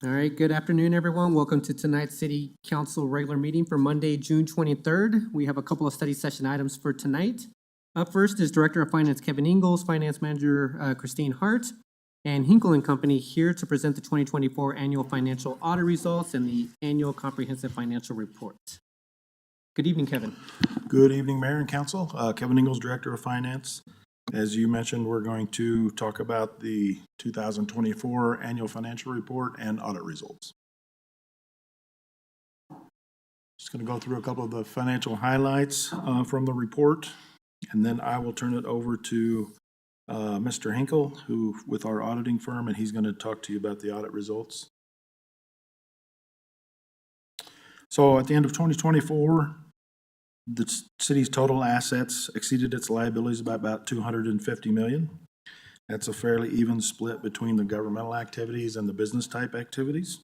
All right, good afternoon, everyone. Welcome to tonight's City Council regular meeting for Monday, June 23rd. We have a couple of study session items for tonight. Up first is Director of Finance Kevin Ingles, Finance Manager Christine Hart, and Hinkle and Company here to present the 2024 Annual Financial Audit Results and the Annual Comprehensive Financial Report. Good evening, Kevin. Good evening, Mayor and Council. Kevin Ingles, Director of Finance. As you mentioned, we're going to talk about the 2024 Annual Financial Report and Audit Results. Just going to go through a couple of the financial highlights from the report, and then I will turn it over to Mr. Hinkle, who with our auditing firm, and he's going to talk to you about the audit results. So at the end of 2024, the city's total assets exceeded its liabilities by about $250 million. That's a fairly even split between the governmental activities and the business type activities.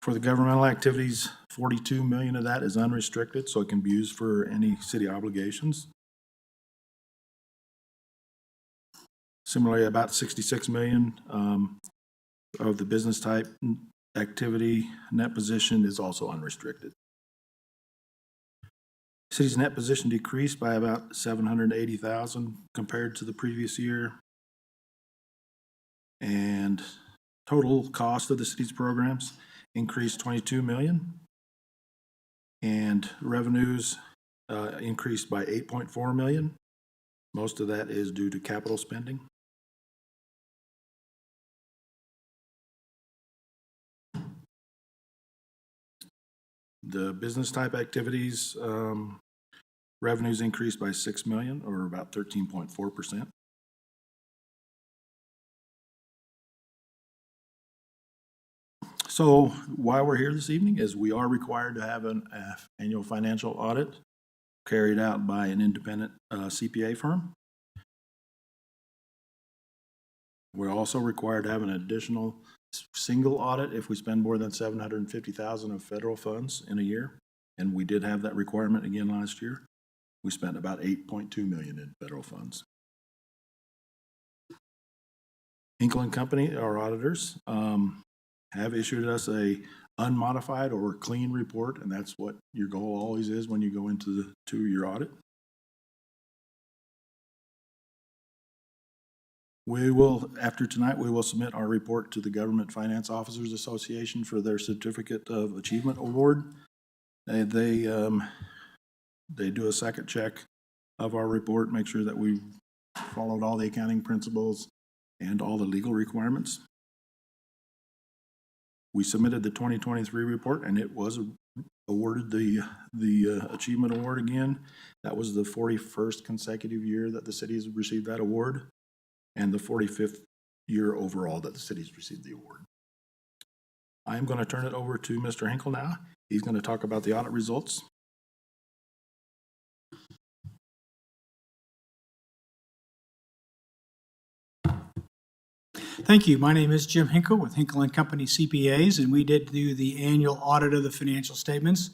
For the governmental activities, $42 million of that is unrestricted, so it can be used for any city obligations. Similarly, about $66 million of the business type activity net position is also unrestricted. City's net position decreased by about $780,000 compared to the previous year. And total cost of the city's programs increased $22 million. And revenues increased by $8.4 million. Most of that is due to capital spending. The business type activities, revenues increased by $6 million, or about 13.4%. So why we're here this evening is we are required to have an annual financial audit carried out by an independent CPA firm. We're also required to have an additional single audit if we spend more than $750,000 of federal funds in a year, and we did have that requirement again last year. We spent about $8.2 million in federal funds. Hinkle and Company, our auditors, have issued us a unmodified or clean report, and that's what your goal always is when you go into your audit. We will, after tonight, we will submit our report to the Government Finance Officers Association for their Certificate of Achievement Award. They do a second check of our report, make sure that we followed all the accounting principles and all the legal requirements. We submitted the 2023 report, and it was awarded the Achievement Award again. That was the 41st consecutive year that the city has received that award, and the 45th year overall that the city's received the award. I am going to turn it over to Mr. Hinkle now. He's going to talk about the audit results. Thank you. My name is Jim Hinkle with Hinkle and Company CPAs, and we did do the annual audit of the financial statements.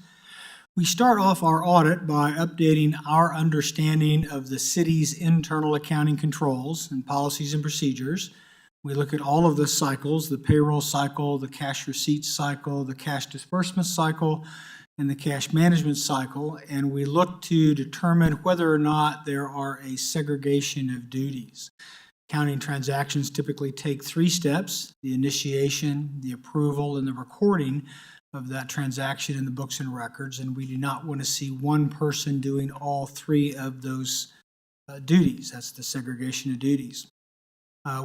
We start off our audit by updating our understanding of the city's internal accounting controls and policies and procedures. We look at all of the cycles, the payroll cycle, the cash receipts cycle, the cash disbursement cycle, and the cash management cycle, and we look to determine whether or not there are a segregation of duties. Accounting transactions typically take 3 steps: the initiation, the approval, and the recording of that transaction in the books and records, and we do not want to see one person doing all 3 of those duties. That's the segregation of duties.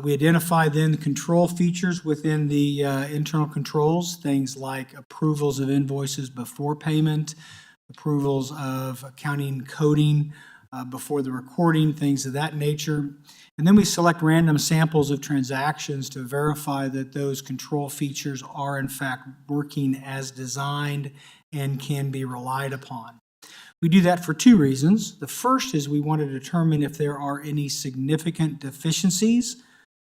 We identify then the control features within the internal controls, things like approvals of invoices before payment, approvals of accounting coding before the recording, things of that nature. And then we select random samples of transactions to verify that those control features are in fact working as designed and can be relied upon. We do that for 2 reasons. The first is we want to determine if there are any significant deficiencies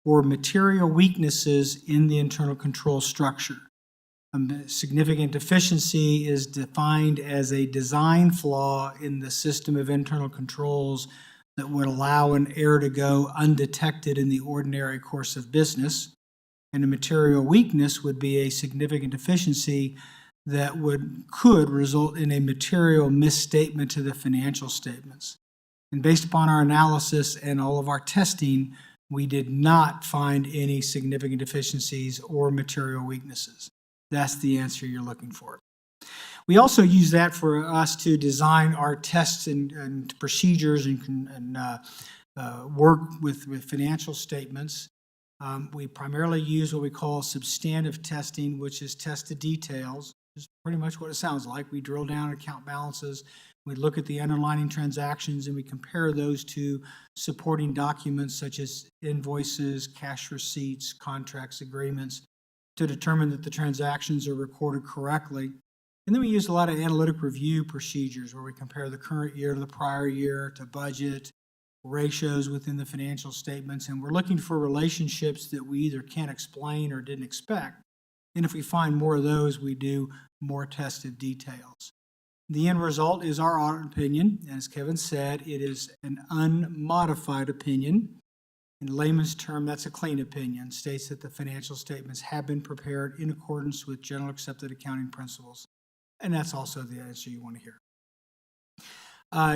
or material weaknesses in the internal control structure. A significant deficiency is defined as a design flaw in the system of internal controls that would allow an error to go undetected in the ordinary course of business. And a material weakness would be a significant deficiency that could result in a material misstatement to the financial statements. And based upon our analysis and all of our testing, we did not find any significant deficiencies or material weaknesses. That's the answer you're looking for. We also use that for us to design our tests and procedures and work with financial statements. We primarily use what we call substantive testing, which is test the details. It's pretty much what it sounds like. We drill down account balances, we look at the underlying transactions, and we compare those to supporting documents such as invoices, cash receipts, contracts, agreements, to determine that the transactions are recorded correctly. And then we use a lot of analytic review procedures where we compare the current year to the prior year, to budget, ratios within the financial statements, and we're looking for relationships that we either can't explain or didn't expect. And if we find more of those, we do more tested details. The end result is our audit opinion. As Kevin said, it is an unmodified opinion. In layman's term, that's a clean opinion. States that the financial statements have been prepared in accordance with general accepted accounting principles. And that's also the answer you want to hear.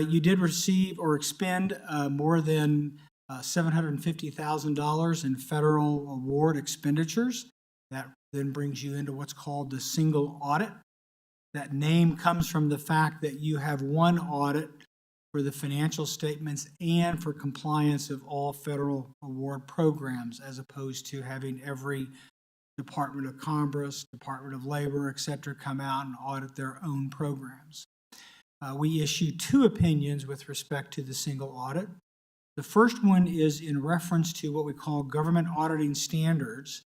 You did receive or expend more than $750,000 in federal award expenditures. That then brings you into what's called the single audit. That name comes from the fact that you have one audit for the financial statements and for compliance of all federal award programs, as opposed to having every Department of Commerce, Department of Labor, et cetera, come out and audit their own programs. We issue two opinions with respect to the single audit. The first one is in reference to what we call government auditing standards.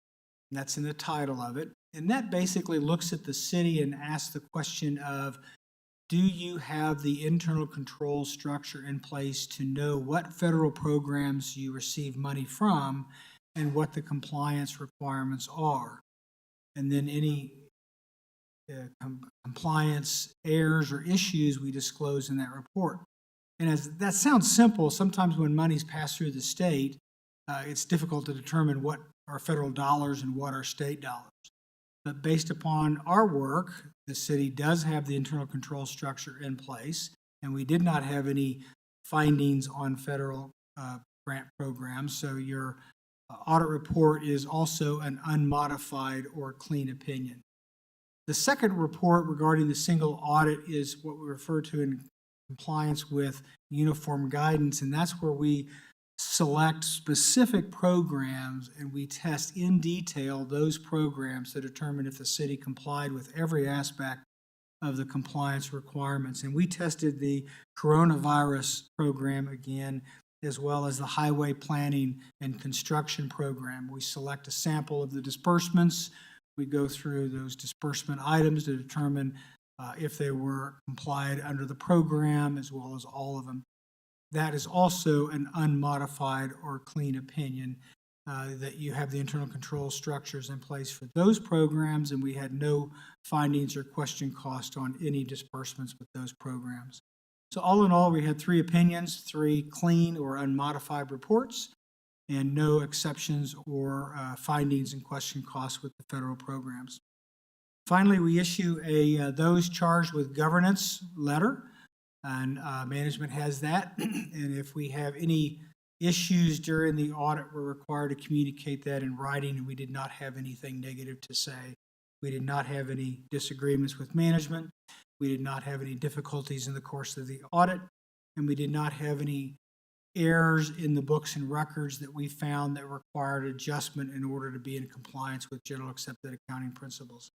And that's in the title of it. And that basically looks at the city and asks the question of, do you have the internal control structure in place to know what federal programs you receive money from and what the compliance requirements are? And then any compliance errors or issues we disclose in that report. And as that sounds simple, sometimes when money's passed through the state, it's difficult to determine what are federal dollars and what are state dollars. But based upon our work, the city does have the internal control structure in place, and we did not have any findings on federal grant programs. So your audit report is also an unmodified or clean opinion. The second report regarding the single audit is what we refer to in compliance with uniform guidance, and that's where we select specific programs and we test in detail those programs to determine if the city complied with every aspect of the compliance requirements. And we tested the coronavirus program again, as well as the highway planning and construction program. We select a sample of the disbursements. We go through those disbursement items to determine if they were complied under the program, as well as all of them. That is also an unmodified or clean opinion, that you have the internal control structures in place for those programs, and we had no findings or question cost on any disbursements with those programs. So all in all, we had three opinions, three clean or unmodified reports, and no exceptions or findings and question costs with the federal programs. Finally, we issue a those charged with governance letter, and management has that. And if we have any issues during the audit, we're required to communicate that in writing, and we did not have anything negative to say. We did not have any disagreements with management. We did not have any difficulties in the course of the audit, and we did not have any errors in the books and records that we found that required adjustment in order to be in compliance with general accepted accounting principles.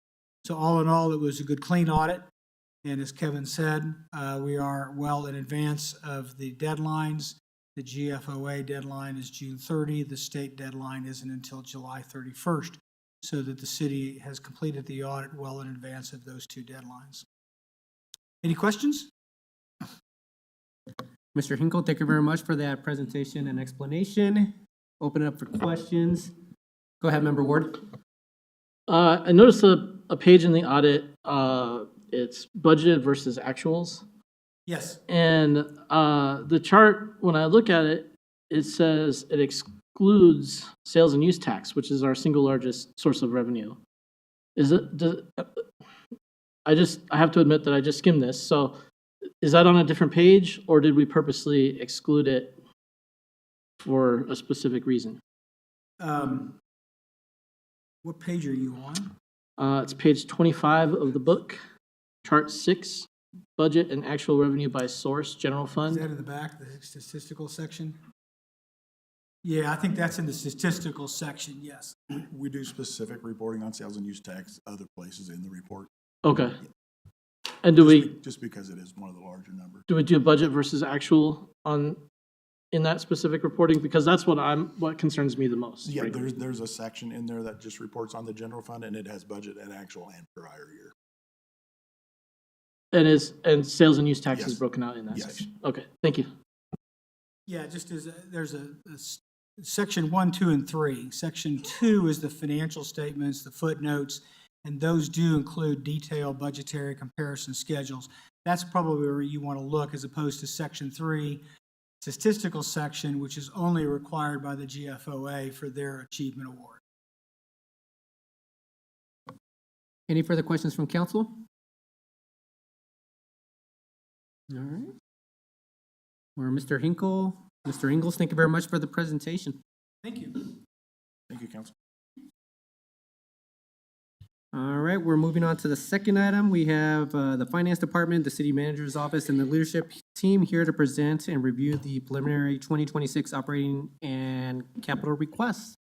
So all in all, it was a good, clean audit. And as Kevin said, we are well in advance of the deadlines. The GFOA deadline is June 30. The state deadline isn't until July 31st, so that the city has completed the audit well in advance of those two deadlines. Any questions? Mr. Hinkle, thank you very much for that presentation and explanation. Open it up for questions. Go ahead, Member Ward. I noticed a page in the audit, it's budgeted versus actuals. Yes. And the chart, when I look at it, it says it excludes sales and use tax, which is our single largest source of revenue. Is it, I have to admit that I just skimmed this, so is that on a different page, or did we purposely exclude it for a specific reason? What page are you on? It's page 25 of the book, chart 6, budget and actual revenue by source, general Is fund. that in the back, the statistical section? Yeah, I think that's in the statistical section, yes. We do specific reporting on sales and use tax other places in the report. Okay. And do we Just because it is one of the larger numbers. do budget versus actual in that specific reporting? Because that's what concerns me the most. Yeah, frankly. there's a section in there that just reports on the general fund, and it has budget and actual and prior year. And sales and use tax is Yes. broken out in that Yes. section. Okay, thank you. Yeah, just as, there's a section 1, 2, and 3. Section 2 is the financial statements, the footnotes, and those do include detailed budgetary comparison schedules. That's probably where you want to look, as opposed to section 3, statistical section, which is only required by the GFOA for their achievement award. Any further questions from council? All right. Or Mr. Hinkle, Mr. Ingles, thank you very much for the presentation. Thank you. Thank you, Council. All right, we're moving on to the second item. We have the Finance Department, the City Manager's Office, and the leadership team here to present and review the preliminary 2026 operating and capital requests.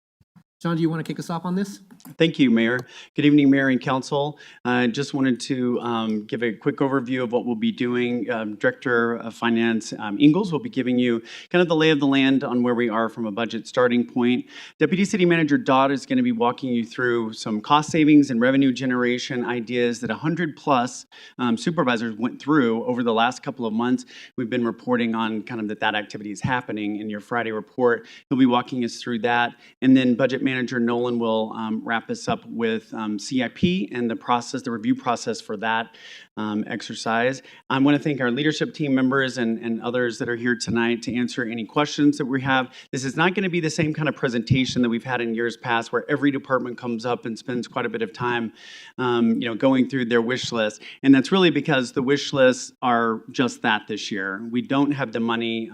John, do you want to kick us off on this? Thank you, Mayor. Good evening, Mayor and Council. Just wanted to give a quick overview of what we'll be doing. Director of Finance Ingalls will be giving you kind of the lay of the land on where we are from a budget starting point. Deputy City Manager Dodd is going to be walking you through some cost savings and revenue generation ideas that 100+ supervisors went through over the last couple of months. We've been reporting on kind of that activity is happening in your Friday report. He'll be walking us through that. And then Budget Manager Nolan will wrap us up with CIP and the review process for that exercise. I want to thank our leadership team members and others that are here tonight to answer any questions that we have. This is not going to be the same kind of presentation that we've had in years past, where every department comes up and spends quite a bit of time, going through their wish list. And that's really because the wish lists are just that this year. We don't have the money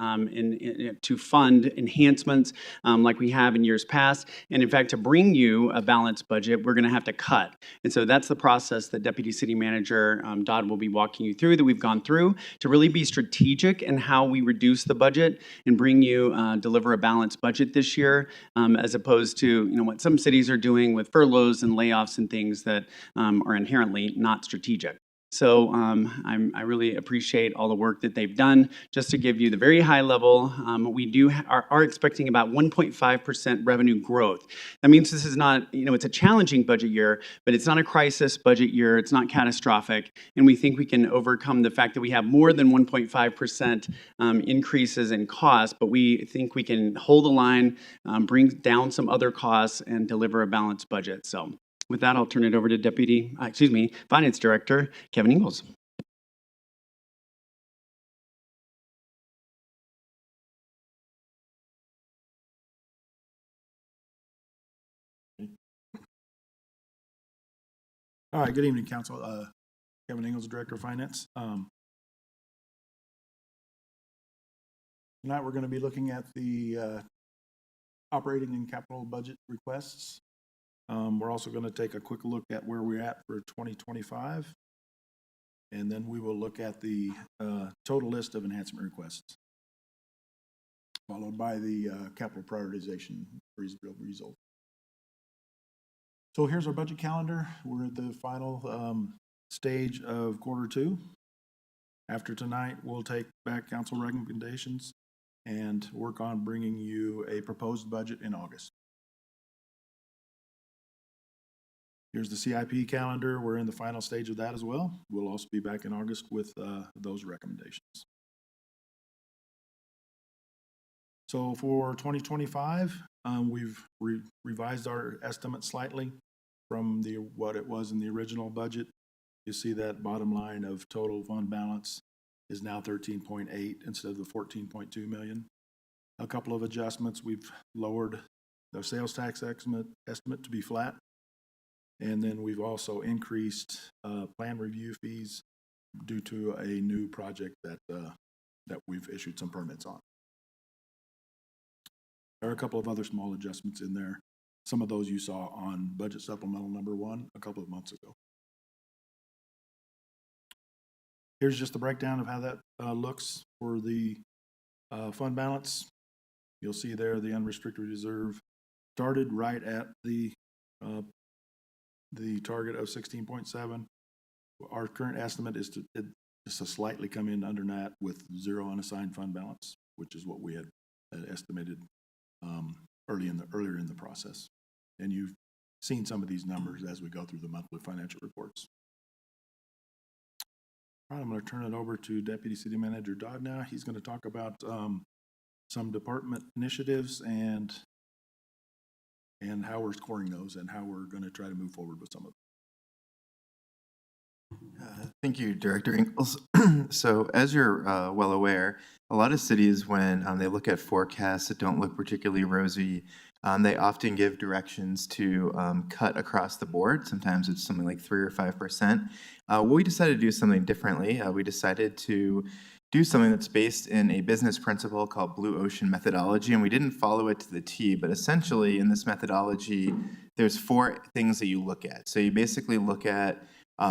to fund enhancements like we have in years past. And in fact, to bring you a balanced budget, we're going to have to cut. And so that's the process that Deputy City Manager Dodd will be walking you through, that we've gone through, to really be strategic in how we reduce the budget and bring you, deliver a balanced budget this year, as opposed to what some cities are doing with furloughs and layoffs and things that are inherently not strategic. So I really appreciate all the work that they've done. Just to give you the very high level, we are expecting about 1.5% revenue growth. That means this is not, it's a challenging budget year, but it's not a crisis budget year. It's not catastrophic. And we think we can overcome the fact that we have more than 1.5% increases in costs, but we think we can hold the line, bring down some other costs, and deliver a balanced budget. So with that, I'll turn it over to Finance Director Kevin Ingalls. All right, good evening, Council. Kevin Ingalls, Director of Finance. Tonight, we're going to be looking at the operating and capital budget requests. We're also going to take a quick look at where we're at for 2025. And then we will look at the total list of enhancement requests, followed by the capital prioritization result. So here's our budget calendar. We're at the final stage of Q2. After tonight, we'll take back council recommendations and work on bringing you a proposed budget in August. Here's the CIP calendar. We're in the final stage of that as well. We'll also be back in August with those recommendations. So for 2025, we've revised our estimate slightly from what it was in the original budget. You see that bottom line of total fund balance is now 13.8 instead of the 14.2 million. A couple of adjustments. We've lowered the sales tax estimate to be flat. And then we've also increased plan review fees due to a new project that we've issued some permits on. There are a couple of other small adjustments in there. Some of those you saw on budget supplemental number 1 a couple of months ago. Here's just a breakdown of how that looks for the fund balance. You'll see there the unrestricted reserve started right at the target of 16.7. Our current estimate is to slightly come in under that with 0 unassigned fund balance, which is what we had estimated earlier in the process. And you've seen some of these numbers as we go through the monthly financial reports. All right, I'm going to turn it over to Deputy City Manager Dodd now. He's going to talk about some department initiatives and how we're scoring those and how we're going to try to move forward with some of them. Thank you, Director Ingalls. So as you're well aware, a lot of cities, when they look at forecasts that don't look particularly rosy, they often give directions to cut across the board. Sometimes it's something like 3 or 5%. We decided to do something differently. We decided to do something that's based in a business principle called Blue Ocean methodology, and we didn't follow it to the T, but essentially in this methodology, there's 4 things that you look at. So you basically look at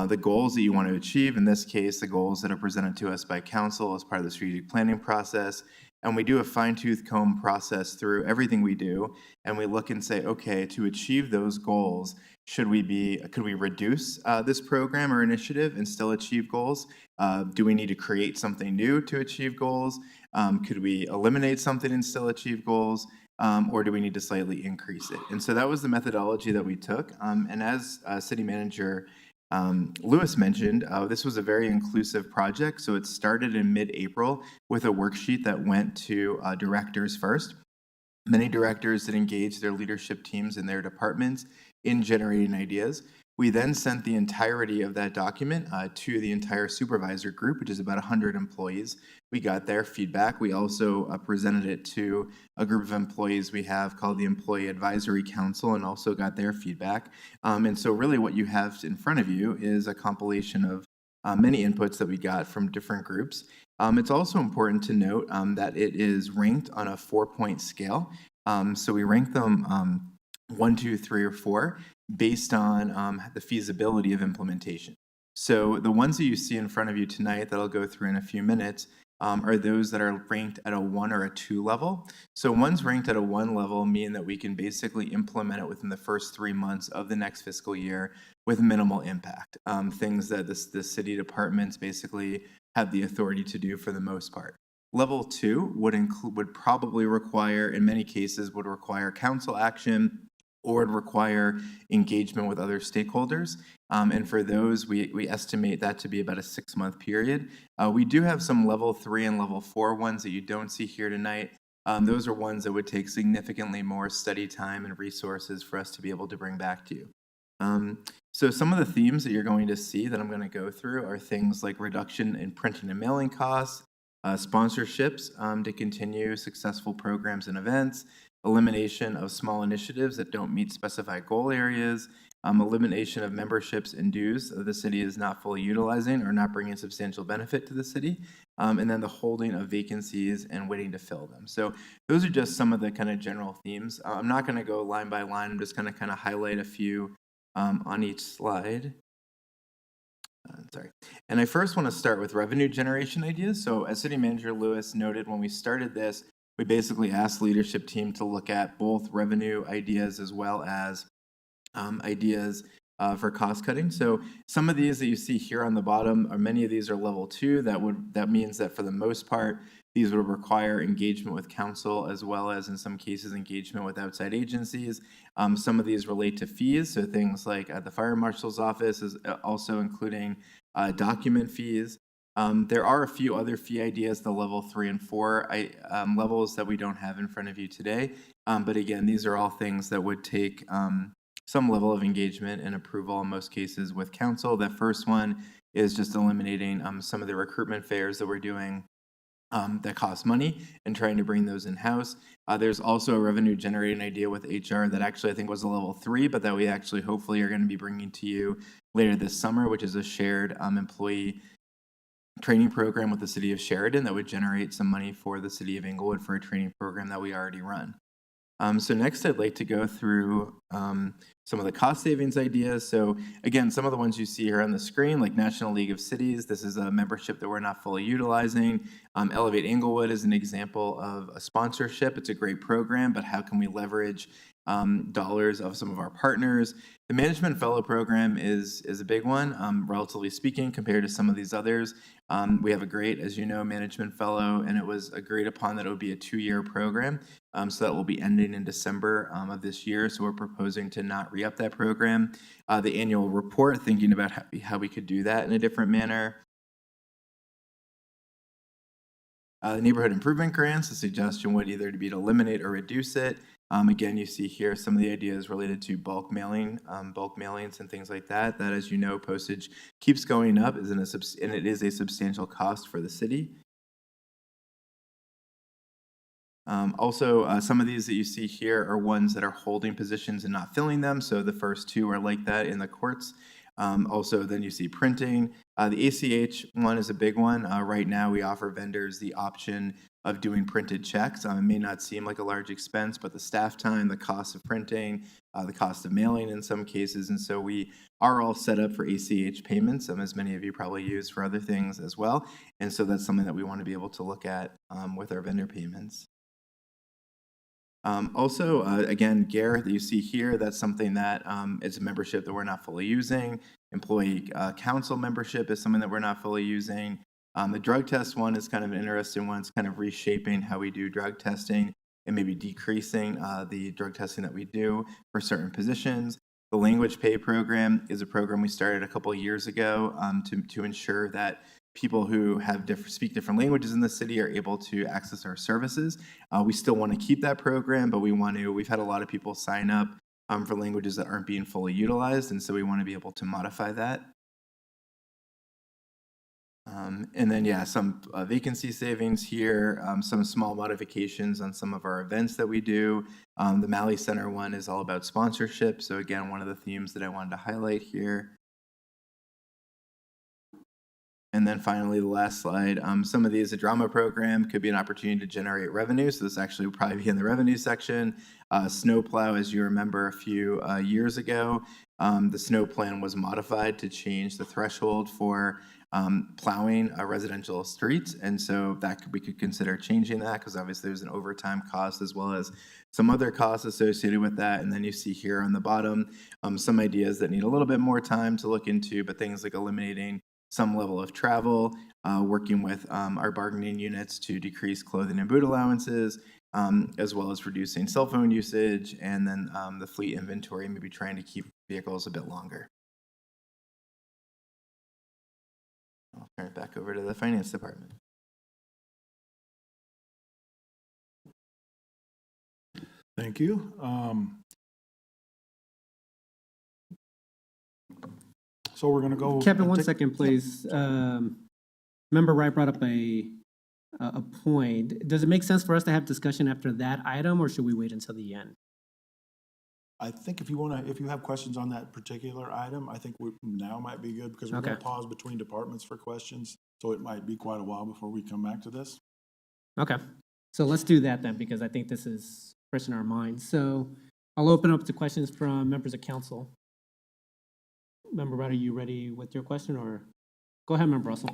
the goals that you want to achieve, in this case, the goals that are presented to us by council as part of the strategic planning process. And we do a fine-tooth comb process through everything we do. And we look and say, okay, to achieve those goals, could we reduce this program or initiative and still achieve goals? Do we need to create something new to achieve goals? Could we eliminate something and still achieve goals? Or do we need to slightly increase it? And so that was the methodology that we took. And as City Manager Lewis mentioned, this was a very inclusive project. So it started in mid-April with a worksheet that went to directors first. Many directors that engaged their leadership teams in their departments in generating ideas. We then sent the entirety of that document to the entire supervisor group, which is about 100 employees. We got their feedback. We also presented it to a group of employees we have called the Employee Advisory Council, and also got their feedback. And so really what you have in front of you is a compilation of many inputs that we got from different groups. It's also important to note that it is ranked on a 4-point scale. So we rank them 1, 2, 3, or 4 based on the feasibility of implementation. So the ones that you see in front of you tonight that I'll go through in a few minutes are those that are ranked at a 1 or a 2 level. So ones ranked at a 1 level mean that we can basically implement it within the first 3 months of the next fiscal year with minimal impact. Things that the city departments basically have the authority to do for the most part. Level 2 would probably require, in many cases, would require council action or would require engagement with other stakeholders. And for those, we estimate that to be about a 6-month period. We do have some level 3 and level 4 ones that you don't see here tonight. Those are ones that would take significantly more study time and resources for us to be able to bring back to you. So some of the themes that you're going to see that I'm going to go through are things like reduction in printing and mailing costs, sponsorships to continue successful programs and events, elimination of small initiatives that don't meet specified goal areas, elimination of memberships and dues that the city is not fully utilizing or not bringing substantial benefit to the city, and then the holding of vacancies and waiting to fill them. So those are just some of the kind of general themes. I'm not going to go line by line. I'm just going to kind of highlight a few on each slide. Sorry. And I first want to start with revenue generation ideas. So as City Manager Lewis noted, when we started this, we basically asked the leadership team to look at both revenue ideas as well as ideas for cost cutting. So some of these that you see here on the bottom, or many of these are level 2. That means that for the most part, these would require engagement with council as well as in some cases engagement with outside agencies. Some of these relate to fees, so things like at the fire marshal's office is also including document fees. There are a few other fee ideas, the level 3 and 4 levels that we don't have in front of you today. But again, these are all things that would take some level of engagement and approval in most cases with council. The first one is just eliminating some of the recruitment fairs that we're doing that cost money and trying to bring those in-house. There's also a revenue generating idea with HR that actually I think was a level 3, but that we actually hopefully are going to be bringing to you later this summer, which is a shared employee training program with the city of Sheridan that would generate some money for the city of Englewood for a training program that we already run. So next I'd like to go through some of the cost savings ideas. So again, some of the ones you see here on the screen, like National League of Cities, this is a membership that we're not fully utilizing. Elevate Englewood is an example of a sponsorship. It's a great program, but how can we leverage dollars of some of our partners? The Management Fellow Program is a big one, relatively speaking, compared to some of these others. We have a great, as you know, Management Fellow, and it was agreed upon that it would be a 2-year program. So that will be ending in December of this year. So we're proposing to not re-up that program. The annual report, thinking about how we could do that in a different manner. The neighborhood improvement grants, the suggestion would either be to eliminate or reduce it. Again, you see here some of the ideas related to bulk mailings and things like that. That, as you know, postage keeps going up, and it is a substantial cost for the city. Also, some of these that you see here are ones that are holding positions and not filling them. So the first two are like that in the courts. Also, then you see printing. The ACH one is a big one. Right now, we offer vendors the option of doing printed checks. It may not seem like a large expense, but the staff time, the cost of printing, the cost of mailing in some cases. And so we are all set up for ACH payments, as many of you probably use for other things as well. And so that's something that we want to be able to look at with our vendor payments. Again, GARE that you see here, that's something that is a membership that we're not fully using. Employee council membership is something that we're not fully using. The drug test one is kind of an interesting one. It's kind of reshaping how we do drug testing and maybe decreasing the drug testing that we do for certain positions. The language pay program is a program we started a couple of years ago to ensure that people who speak different languages in the city are able to access our services. We still want to keep that program, but we've had a lot of people sign up for languages that aren't being fully utilized, and so we want to be able to modify that. And then, some vacancy savings here, some small modifications on some of our events that we do. The Malley Center one is all about sponsorship. So again, one of the themes that I wanted to highlight here. And then finally, the last slide, some of these, a drama program could be an opportunity to generate revenue. So this actually will probably be in the revenue section. Snowplow, as you remember a few years ago, the snow plan was modified to change the threshold for plowing residential streets. And so we could consider changing that, because obviously there's an overtime cost as well as some other costs associated with that. And then you see here on the bottom, some ideas that need a little bit more time to look into, but things like eliminating some level of travel, working with our bargaining units to decrease clothing and boot allowances, as well as reducing cell phone usage, and then the fleet inventory, maybe trying to keep vehicles a bit longer. I'll turn it back over to the finance department. Thank you. So we're going to go. Kevin, 1 second, please. Member Wright brought up a point. Does it make sense for us to have discussion after that item, or should we wait until the end? I think if you have questions on that particular item, I think now might be good, because we're going to pause between departments for questions. So it might be quite a while before we come back to this. Okay, so let's do that then, because I think this is fresh in our minds. So I'll open up to questions from members of council. Member Wright, are you ready with your question, or go ahead, Member Russell?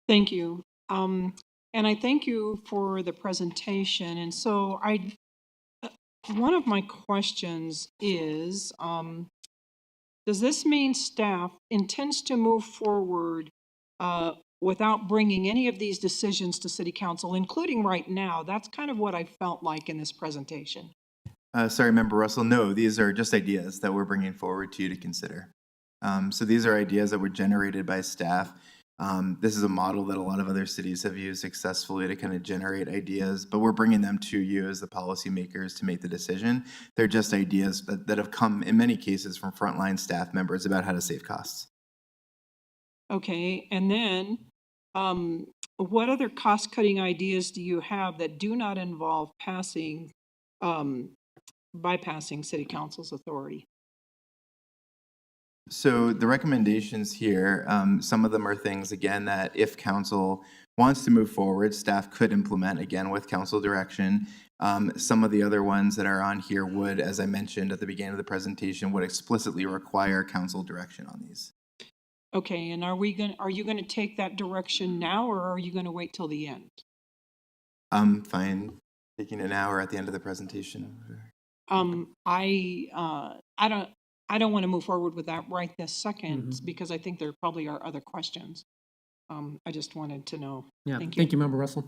Thank you. And I thank you for the presentation. And so one of my questions is, does this mean staff intends to move forward without bringing any of these decisions to City Council, including right now? That's kind of what I felt like in this presentation. Sorry, Member Russell. No, these are just ideas that we're bringing forward to you to consider. So these are ideas that were generated by staff. This is a model that a lot of other cities have used successfully to kind of generate ideas, but we're bringing them to you as the policymakers to make the decision. They're just ideas that have come, in many cases, from frontline staff members about how to save costs. Okay, and then what other cost-cutting ideas do you have that do not involve bypassing city council's authority? So the recommendations here, some of them are things, again, that if council wants to move forward, staff could implement, again, with council direction. Some of the other ones that are on here would, as I mentioned at the beginning of the presentation, would explicitly require council direction on these. Okay, and are you gonna take that direction now, or are you gonna wait till the end? I'm fine taking an hour at the end of the presentation. I don't want to move forward with that right this second because I think there probably are other questions. I just wanted to know. Yeah, Thank thank you. you, Member Russell.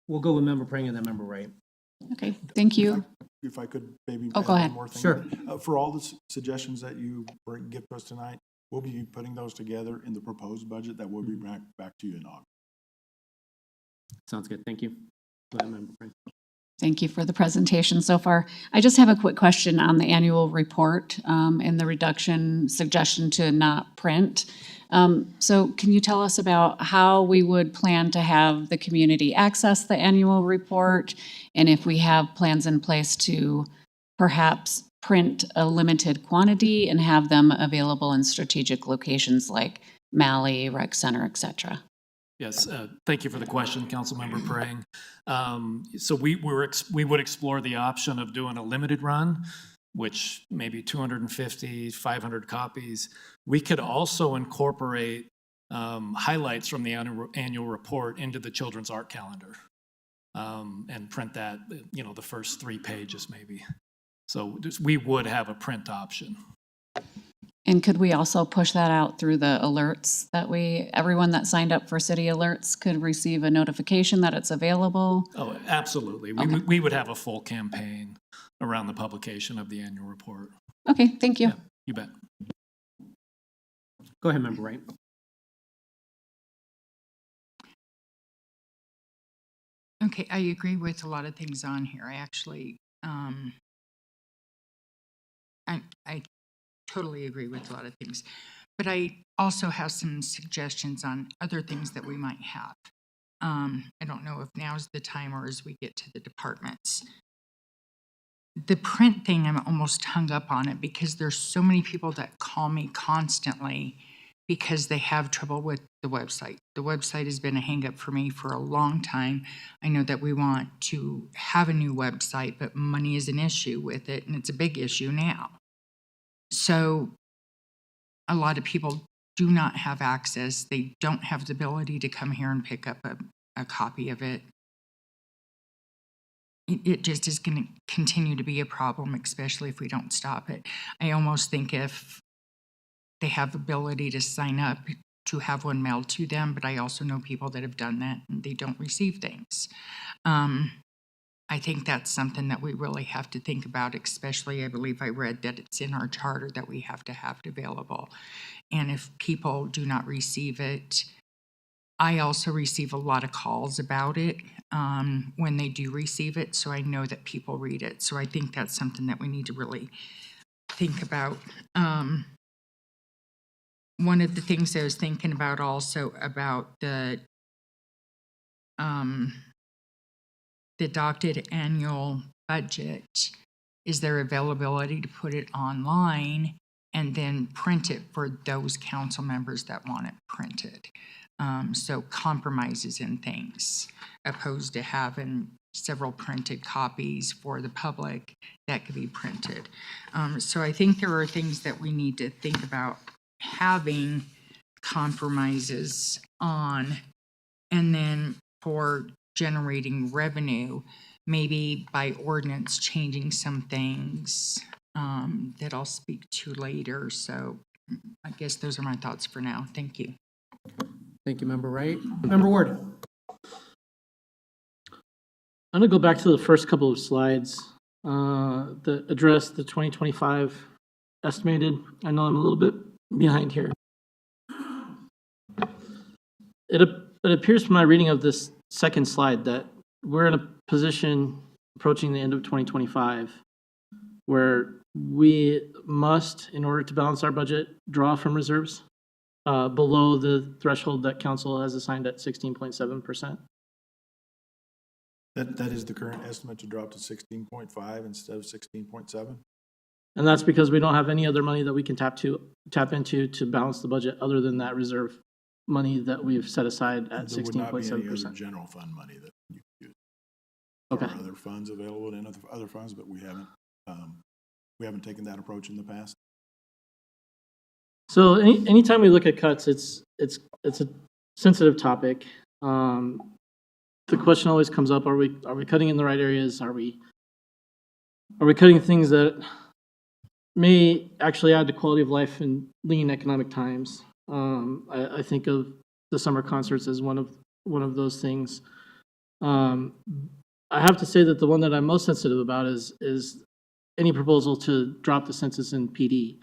We'll go with Member Prang and then Member Wright. Okay, thank you. If I could maybe Oh, add go one ahead. more thing. Sure. For all the suggestions that you give to us tonight, we'll be putting those together in the proposed budget that will be back to you in August. Sounds good, thank you. Go ahead, Member Prang. Thank you for the presentation so far. I just have a quick question on the annual report and the reduction suggestion to not print. So can you tell us about how we would plan to have the community access the annual report? And if we have plans in place to perhaps print a limited quantity and have them available in strategic locations like Malley, Rec Center, et cetera? Yes, thank you for the question, Councilmember Prang. So we would explore the option of doing a limited run, which maybe 250, 500 copies. We could also incorporate highlights from the annual report into the children's art calendar and print that, the first 3 pages maybe. So we would have a print option. And could we also push that out through the alerts that everyone that signed up for city alerts could receive a notification that it's available? Oh, absolutely. We would have a full campaign around the publication of the annual report. Okay, thank you. Yeah, you bet. Go ahead, Member Wright. Okay, I agree with a lot of things on here. I actually, I totally agree with a lot of things, but I also have some suggestions on other things that we might have. I don't know if now's the time or as we get to the departments. The print thing, I'm almost hung up on it because there's so many people that call me constantly because they have trouble with the website. The website has been a hang up for me for a long time. I know that we want to have a new website, but money is an issue with it, and it's a big issue now. So a lot of people do not have access. They don't have the ability to come here and pick up a copy of it. It just is going to continue to be a problem, especially if we don't stop it. I almost think if they have ability to sign up to have one mailed to them, but I also know people that have done that and they don't receive things. I think that's something that we really have to think about, especially I believe I read that it's in our charter that we have to have it available. And if people do not receive it, I also receive a lot of calls about it when they do receive it, so I know that people read it. So I think that's something that we need to really think about. One of the things I was thinking about also about the adopted annual budget is their availability to put it online and then print it for those council members that want it printed. So compromises and things, opposed to having several printed copies for the public that could be printed. So I think there are things that we need to think about having compromises on, and then for generating revenue, maybe by ordinance changing some things that I'll speak to later. So I guess those are my thoughts for now. Thank you. Thank you, Member Wright. Member Ward. I'm gonna go back to the first couple of slides that address the 2025 estimated. I know I'm a little bit behind here. It appears from my reading of this second slide that we're in a position approaching the end of 2025 where we must, in order to balance our budget, draw from reserves below the threshold that council has assigned at 16.7%. That is the current estimate, to drop to 16.5 instead of 16.7? And that's because we don't have any other money that we can tap into to balance the budget other than that reserve money that we've set aside at There would not be any other 16.7%. general fund money that you could use. Okay. There are other funds available in other funds, but we haven't taken that approach in the past. So anytime we look at cuts, it's a sensitive topic. The question always comes up: Are we cutting in the right areas? Are we cutting things that may actually add to quality of life in lean economic times? I think of the summer concerts as one of those things. I have to say that the one that I'm most sensitive about is any proposal to drop the census in PD,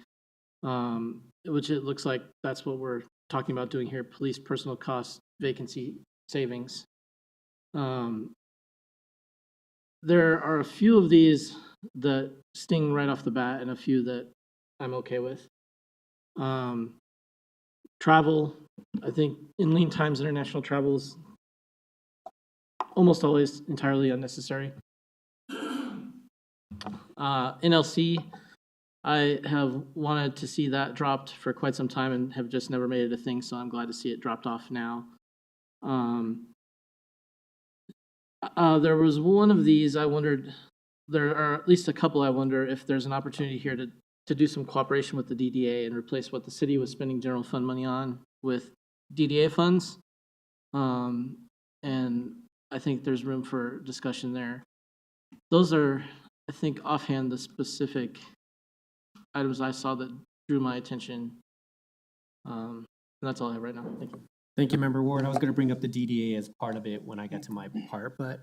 which it looks like that's what we're talking about doing here: police personal cost vacancy savings. There are a few of these that sting right off the bat, and a few that I'm okay with. Travel, I think in lean times, international travel is almost always entirely unnecessary. NLC, I have wanted to see that dropped for quite some time and have just never made it a thing, so I'm glad to see it dropped off now. There was one of these I wondered, there are at least a couple I wonder if there's an opportunity here to do some cooperation with the DDA and replace what the city was spending general fund money on with DDA funds. And I think there's room for discussion there. Those are, I think, offhand the specific items I saw that drew my attention. And that's all I have right now. Thank you. Thank you, Member Ward. I was going to bring up the DDA as part of it when I get to my part, but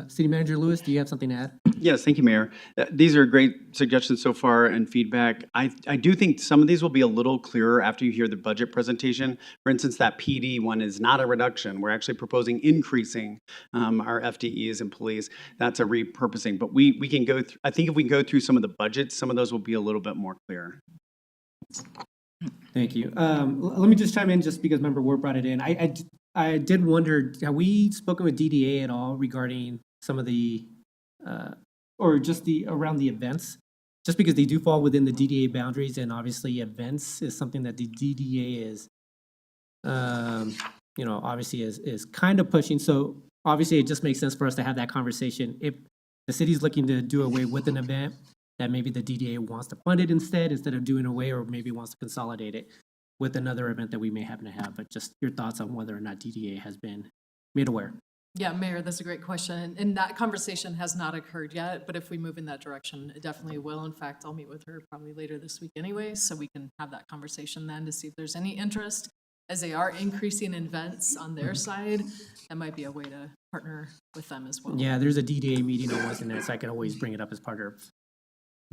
City Manager Lewis, do you have something to add? Yes, thank you, Mayor. These are great suggestions so far and feedback. I do think some of these will be a little clearer after you hear the budget presentation. For instance, that PD one is not a reduction. We're actually proposing increasing our FTEs and police. That's a repurposing. But we can go through, I think if we go through some of the budgets, some of those will be a little bit more clear. Thank you. Let me just chime in just because Member Ward brought it in. I did wonder, have we spoken with DDA at all regarding some of the, or just around the events? Just because they do fall within the DDA boundaries, and obviously events is something that the DDA is, obviously is kind of pushing. So obviously it just makes sense for us to have that conversation. If the city's looking to do away with an event, that maybe the DDA wants to fund it instead of doing away, or maybe wants to consolidate it with another event that we may happen to have. But just your thoughts on whether or not DDA has been made aware. Yeah, Mayor, that's a great question. And that conversation has not occurred yet, but if we move in that direction, it definitely will. In fact, I'll meet with her probably later this week anyway, so we can have that conversation then to see if there's any interest. As they are increasing events on their side, that might be a way to partner with them as well. Yeah, there's a DDA meeting on Wednesday night, so I can always bring it up as part of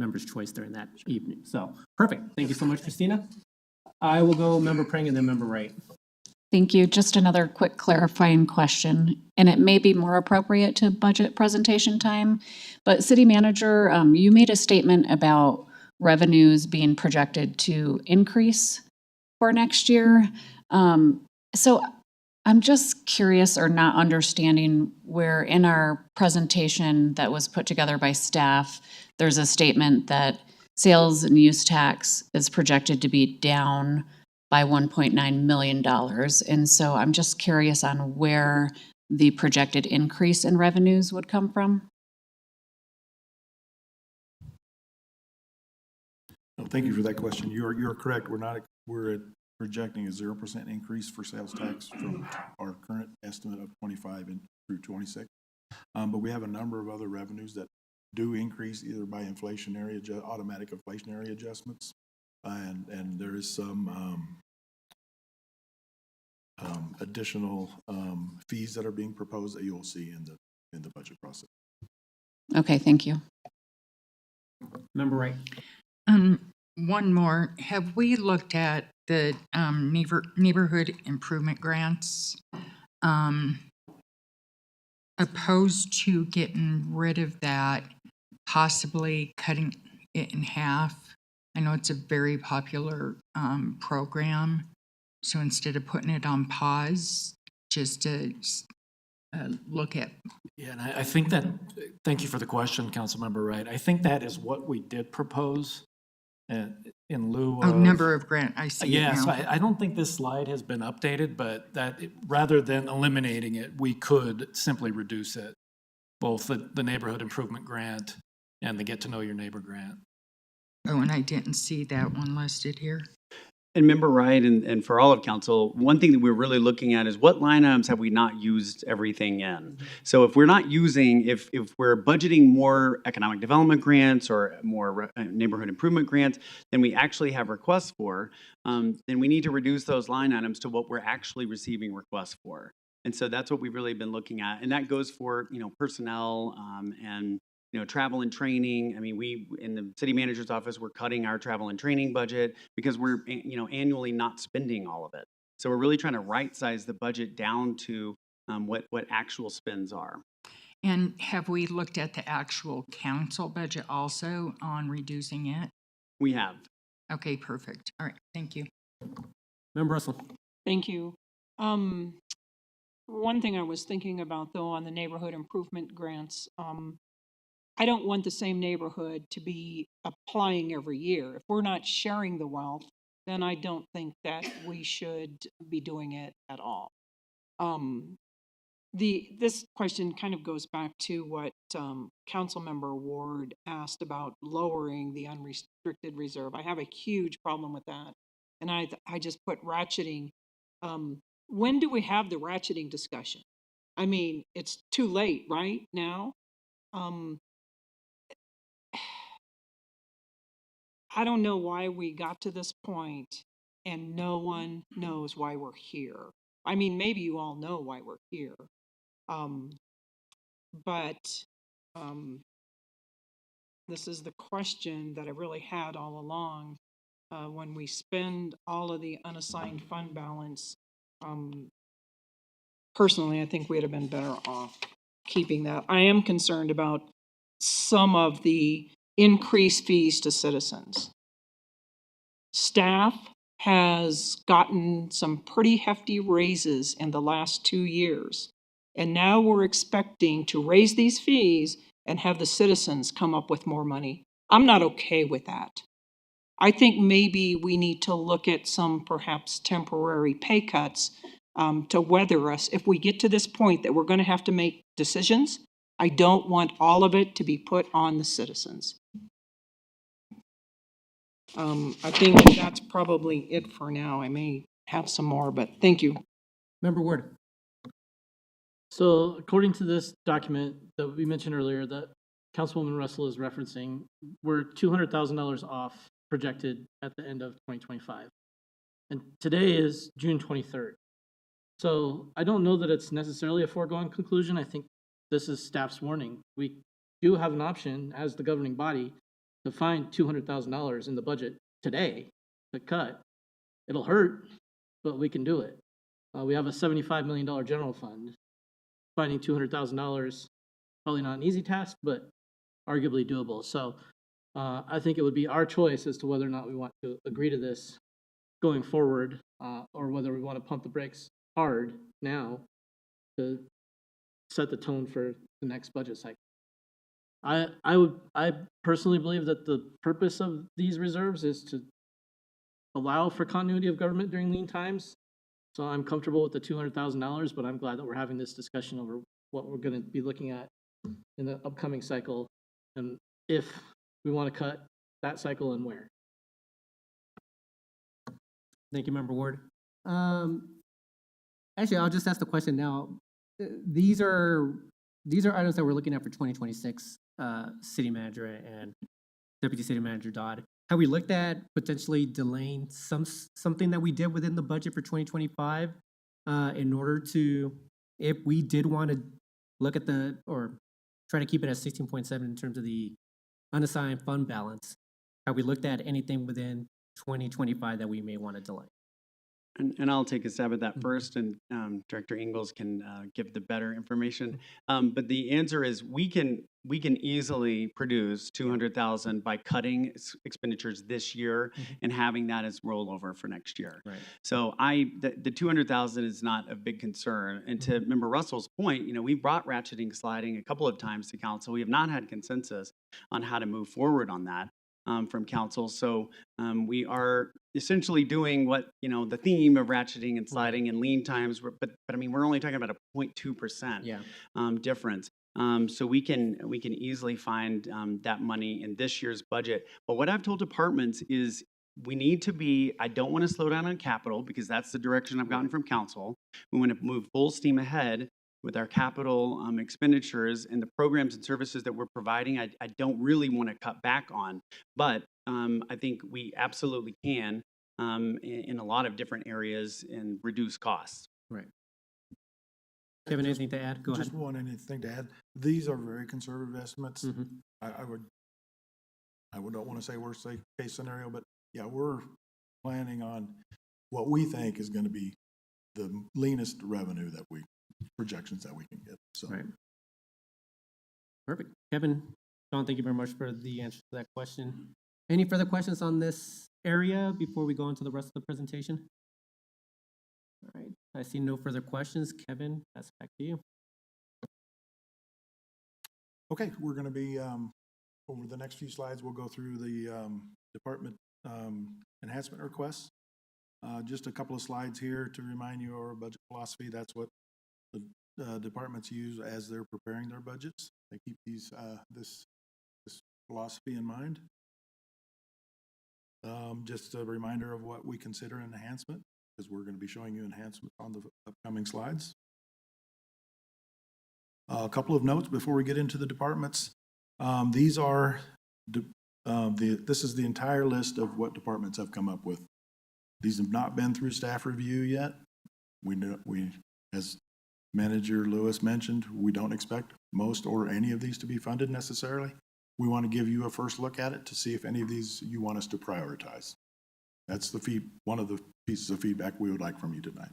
member's choice during that evening. So, perfect. Thank you so much, Christina. I will go Member Prang and then Member Wright. Thank you. Just another quick clarifying question, and it may be more appropriate to budget presentation time. But City Manager, you made a statement about revenues being projected to increase for next year. So I'm just curious or not understanding where in our presentation that was put together by staff, there's a statement that sales and use tax is projected to be down by $1.9 million. And so I'm just curious on where the projected increase in revenues would come from. Well, thank you for that question. You're correct. We're projecting a 0% increase for sales tax from our current estimate of 25 through 26. But we have a number of other revenues that do increase either by automatic inflationary adjustments, and there is some additional fees that are being proposed that you'll see in the budget process. Okay, thank you. Member Wright. One more. Have we looked at the neighborhood improvement grants? Opposed to getting rid of that, possibly cutting it in half. I know it's a very popular program, so instead of putting it on pause, just to look at. Yeah, and I think that, thank you for the question, Councilmember Wright. I think that is what we did propose in lieu of. Number of grant, I see it Yes, now. I don't think this slide has been updated, but rather than eliminating it, we could simply reduce it, both the neighborhood improvement grant and the Get to Know Your Neighbor grant. Oh, and I didn't see that one listed here. And Member Wright, and for all of council, one thing that we're really looking at is what line items have we not used everything in? So if we're not using, if we're budgeting more economic development grants or more neighborhood improvement grants than we actually have requests for, then we need to reduce those line items to what we're actually receiving requests for. And so that's what we've really been looking at. And that goes for, personnel and travel and training. I mean, we, in the city manager's office, we're cutting our travel and training budget because we're, annually not spending all of it. So we're really trying to right-size the budget down to what actual spends are. And have we looked at the actual council budget also on reducing it? We have. Okay, perfect. All right, thank you. Member Russell. Thank you. One thing I was thinking about, though, on the neighborhood improvement grants, I don't want the same neighborhood to be applying every year. If we're not sharing the wealth, then I don't think that we should be doing it at all. This question kind of goes back to what Councilmember Ward asked about lowering the unrestricted reserve. I have a huge problem with that. And I just put ratcheting. When do we have the ratcheting discussion? I mean, it's too late right now. I don't know why we got to this point and no one knows why we're here. I mean, maybe you all know why we're here. But this is the question that I really had all along. When we spend all of the unassigned fund balance, personally, I think we'd have been better off keeping that. I am concerned about some of the increased fees to citizens. Staff has gotten some pretty hefty raises in the last 2 years. And now we're expecting to raise these fees and have the citizens come up with more money. I'm not okay with that. I think maybe we need to look at some perhaps temporary pay cuts to weather us. If we get to this point that we're going to have to make decisions, I don't want all of it to be put on the citizens. I think that's probably it for now. I may have some more, but thank you. Member Ward. So according to this document that we mentioned earlier that Councilwoman Russell is referencing, we're $200,000 off projected at the end of 2025. And today is June 23rd. So I don't know that it's necessarily a foregone conclusion. I think this is staff's warning. We do have an option as the governing body to find $200,000 in the budget today to cut. It'll hurt, but we can do it. We have a $75 million general fund. Finding $200,000, probably not an easy task, but arguably doable. So I think it would be our choice as to whether or not we want to agree to this going forward, or whether we want to pump the brakes hard now to set the tone for the next budget cycle. I personally believe that the purpose of these reserves is to allow for continuity of government during lean times. So I'm comfortable with the $200,000, but I'm glad that we're having this discussion over what we're going to be looking at in the upcoming cycle, and if we want to cut that cycle and where. Thank you, Member Ward. Actually, I'll just ask the question now. These are items that we're looking at for 2026, City Manager and Deputy City Manager Dodd. Have we looked at potentially delaying something that we did within the budget for 2025 in order to, if we did want to look at or try to keep it at 16.7 in terms of the unassigned fund balance, have we looked at anything within 2025 that we may want to delay? And I'll take a stab at that first, and Director Ingalls can give the better information. But the answer is we can easily produce 200,000 by cutting expenditures this year and having that as rollover for next year. Right. So the 200,000 is not a big concern. And to Member Russell's point, we brought ratcheting sliding a couple of times to council. We have not had consensus on how to move forward on that. From council. So we are essentially doing what, the theme of ratcheting and sliding and lean times, but I mean, we're only talking about a 0.2% difference. So we can easily find that money in this year's budget. But what I've told departments is we need to be, I don't want to slow down on capital because that's the direction I've gotten from council. We want to move full steam ahead with our capital expenditures and the programs and services that we're providing. I don't really want to cut back on, but I think we absolutely can in a lot of different areas and reduce costs. Right. Kevin, anything to add? Go ahead. Just one anything to add. These are very conservative estimates. I don't want to say worst case scenario, but yeah, we're planning on what we think is going to be the leanest revenue projections that we can get. So. Right. Perfect. Kevin, John, thank you very much for the answer to that question. Any further questions on this area before we go into the rest of the presentation? All right. I see no further questions. Kevin, that's back to you. Okay, we're going to be, over the next few slides, we'll go through the department enhancement requests. Just a couple of slides here to remind you of our budget philosophy. That's what the departments use as they're preparing their budgets. They keep this philosophy in mind. Just a reminder of what we consider an enhancement, because we're going to be showing you enhancement on the upcoming slides. A couple of notes before we get into the departments. These are this is the entire list of what departments have come up with. These have not been through staff review yet. We as Manager Lewis mentioned, we don't expect most or any of these to be funded necessarily. We want to give you a first look at it to see if any of these you want us to prioritize. That's one of the pieces of feedback we would like from you tonight.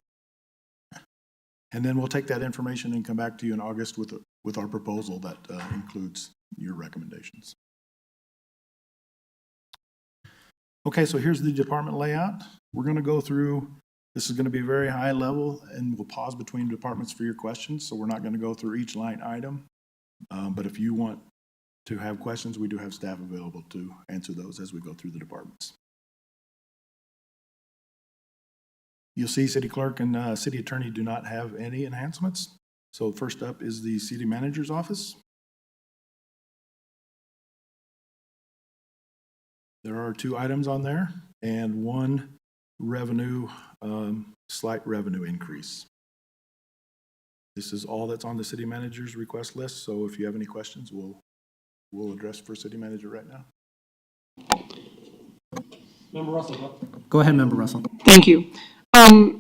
And then we'll take that information and come back to you in August with our proposal that includes your recommendations. Okay, so here's the department layout. We're going to go through, this is going to be very high level, and we'll pause between departments for your questions, so we're not going to go through each line item. But if you want to have questions, we do have staff available to answer those as we go through the departments. You'll see city clerk and city attorney do not have any enhancements. So first up is the city manager's office. There are 2 items on there and 1 revenue, slight revenue increase. This is all that's on the city manager's request list. So if you have any questions, we'll address for city manager right now. Member Russell. Go ahead, Member Russell. Thank you.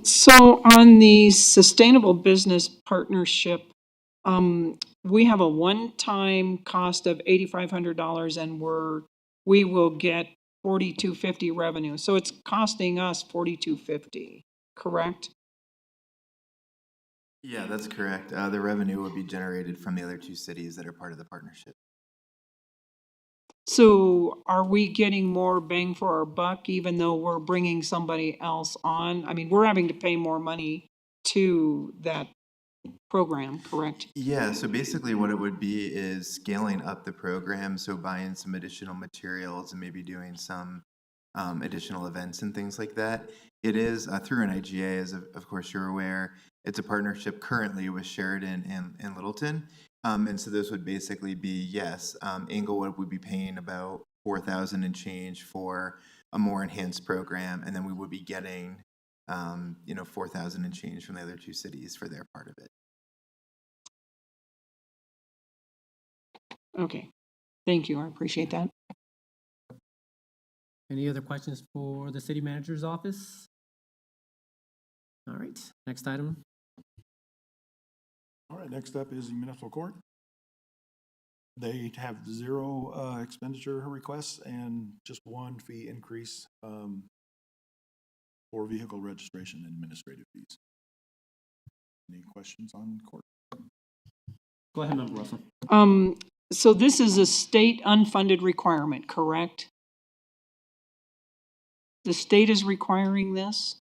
So on the Sustainable Business Partnership, we have a one-time cost of $8,500 and we will get $4,250 revenue. So it's costing us $4,250, correct? Yeah, that's correct. The revenue will be generated from the other 2 cities that are part of the partnership. So are we getting more bang for our buck even though we're bringing somebody else on? I mean, we're having to pay more money to that program, correct? Yeah, so basically what it would be is scaling up the program, so buying some additional materials and maybe doing some additional events and things like that. It is through an IGA, as of course you're aware. It's a partnership currently with Sheridan and Littleton. And so this would basically be, yes, Englewood would be paying about $4,000 and change for a more enhanced program, and then we would be getting, $4,000 and change from the other 2 cities for their part of it. Okay, thank you, I appreciate that. Any other questions for the city manager's office? All right, next item. All right, next up is the municipal court. They have 0 expenditure requests and just 1 fee increase for vehicle registration and administrative fees. Any questions on court? Go ahead, Member Russell. So this is a state unfunded requirement, correct? The state is requiring this?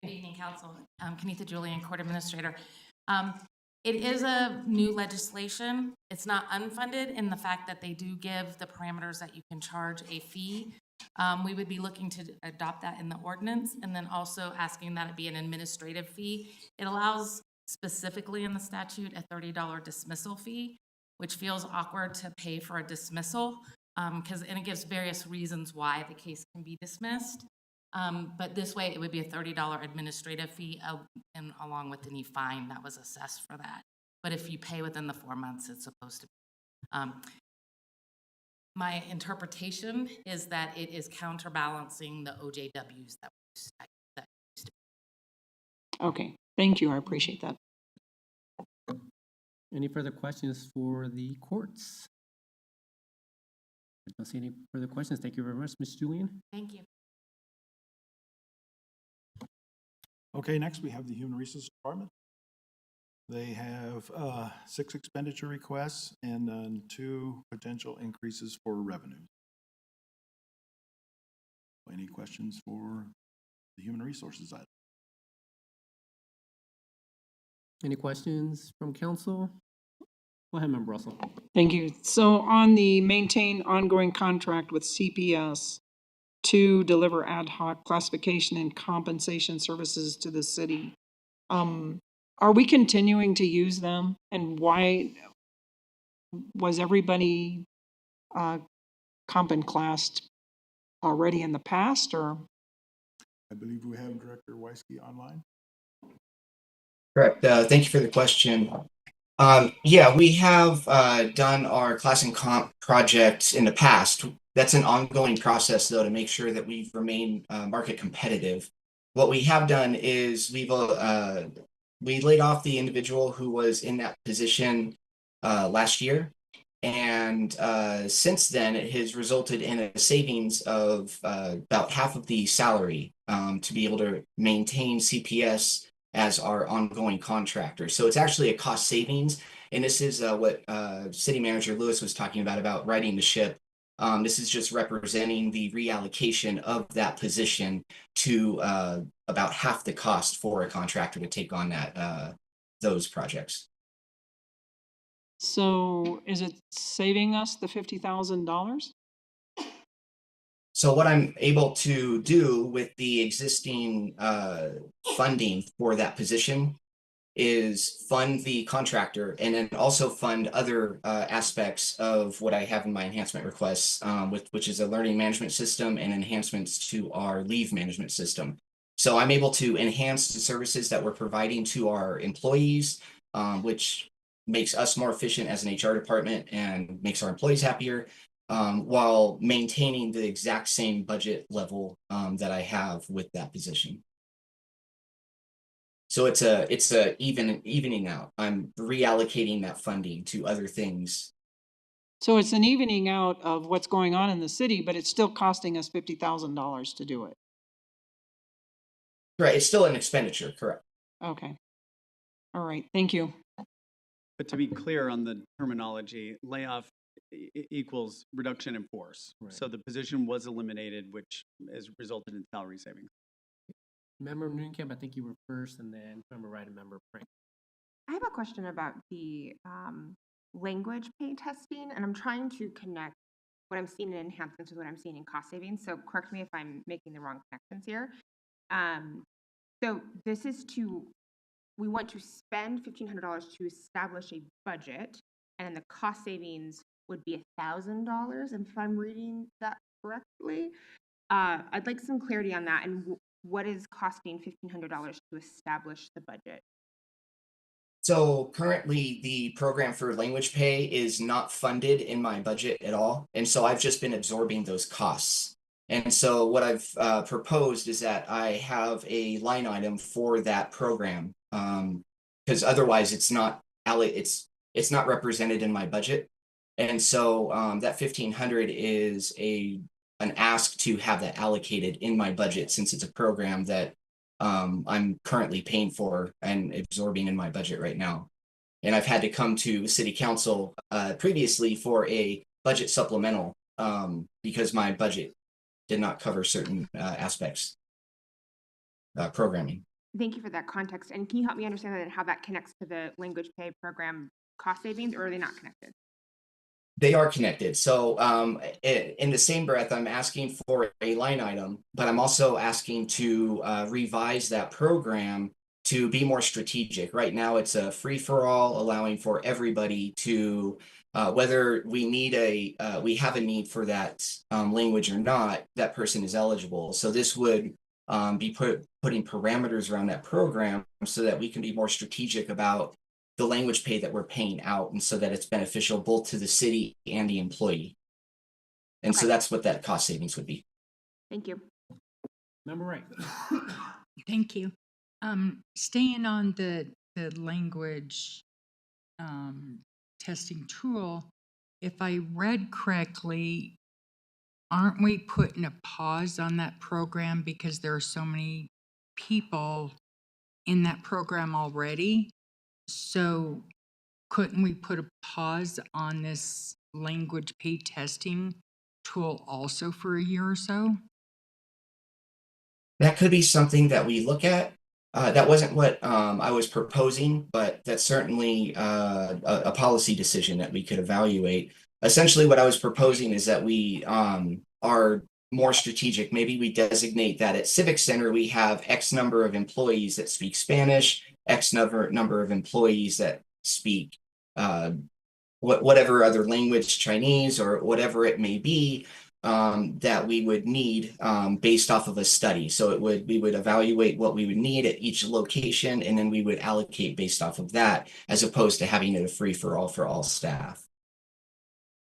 Good evening, Council. Kenitha Julian, Court Administrator. It is a new legislation. It's not unfunded in the fact that they do give the parameters that you can charge a fee. We would be looking to adopt that in the ordinance and then also asking that it be an administrative fee. It allows specifically in the statute a $30 dismissal fee, which feels awkward to pay for a dismissal and it gives various reasons why the case can be dismissed. But this way, it would be a $30 administrative fee and along with any fine that was assessed for that. But if you pay within the 4 months, it's supposed to be. My interpretation is that it is counterbalancing the OJWs that used to. Okay, thank you, I appreciate that. Any further questions for the courts? I don't see any further questions. Thank you very much, Ms. Julian. Thank you. Okay, next we have the Human Resources Department. They have 6 expenditure requests and then 2 potential increases for revenue. Any questions for the Human Resources item? Any questions from council? Go ahead, Member Russell. Thank you. So on the maintain ongoing contract with CPS to deliver ad hoc classification and compensation services to the city, are we continuing to use them? And why was everybody comp and classed already in the past, or? I believe we have Director Weisky online. Correct. Thank you for the question. Yeah, we have done our class and comp projects in the past. That's an ongoing process, though, to make sure that we remain market competitive. What we have done is we laid off the individual who was in that position last year. And since then, it has resulted in a savings of about half of the salary to be able to maintain CPS as our ongoing contractor. So it's actually a cost savings. And this is what City Manager Lewis was talking about righting the ship. This is just representing the reallocation of that position to about half the cost for a contractor to take on those projects. So is it saving us the $50,000? So what I'm able to do with the existing funding for that position is fund the contractor and then also fund other aspects of what I have in my enhancement requests, which is a learning management system and enhancements to our leave management system. So I'm able to enhance the services that we're providing to our employees, which makes us more efficient as an HR department and makes our employees happier, while maintaining the exact same budget level that I have with that position. So it's a evening out. I'm reallocating that funding to other things. So it's an evening out of what's going on in the city, but it's still costing us $50,000 to do it. Right, it's still an expenditure, correct? Okay. All right, thank you. But to be clear on the terminology, layoff equals reduction in force. Right. So the position was eliminated, which has resulted in salary savings. Member Nunekamp, I think you were first, and then Member Wright and Member Frank. I have a question about the language pay testing, and I'm trying to connect what I'm seeing in enhancements with what I'm seeing in cost savings. So correct me if I'm making the wrong connections here. So this is we want to spend $1,500 to establish a budget, and the cost savings would be $1,000, if I'm reading that correctly. I'd like some clarity on that, and what is costing $1,500 to establish the budget? So currently the program for language pay is not funded in my budget at all. And so I've just been absorbing those costs. And so what I've proposed is that I have a line item for that program, because otherwise it's not represented in my budget. And so that 1,500 is an ask to have that allocated in my budget, since it's a program that I'm currently paying for and absorbing in my budget right now. And I've had to come to city council previously for a budget supplemental because my budget did not cover certain aspects, programming. Thank you for that context. And can you help me understand that and how that connects to the language pay program cost savings, or are they not connected? They are connected. So in the same breath, I'm asking for a line item, but I'm also asking to revise that program to be more strategic. Right now, it's a free-for-all, allowing for everybody to, whether we we have a need for that language or not, that person is eligible. So this would be putting parameters around that program so that we can be more strategic about the language pay that we're paying out, and so that it's beneficial both to the city and the employee. And so that's what that cost savings would be. Thank you. Member Wright. Thank you. Staying on the language testing tool, if I read correctly, aren't we putting a pause on that program because there are so many people in that program already? So couldn't we put a pause on this language pay testing tool also for a year or so? That could be something that we look at. That wasn't what I was proposing, but that's certainly a policy decision that we could evaluate. Essentially, what I was proposing is that we are more strategic. Maybe we designate that at Civic Center, we have X number of employees that speak Spanish, X number of employees that speak whatever other language, Chinese or whatever it may be, that we would need based off of a study. So we would evaluate what we would need at each location, and then we would allocate based off of that, as opposed to having it a free for all staff.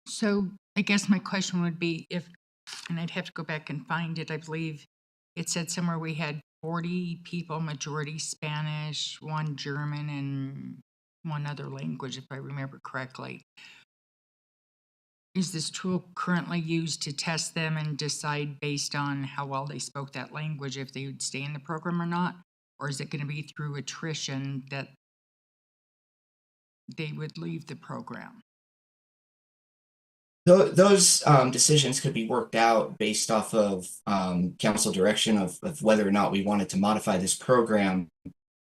So I guess my question would be and I'd have to go back and find it, I believe it said somewhere we had 40 people, majority Spanish, 1 German, and 1 other language, if I remember correctly. Is this tool currently used to test them and decide based on how well they spoke that language if they would stay in the program or not? Or is it going to be through attrition that they would leave the program? Those decisions could be worked out based off of council direction of whether or not we wanted to modify this program.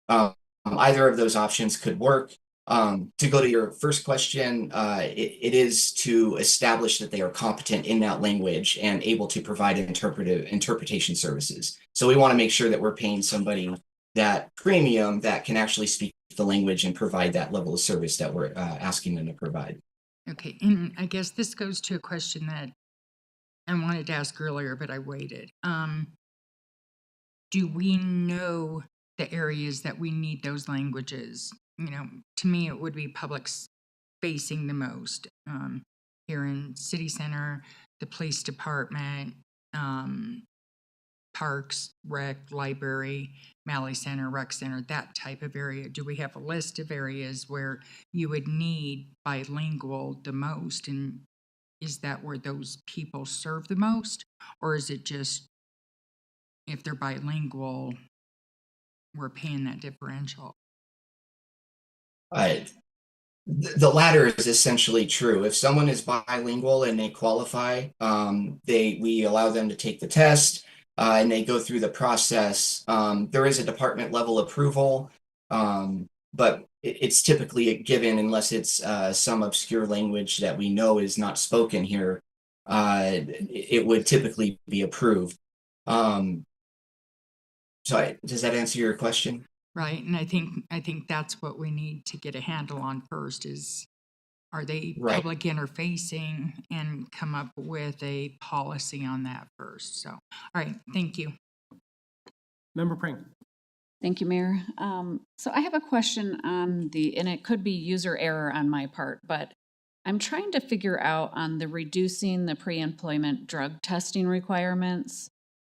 Either of those options could work. To go to your first question, it is to establish that they are competent in that language and able to provide interpretation services. So we want to make sure that we're paying somebody that premium that can actually speak the language and provide that level of service that we're asking them to provide. Okay, and I guess this goes to a question that I wanted to ask earlier, but I waited. Do we know the areas that we need those languages? You know, to me, it would be public facing the most. Here in City Center, the police department, parks, rec, library, Malley Center, rec center, that type of area. Do we have a list of areas where you would need bilingual the most? And is that where those people serve the most? Or is it just if they're bilingual, we're paying that differential? The latter is essentially true. If someone is bilingual and they qualify, we allow them to take the test and they go through the process. There is a department level approval, but it's typically given unless it's some obscure language that we know is not spoken here. It would typically be approved. So does that answer your question? Right, and I think that's what we need to get a handle on first is, are they Right. public interfacing, and come up with a policy on that first. So, all right, thank you. Member Prank. Thank you, Mayor. So I have a question on and it could be user error on my part, but I'm trying to figure out on the reducing the pre-employment drug testing requirements,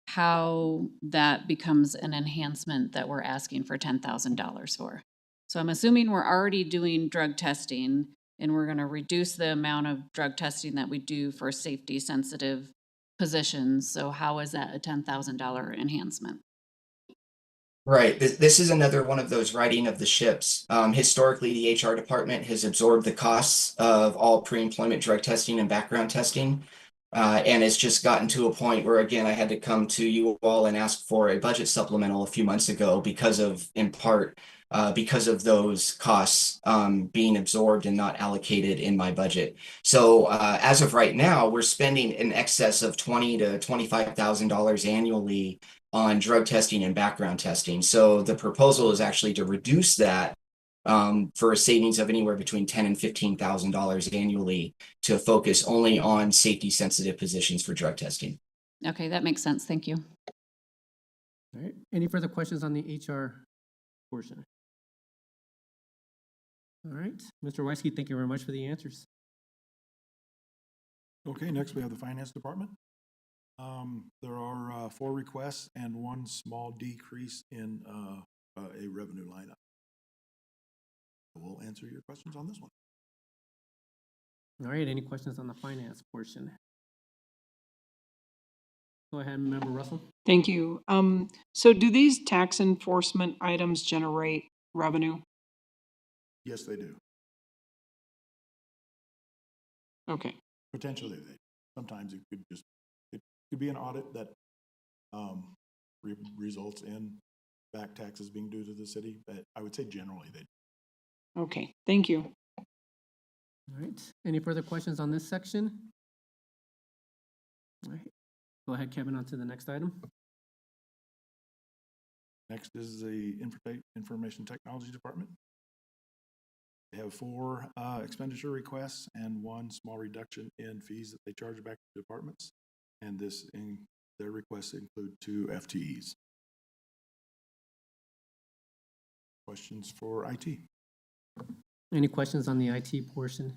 how that becomes an enhancement that we're asking for $10,000 for. So I'm assuming we're already doing drug testing and we're gonna reduce the amount of drug testing that we do for safety-sensitive positions. So how is that a $10,000 enhancement? Right. This is another one of those righting of the ships. Historically, the HR department has absorbed the costs of all pre-employment drug testing and background testing. And it's just gotten to a point where, again, I had to come to you all and ask for a budget supplemental a few months ago because of, in part, because of those costs being absorbed and not allocated in my budget. So as of right now, we're spending in excess of $20,000 to $25,000 annually on drug testing and background testing. So the proposal is actually to reduce that for a savings of anywhere between $10,000 and $15,000 annually to focus only on safety-sensitive positions for drug testing. Okay, that makes sense. Thank you. All right, any further questions on the HR portion? All right, Mr. Weisky, thank you very much for the answers. Okay, next we have the Finance Department. There are 4 requests and 1 small decrease in a revenue lineup. We'll answer your questions on this one. All right, any questions on the finance portion? Go ahead, Member Russell. Thank you. So do these tax enforcement items generate revenue? Yes, they do. Okay. Potentially, they. Sometimes it could be an audit that results in back taxes being due to the city, but I would say generally they do. Okay, thank you. All right, any further questions on this section? All right, go ahead, Kevin, on to the next item. Next is the Information Technology Department. They have 4 expenditure requests and 1 small reduction in fees that they charge back to departments. And their requests include 2 FTEs. Questions for IT? Any questions on the IT portion?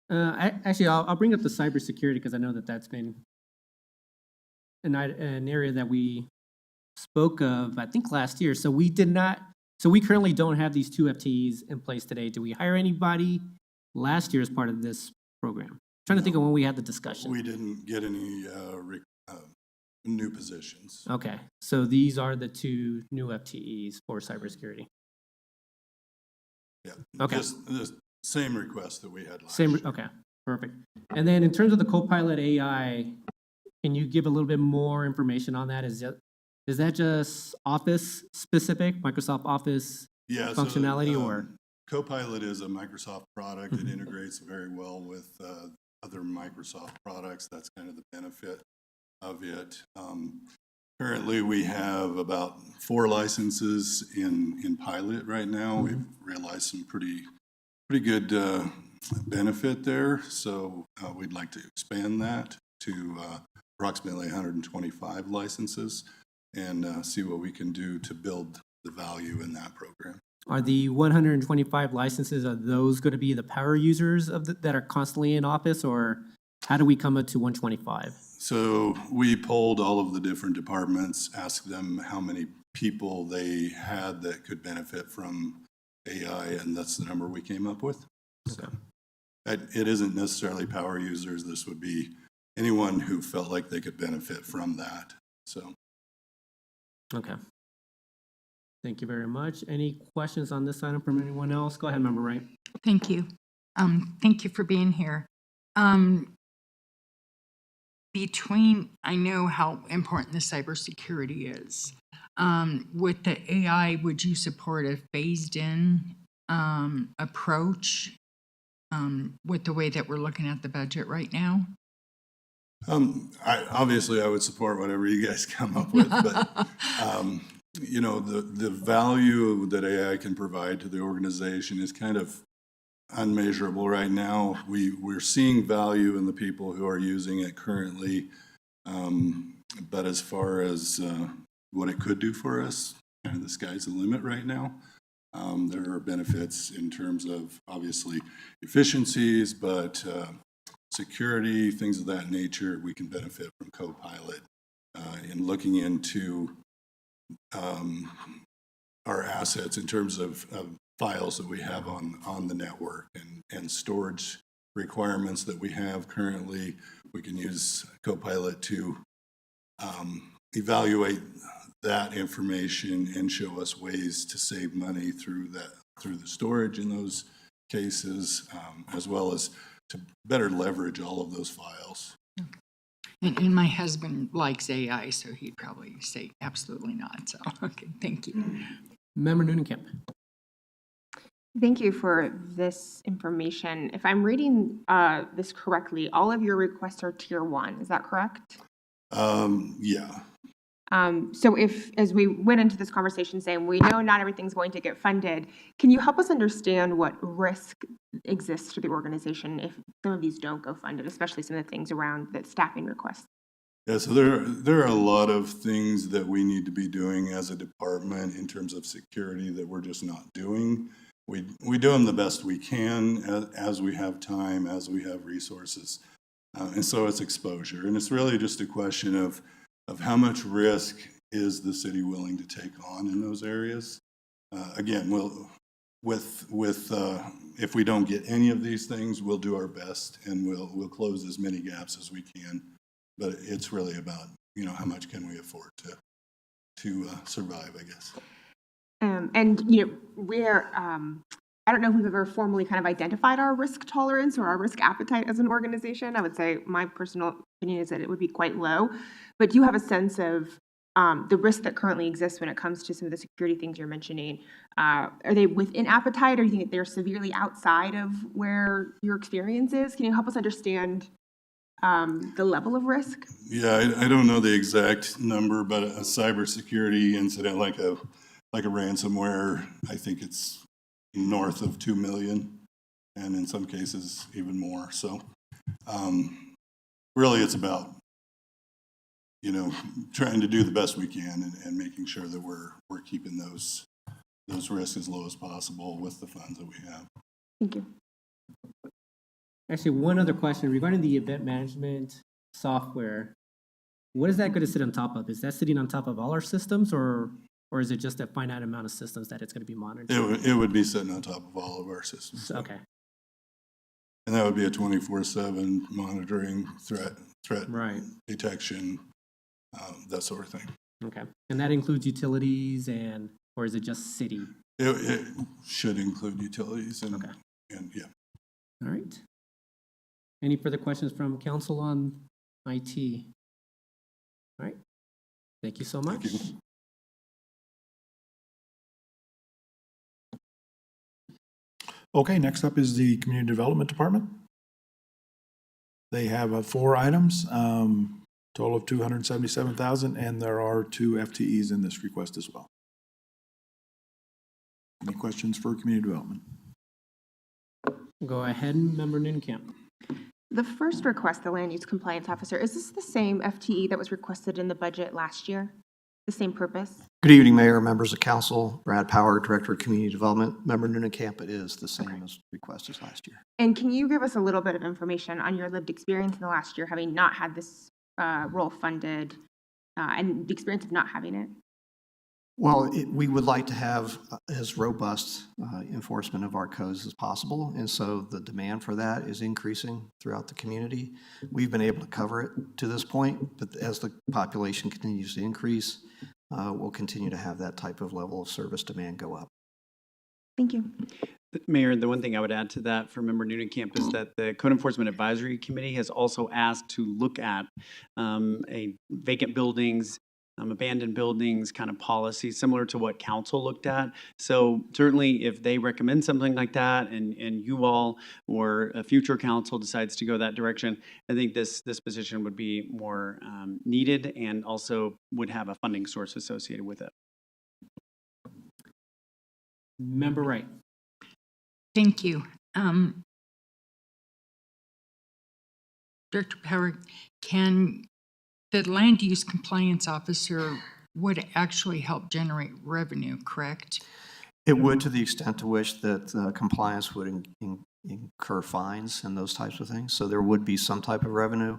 I'll bring up the cybersecurity because I know that that's been an area that we spoke of, I think, last year. So we currently don't have these 2 FTEs in place today. Do we hire anybody last year as part of this program? Trying to think of when we had the discussion. We didn't get any new positions. Okay, so these are the 2 new FTEs for cybersecurity. Yeah. Okay. Just the same request that we had last year. Okay, perfect. And then in terms of the Copilot AI, can you give a little bit more information on that? Is that just Office specific, Microsoft Office functionality, or? Copilot is a Microsoft product. It integrates very well with other Microsoft products. That's kind of the benefit of it. Currently, we have about 4 licenses in pilot right now. We've realized some pretty good benefit there. So we'd like to expand that to approximately 125 licenses and see what we can do to build the value in that program. Are the 125 licenses, are those going to be the power users that are constantly in Office, or how do we come up to 125? So we polled all of the different departments, asked them how many people they had that could benefit from AI, and that's the number we came up with. Okay. So it isn't necessarily power users. This would be anyone who felt like they could benefit from that. So. Okay. Thank you very much. Any questions on this item from anyone else? Go ahead, Member Wright. Thank you. Thank you for being here. I know how important the cybersecurity is. With the AI, would you support a phased-in approach with the way that we're looking at the budget right now? Obviously, I would support whatever you guys come up with, but you know, the value that AI can provide to the organization is kind of unmeasurable right now. We're seeing value in the people who are using it currently, but as far as what it could do for us, kind of the sky's the limit right now. There are benefits in terms of obviously efficiencies, but security, things of that nature. We can benefit from Copilot in looking into our assets in terms of files that we have on the network and storage requirements that we have currently. We can use Copilot to evaluate that information and show us ways to save money through the storage in those cases, as well as to better leverage all of those files. And my husband likes AI, so he'd probably say absolutely not. So, okay, thank you. Member Nunnenkamp. Thank you for this information. If I'm reading this correctly, all of your requests are tier 1. Is that correct? Yeah. So if, as we went into this conversation saying, we know not everything's going to get funded, can you help us understand what risk exists to the organization if some of these don't go funded, especially some of the things around the staffing requests? Yeah, so there are a lot of things that we need to be doing as a department in terms of security that we're just not doing. We do them the best we can as we have time, as we have resources. And so it's exposure. And it's really just a question of how much risk is the city willing to take on in those areas. Again, if we don't get any of these things, we'll do our best and we'll close as many gaps as we can. But it's really about, how much can we afford to survive, I guess. And we're I don't know if we've ever formally kind of identified our risk tolerance or our risk appetite as an organization. I would say my personal opinion is that it would be quite low. But do you have a sense of the risk that currently exists when it comes to some of the security things you're mentioning? Are they within appetite, or do you think they're severely outside of where your experience is? Can you help us understand the level of risk? Yeah, I don't know the exact number, but a cybersecurity incident like a ransomware, I think it's north of 2 million, and in some cases even more. So really it's about, trying to do the best we can and making sure that we're keeping those risks as low as possible with the funds that we have. Thank you. Actually, one other question regarding the event management software. What is that going to sit on top of? Is that sitting on top of all our systems, or is it just a finite amount of systems that it's going to be monitored? It would be sitting on top of all of our systems. Okay. And that would be a 24/7 monitoring, threat Right. detection, that sort of thing. Okay. And that includes utilities or is it just city? It should include utilities and yeah. All right. Any further questions from council on IT? All right. Thank you so much. Thank you. Okay, next up is the Community Development Department. They have 4 items, total of $277,000, and there are 2 FTEs in this request as well. Any questions for Community Development? Go ahead, Member Nunnenkamp. The first request, the land use compliance officer, is this the same FTE that was requested in the budget last year? The same purpose? Good evening, Mayor, members of council. Brad Power, Director of Community Development. Member Nunnenkamp, it is the same as requested last year. And can you give us a little bit of information on your lived experience in the last year, having not had this role funded, and the experience of not having it? Well, we would like to have as robust enforcement of our codes as possible, and so the demand for that is increasing throughout the community. We've been able to cover it to this point, but as the population continues to increase, we'll continue to have that type of level of service demand go up. Thank you. Mayor, the one thing I would add to that for Member Nunnenkamp is that the Code Enforcement Advisory Committee has also asked to look at a vacant buildings, abandoned buildings kind of policy, similar to what council looked at. So certainly if they recommend something like that and you all or a future council decides to go that direction, I think this position would be more needed and also would have a funding source associated with it. Member Wright. Thank you. Director Power, the land use compliance officer would actually help generate revenue, correct? It would, to the extent to which that compliance would incur fines and those types of things. So there would be some type of revenue.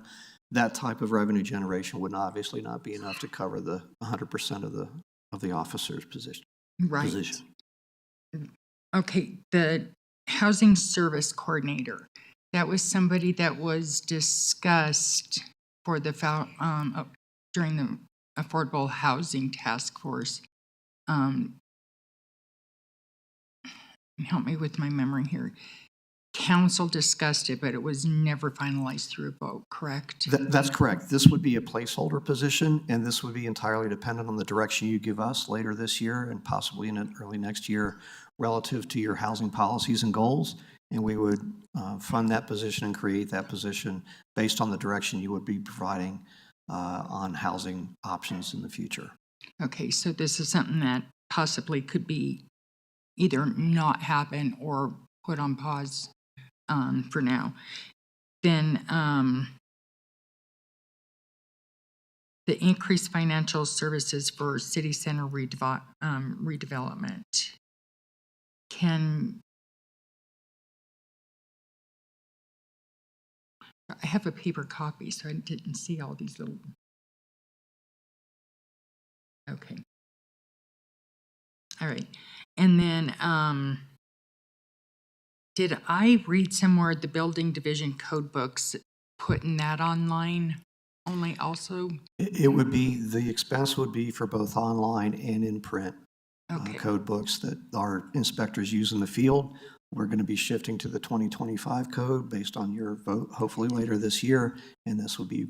That type of revenue generation would obviously not be enough to cover the 100% of the officer's position. Right. Okay, the housing service coordinator, that was somebody that was discussed for the, during the Affordable Housing Task Force. Help me with my memory here. Council discussed it, but it was never finalized through a vote, correct? That's correct. This would be a placeholder position, and this would be entirely dependent on the direction you give us later this year and possibly in early next year relative to your housing policies and goals. And we would fund that position and create that position based on the direction you would be providing on housing options in the future. Okay, so this is something that possibly could be either not happen or put on pause for now. Then the increased financial services for city center redevelopment. I have a paper copy, so I didn't see all these little. Okay. All right. And then, did I read somewhere the building division code books, putting that online only also? It would be, the expense would be for both online and in print code books that our inspectors use in the field. We're going to be shifting to the 2025 code based on your vote, hopefully later this year. And this will be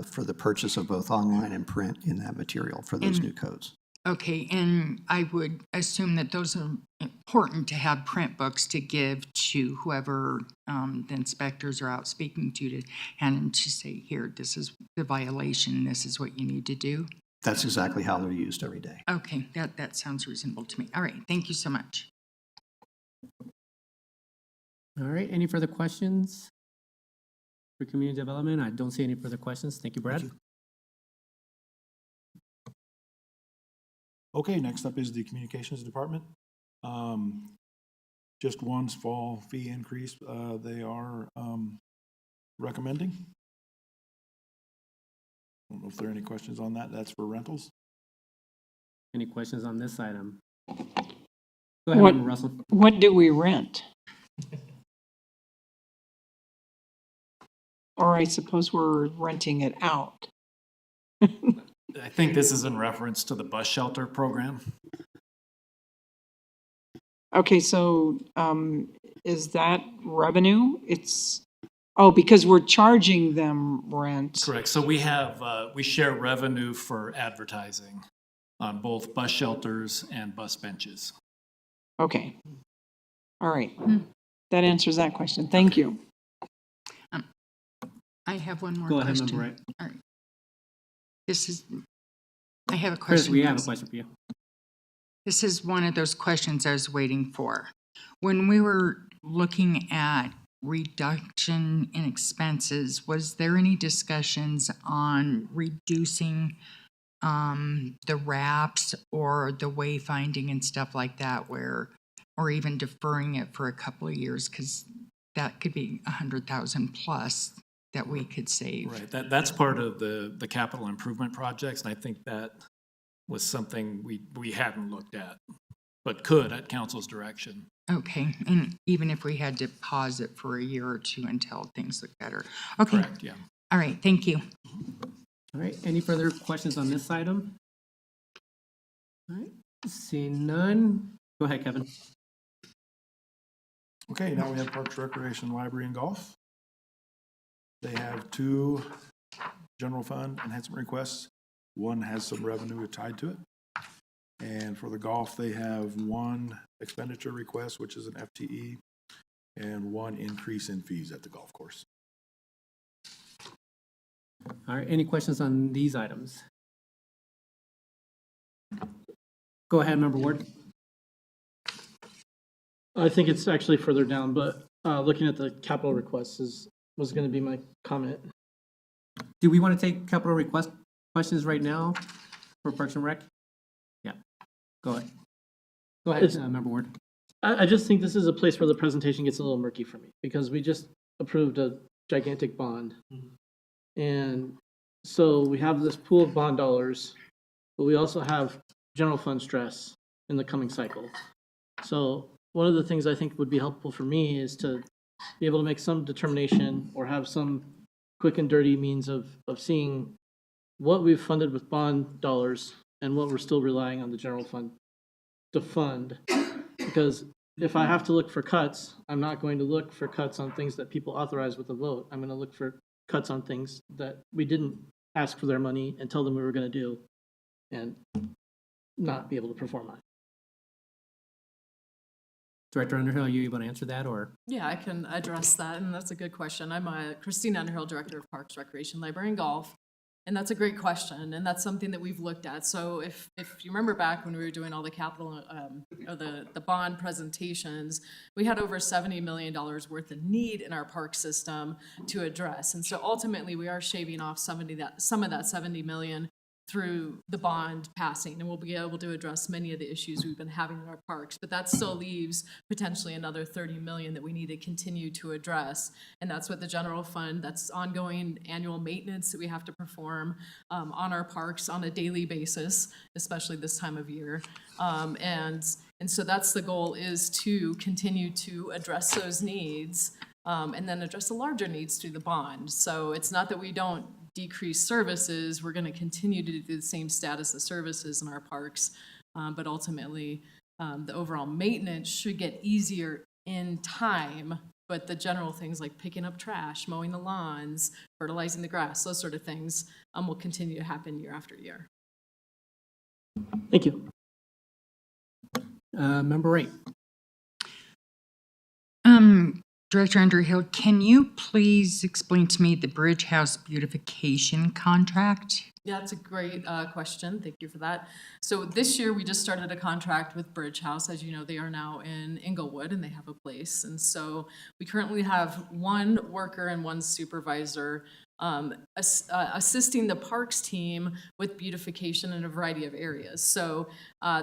for the purchase of both online and print in that material for those new codes. Okay, and I would assume that those are important to have print books to give to whoever the inspectors are out speaking to hand them to say, here, this is the violation, this is what you need to do. That's exactly how they're used every day. Okay, that sounds reasonable to me. All right, thank you so much. All right, any further questions for community development? I don't see any further questions. Thank you, Brad. Thank you. Okay, next up is the Communications Department. Just one small fee increase they are recommending. I don't know if there are any questions on that. That's for rentals. Any questions on this item? Go ahead, Member Russell. What do we rent? Or I suppose we're renting it out. I think this is in reference to the bus shelter program. Okay, so is that revenue? It's, oh, because we're charging them rent. Correct. So we have, we share revenue for advertising on both bus shelters and bus benches. Okay. All right. That answers that question. Thank you. I have one more Go ahead, question. Member Wright. All right. I have a Chris, question. we have a question for you. This is one of those questions I was waiting for. When we were looking at reduction in expenses, was there any discussions on reducing the wraps or the wayfinding and stuff like that, or even deferring it for a couple of years? Because that could be 100,000 plus that we could save. Right, that's part of the capital improvement projects, and I think that was something we hadn't looked at, but could at council's direction. Okay, and even if we had to pause it for a year or two until things look better. Okay. Correct, yeah. All right, thank you. All right, any further questions on this item? All right, seeing none. Go ahead, Kevin. Okay, now we have Parks, Recreation, Library, and Golf. They have 2 general fund enhancement requests. One has some revenue tied to it. And for the golf, they have 1 expenditure request, which is an FTE, and 1 increase in fees at the golf course. All right, any questions on these items? Go ahead, Member Ward. I think it's actually further down, but looking at the capital requests was going to be my comment. Do we want to take capital request questions right now for Parks and Rec? Yeah, go ahead. Go ahead, Member Ward. I just think this is a place where the presentation gets a little murky for me, because we just approved a gigantic bond. And so we have this pool of bond dollars, but we also have general fund stress in the coming cycle. So one of the things I think would be helpful for me is to be able to make some determination or have some quick and dirty means of seeing what we've funded with bond dollars and what we're still relying on the general fund to fund. Because if I have to look for cuts, I'm not going to look for cuts on things that people authorize with a vote. I'm going to look for cuts on things that we didn't ask for their money and tell them we were going to do and not be able to perform on it. Director Underhill, are you able to answer that, or? Yeah, I can address that, and that's a good question. I'm Christine Underhill, Director of Parks, Recreation, Library, and Golf, and that's a great question, and that's something that we've looked at. So if you remember back when we were doing all the capital, or the bond presentations, we had over $70 million worth of need in our park system to address, and so ultimately we are shaving off some of that $70 million through the bond passing, and we'll be able to address many of the issues we've been having in our parks. But that still leaves potentially another $30 million that we need to continue to address, and that's what the general fund, that's ongoing annual maintenance that we have to perform on our parks on a daily basis, especially this time of year. And so that's the goal, is to continue to address those needs and then address the larger needs through the bond. So it's not that we don't decrease services, we're going to continue to do the same status of services in our parks, but ultimately the overall maintenance should get easier in time, but the general things like picking up trash, mowing the lawns, fertilizing the grass, those sort of things will continue to happen year after year. Thank you. Member Wright. Director Underhill, can you please explain to me the Bridge House beautification contract? Yeah, that's a great question. Thank you for that. So this year, we just started a contract with Bridge House. As you know, they are now in Englewood, and they have a place. And so we currently have one worker and one supervisor assisting the parks team with beautification in a variety of areas. So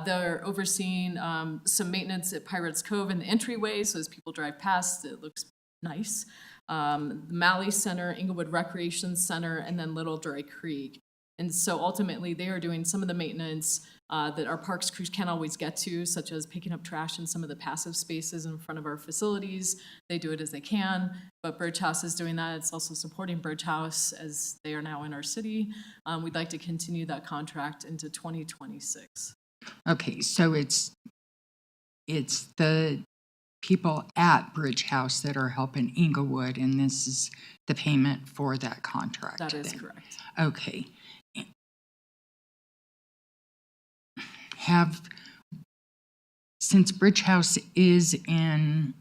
they're overseeing some maintenance at Pirates Cove in the entryway, so as people drive past, it looks nice. The Malley Center, Englewood Recreation Center, and then Little Dry Creek. And so ultimately, they are doing some of the maintenance that our parks crews can't always get to, such as picking up trash in some of the passive spaces in front of our facilities. They do it as they can, but Bridge House is doing that. It's also supporting Bridge House as they are now in our city. We'd like to continue that contract into 2026. Okay, so it's the people at Bridge House that are helping Englewood, and this is the payment for that contract. That is then. correct. Okay. Since Bridge House is in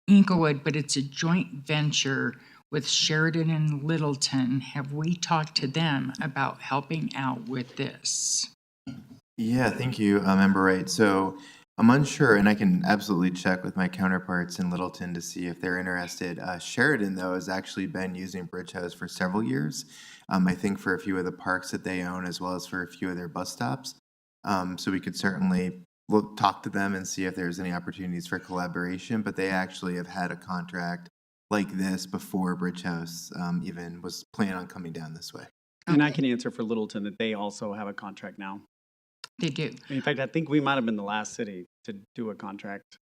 Englewood, but it's a joint venture with Sheridan and Littleton, have we talked to them about helping out with this? Yeah, thank you, Member Wright. So I'm unsure, and I can absolutely check with my counterparts in Littleton to see if they're interested. Sheridan, though, has actually been using Bridge House for several years, I think for a few of the parks that they own, as well as for a few of their bus stops. So we could certainly talk to them and see if there's any opportunities for collaboration, but they actually have had a contract like this before Bridge House even was planning on coming down this way. And I can answer for Littleton that they also have a contract now. They do. In fact, I think we might have been the last city to do a contract.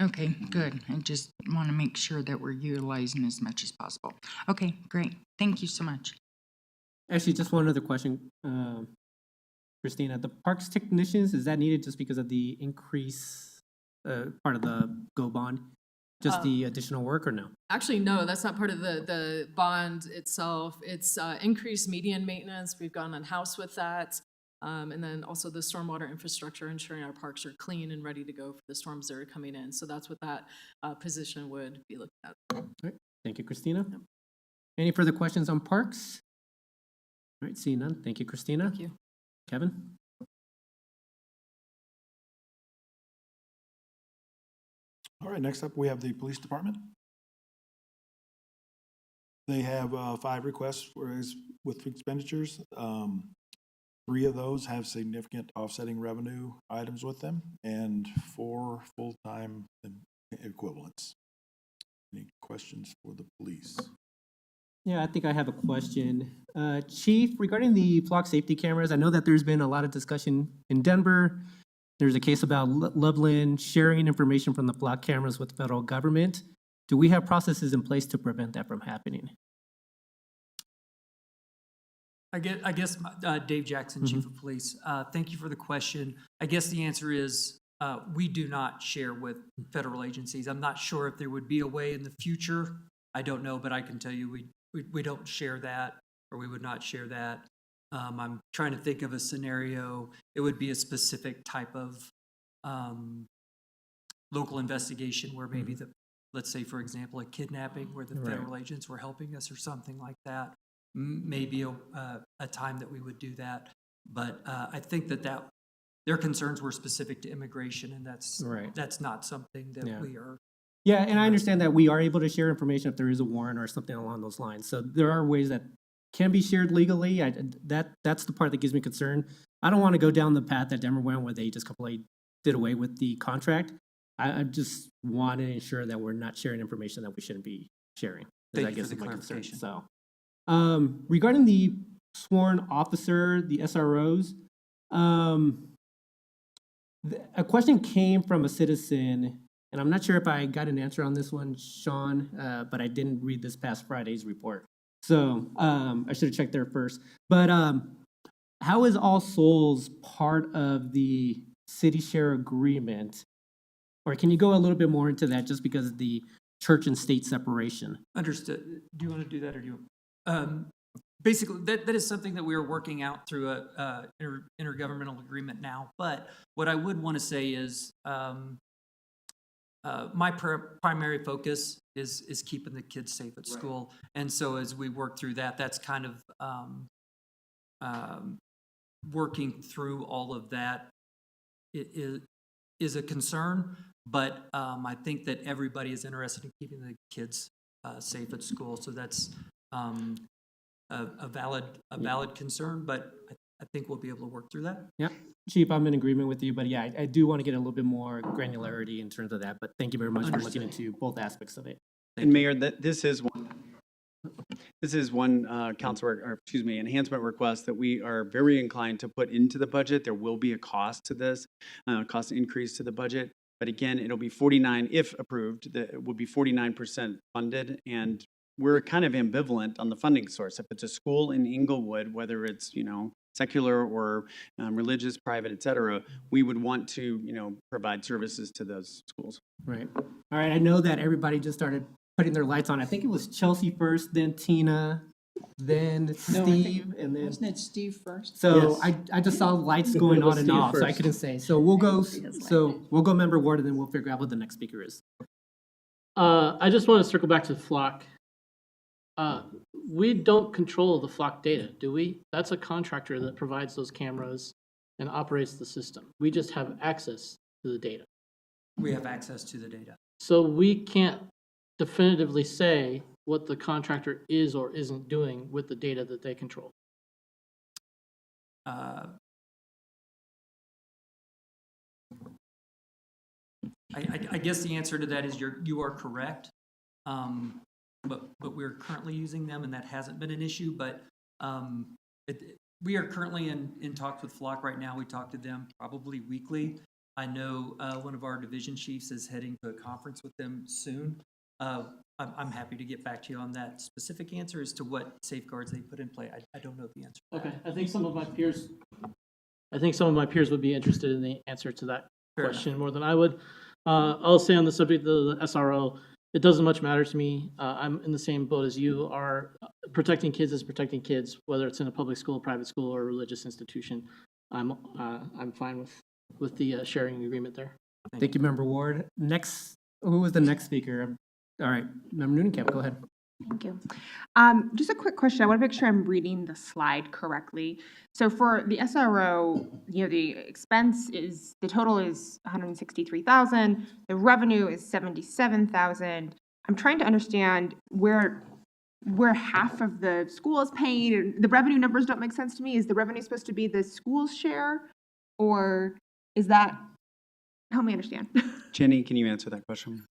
Okay, good. I just want to make sure that we're utilizing as much as possible. Okay, great. Thank you so much. Actually, just one other question, Christina. The parks technicians, is that needed just because of the increase, part of the GO bond? Just the additional work, or no? Actually, no, that's not part of the bond itself. It's increased median maintenance. We've gone in-house with that. And then also the stormwater infrastructure, ensuring our parks are clean and ready to go for the storms that are coming in. So that's what that position would be looked at. All right. Thank you, Christina. Any further questions on parks? All right, seeing none. Thank you, Christina. Thank you. Kevin? All right, next up, we have the police department. They have 5 requests with expenditures. 3 of those have significant offsetting revenue items with them, and 4 full-time equivalents. Any questions for the police? Yeah, I think I have a question. Chief, regarding the flock safety cameras, I know that there's been a lot of discussion in Denver There's a case about Loveland sharing information from the block cameras with the federal government. Do we have processes in place to prevent that from happening? I guess Dave Jackson, Chief of Police. Thank you for the question. I guess the answer is we do not share with federal agencies. I'm not sure if there would be a way in the future. I don't know, but I can tell you we don't share that, or we would not share that. I'm trying to think of a scenario. It would be a specific type of local investigation where maybe let's say, for example, a kidnapping where the federal agents were helping us or something like that. Maybe a time that we would do that. But I think that their concerns were specific to immigration, and that's not something that we are. Yeah, and I understand that we are able to share information if there is a warrant or something along those lines. So there are ways that can be shared legally. That's the part that gives me concern. I don't want to go down the path that Denver went where they just completely did away with the contract. I just want to ensure that we're not sharing information that we shouldn't be sharing. Thank you for the clarification. So, regarding the sworn officer, the SROs, a question came from a citizen, and I'm not sure if I got an answer on this one, Sean, but I didn't read this past Friday's report. So I should have checked there first. But how is All Souls part of the city share agreement? Or can you go a little bit more into that just because of the church and state separation? Understood. Do you want to do that, or do you? Basically, that is something that we are working out through a intergovernmental agreement now. But what I would want to say is my primary focus is keeping the kids safe at school. And so as we work through that, that's kind of working through all of that. It is a concern, but I think that everybody is interested in keeping the kids safe at school. So that's a valid concern, but I think we'll be able to work through that. Yeah, Chief, I'm in agreement with you, but yeah, I do want to get a little bit more granularity in terms of that, but thank you very much for looking into both aspects of it. And Mayor, this is one enhancement request that we are very inclined to put into the budget. There will be a cost to this, cost increase to the budget. But again, it'll be 49, if approved, that will be 49% funded. And we're kind of ambivalent on the funding source. If it's a school in Englewood, whether it's, secular or religious, private, et cetera, we would want to, provide services to those schools. Right. All right. I know that everybody just started putting their lights on. I think it was Chelsea first, then Tina, then Steve, and then Wasn't it Steve first? So yes. I just saw lights going on and off, so I couldn't say. So we'll go member ward, and then we'll figure out what the next speaker is. I just want to circle back to the flock. We don't control the flock data, do we? That's a contractor that provides those cameras and operates the system. We just have access to the data. We have access to the data. So we can't definitively say what the contractor is or isn't doing with the data that they control. I guess the answer to that is you are correct. But we're currently using them, and that hasn't been an issue. But we are currently in talks with Flock right now. We talk to them probably weekly. I know one of our division chiefs is heading to a conference with them soon. I'm happy to get back to you on that specific answer as to what safeguards they put in play. I don't know the answer. Okay, I think some of my peers would be interested in the answer to that question more than I would. I'll say on the subject of the SRO, it doesn't much matter to me. I'm in the same boat as you are. Protecting kids is protecting kids, whether it's in a public school, private school, or a religious institution. I'm fine with the sharing agreement there. Thank you, Member Ward. Next, who was the next speaker? All right, Member Noonekamp, go ahead. Thank you. Just a quick question. I want to make sure I'm reading the slide correctly. So for the SRO, the the total is 163,000. The revenue is 77,000. I'm trying to understand where half of the school is paying. The revenue numbers don't make sense to me. Is the revenue supposed to be the school's share, or is that? Help me understand. Jenny, can you answer that question?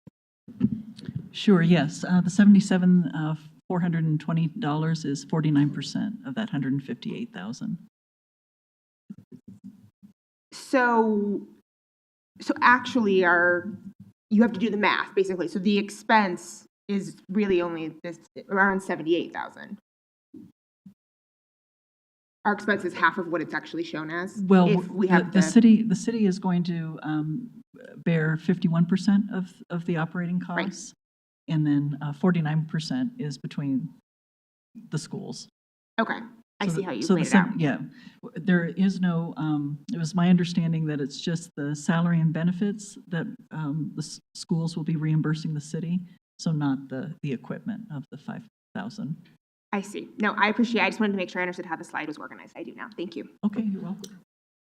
Sure, yes. The $77,420 is 49% of that $158,000. So so actually you have to do the math, basically. So the expense is really only this, around 78,000. Our expense is half of what it's actually shown as. Well, if we have the city is going to bear 51% of the operating costs. And then 49% is between the schools. Okay, I see how you So laid it out. yeah, there is no, it was my understanding that it's just the salary and benefits that the schools will be reimbursing the city, so not the equipment of the 5,000. I see. No, I appreciate it. I just wanted to make sure I understood how the slide was organized. I do now. Thank you. Okay, you're welcome.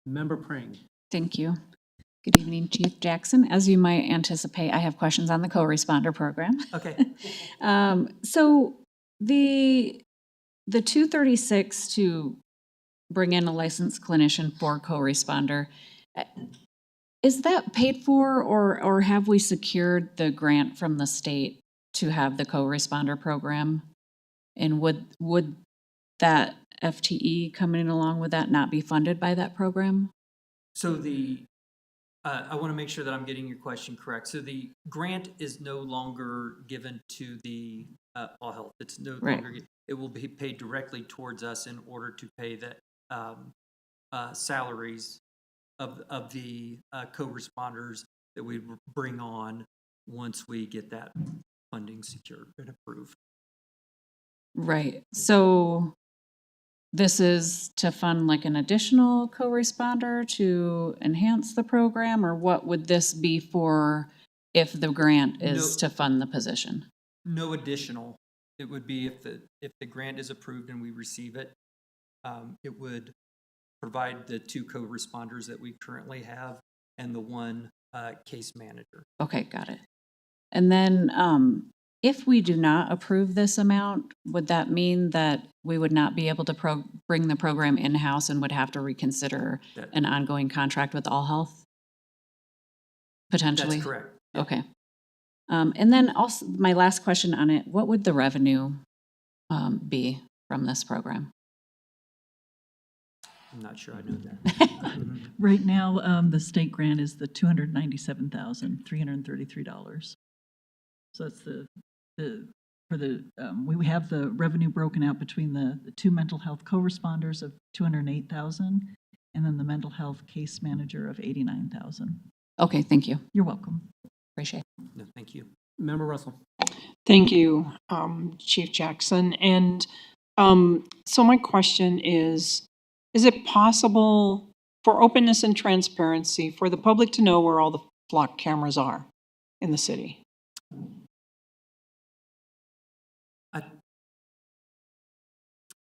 Member Prang. Thank you. Good evening, Chief Jackson. As you might anticipate, I have questions on the co-responder program. Okay. So the 236 to bring in a licensed clinician for co-responder, is that paid for, or have we secured the grant from the state to have the co-responder program? And would that FTE coming along with that not be funded by that program? So I want to make sure that I'm getting your question correct. So the grant is no longer given to the All Health. It's no longer, it will be paid directly towards us in order to pay the salaries of the co-responders that we bring on once we get that funding secured and approved. Right. So this is to fund like an additional co-responder to enhance the program, or what would this be for if the grant is to fund the position? No additional. It would be if the grant is approved and we receive it, it would provide the 2 co-responders that we currently have and the 1 case manager. Okay, got it. And then if we do not approve this amount, would that mean that we would not be able to bring the program in-house and would have to reconsider an ongoing contract with All Health? Potentially? That's correct. Okay. And then also, my last question on it, what would the revenue be from this program? I'm not sure I know that. Right now, the state grant is the $297,333. So that's we have the revenue broken out between the 2 mental health co-responders of $208,000 and then the mental health case manager of $89,000. Okay, thank you. You're welcome. Appreciate it. No, thank you. Member Russell. Thank you, Chief Jackson. And so my question is it possible for openness and transparency for the public to know where all the flock cameras are in the city?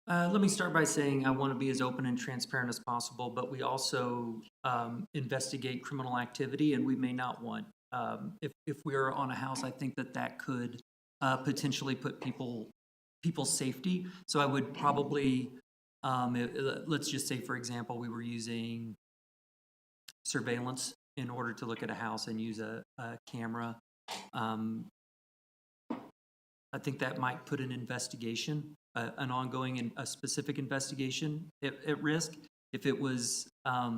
Let me start by saying I want to be as open and transparent as possible, but we also investigate criminal activity, and we may not want, if we are on a house, I think that could potentially put people's safety. So I would probably, let's just say, for example, we were using surveillance in order to look at a house and use a camera. I think that might put an investigation, an ongoing and a specific investigation at risk. If it was a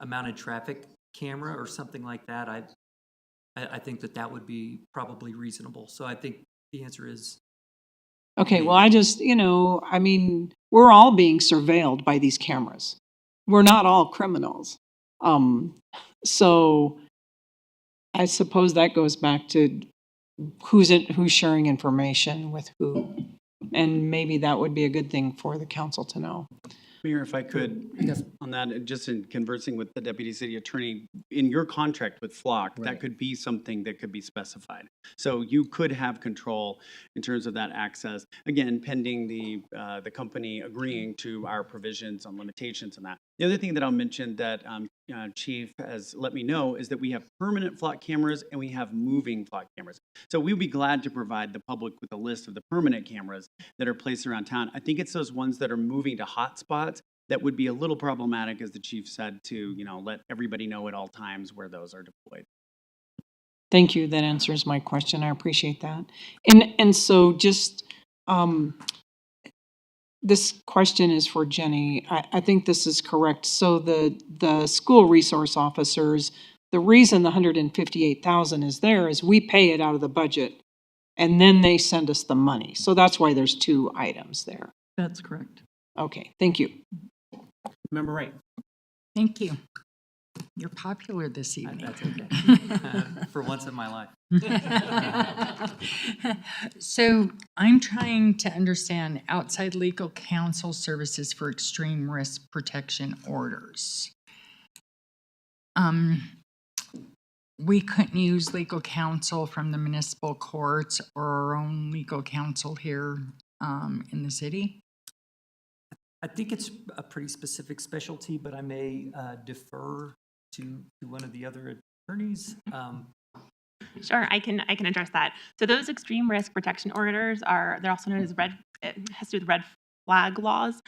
mounted traffic camera or something like that, I think that would be probably reasonable. So I think the answer is. Okay, well, I just, I mean, we're all being surveilled by these cameras. We're not all criminals. So I suppose that goes back to who's sharing information with who. And maybe that would be a good thing for the council to know. Mayor, if I could, on that, just in conversing with the deputy city attorney, in your contract with Flock, that could be something that could be specified. So you could have control in terms of that access, again, pending the company agreeing to our provisions on limitations and that. The other thing that I'll mention that Chief has let me know is that we have permanent flock cameras and we have moving flock cameras. So we'd be glad to provide the public with a list of the permanent cameras that are placed around town. I think it's those ones that are moving to hotspots that would be a little problematic, as the chief said, to let everybody know at all times where those are deployed. Thank you. That answers my question. I appreciate that. And so just this question is for Jenny. I think this is correct. So the school resource officers the reason the 158,000 is there is we pay it out of the budget and then they send us the money. So that's why there's two items there. That's correct. Okay, thank you. Member Wright. Thank you. You're popular this evening. That's okay. For once in my life. So I'm trying to understand outside legal counsel services for extreme risk protection orders. We couldn't use legal counsel from the municipal courts or our own legal counsel here in the city. I think it's a pretty specific specialty, but I may defer to one of the other attorneys. Sure, I can address that. So those extreme risk protection orders they're also known as it has to do with red flag laws.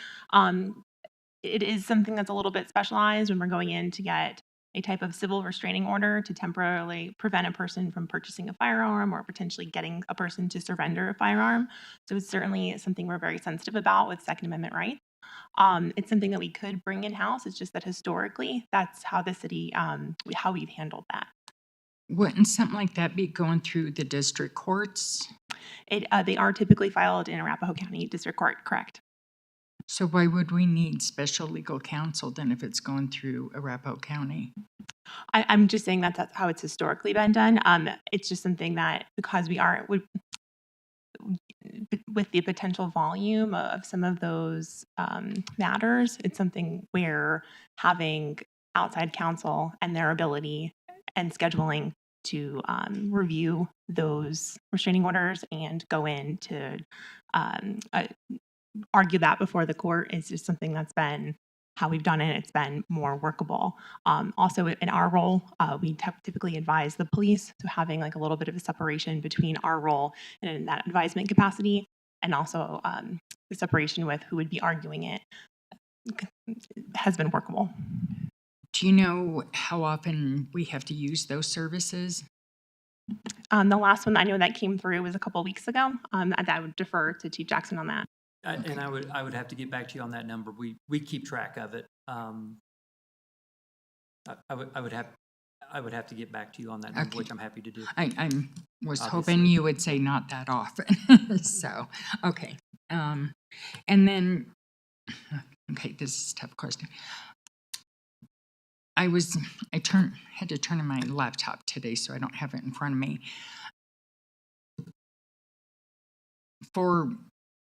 It is something that's a little bit specialized when we're going in to get a type of civil restraining order to temporarily prevent a person from purchasing a firearm or potentially getting a person to surrender a firearm. So it's certainly something we're very sensitive about with Second Amendment rights. It's something that we could bring in-house. It's just that historically, that's how the city, how we've handled that. Wouldn't something like that be going through the district courts? They are typically filed in Arapahoe County District Court, correct? So why would we need special legal counsel then if it's going through Arapahoe County? I'm just saying that's how it's historically been done. It's just something that because we are with the potential volume of some of those matters, it's something where having outside counsel and their ability and scheduling to review those restraining orders and go in to argue that before the court is just something that's been how we've done it. It's been more workable. Also, in our role, we typically advise the police, so having like a little bit of a separation between our role and in that advisement capacity, and also the separation with who would be arguing it has been workable. Do you know how often we have to use those services? The last one I know that came through was a couple weeks ago. I would defer to Chief Jackson on that. And I would have to get back to you on that number. We keep track of it. I would have to get back to you on that number, Okay. which I'm happy to do. I was Obviously. hoping you would say not that often. So, okay. And then, okay, this is a tough question. I had to turn on my laptop today, so I don't have it in front of me. For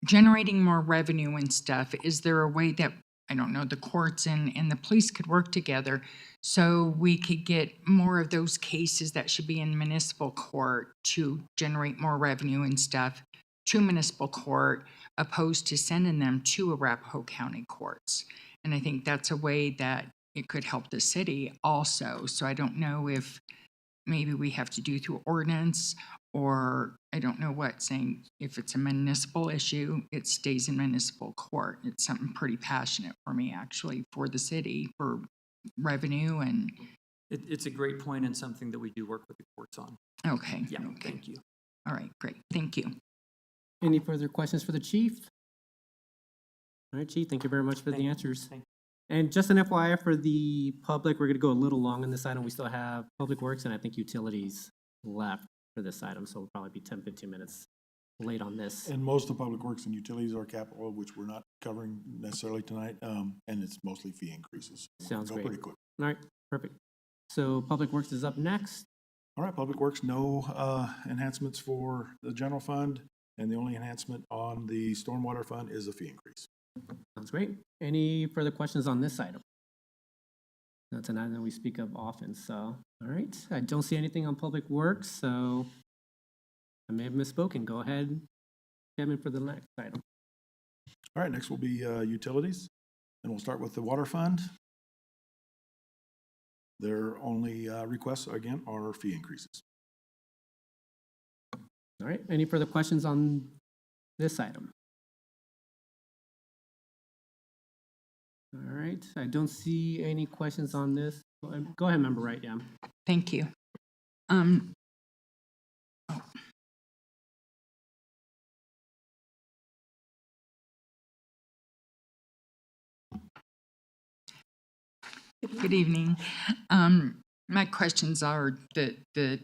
generating more revenue and stuff, is there a way that, I don't know, the courts and the police could work together so we could get more of those cases that should be in municipal court to generate more revenue and stuff to municipal court, opposed to sending them to Arapahoe County courts? And I think that's a way that it could help the city also. So I don't know if maybe we have to do through ordinance, or I don't know what, saying if it's a municipal issue, it stays in municipal court. It's something pretty passionate for me, actually, for the city, for revenue and. It's a great point and something that we do work with the courts on. Okay. Yeah, okay. thank you. All right, great. Thank you. Any further questions for the chief? All right, Chief, thank you very much for the answers. Thank you. And just an FYI for the public, we're going to go a little long on this item. We still have Public Works and I think Utilities left for this item, so we'll probably be 10, 15 minutes late on this. And most of Public Works and Utilities are capital, which we're not covering necessarily tonight, and it's mostly fee increases. Sounds Go great. pretty quick. All right, perfect. So Public Works is up next. All right, Public Works, no enhancements for the general fund, and the only enhancement on the stormwater fund is a fee increase. Sounds great. Any further questions on this item? That's an item that we speak of often, so, all right. I don't see anything on Public Works, so I may have misspoken. Go ahead, Kevin, for the next item. All right, next will be Utilities, and we'll start with the water fund. Their only requests, again, are fee increases. All right, any further questions on this item? All right, I don't see any questions on this. Go ahead, Member Wright, yeah. Thank you. Good evening. My questions are the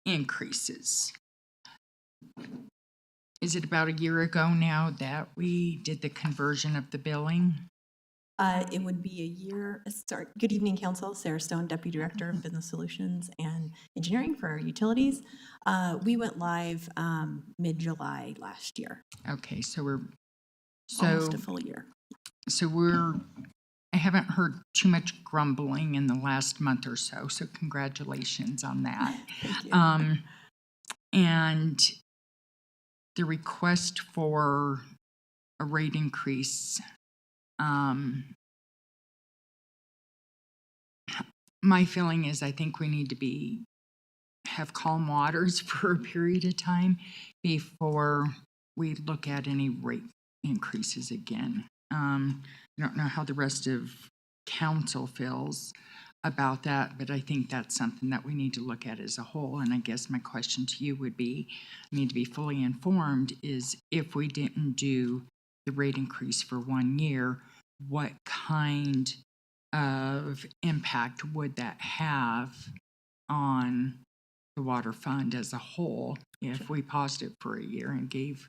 increases. Is it about a year ago now that we did the conversion of the billing? It would be a year, sorry, good evening, Council. Sarah Stone, Deputy Director of Business Solutions and Engineering for our utilities. We went live mid-July last year. Okay, so we're, Almost a full year. So I haven't heard too much grumbling in the last month or so, so congratulations on that. Thank you. And the request for a rate increase, my feeling is I think we need to have calm waters for a period of time before we look at any rate increases again. I don't know how the rest of council feels about that, but I think that's something that we need to look at as a whole. And I guess my question to you would be, I need to be fully informed, is if we didn't do the rate increase for 1 year, what kind of impact would that have on the water fund as a whole if we paused it for a year and gave,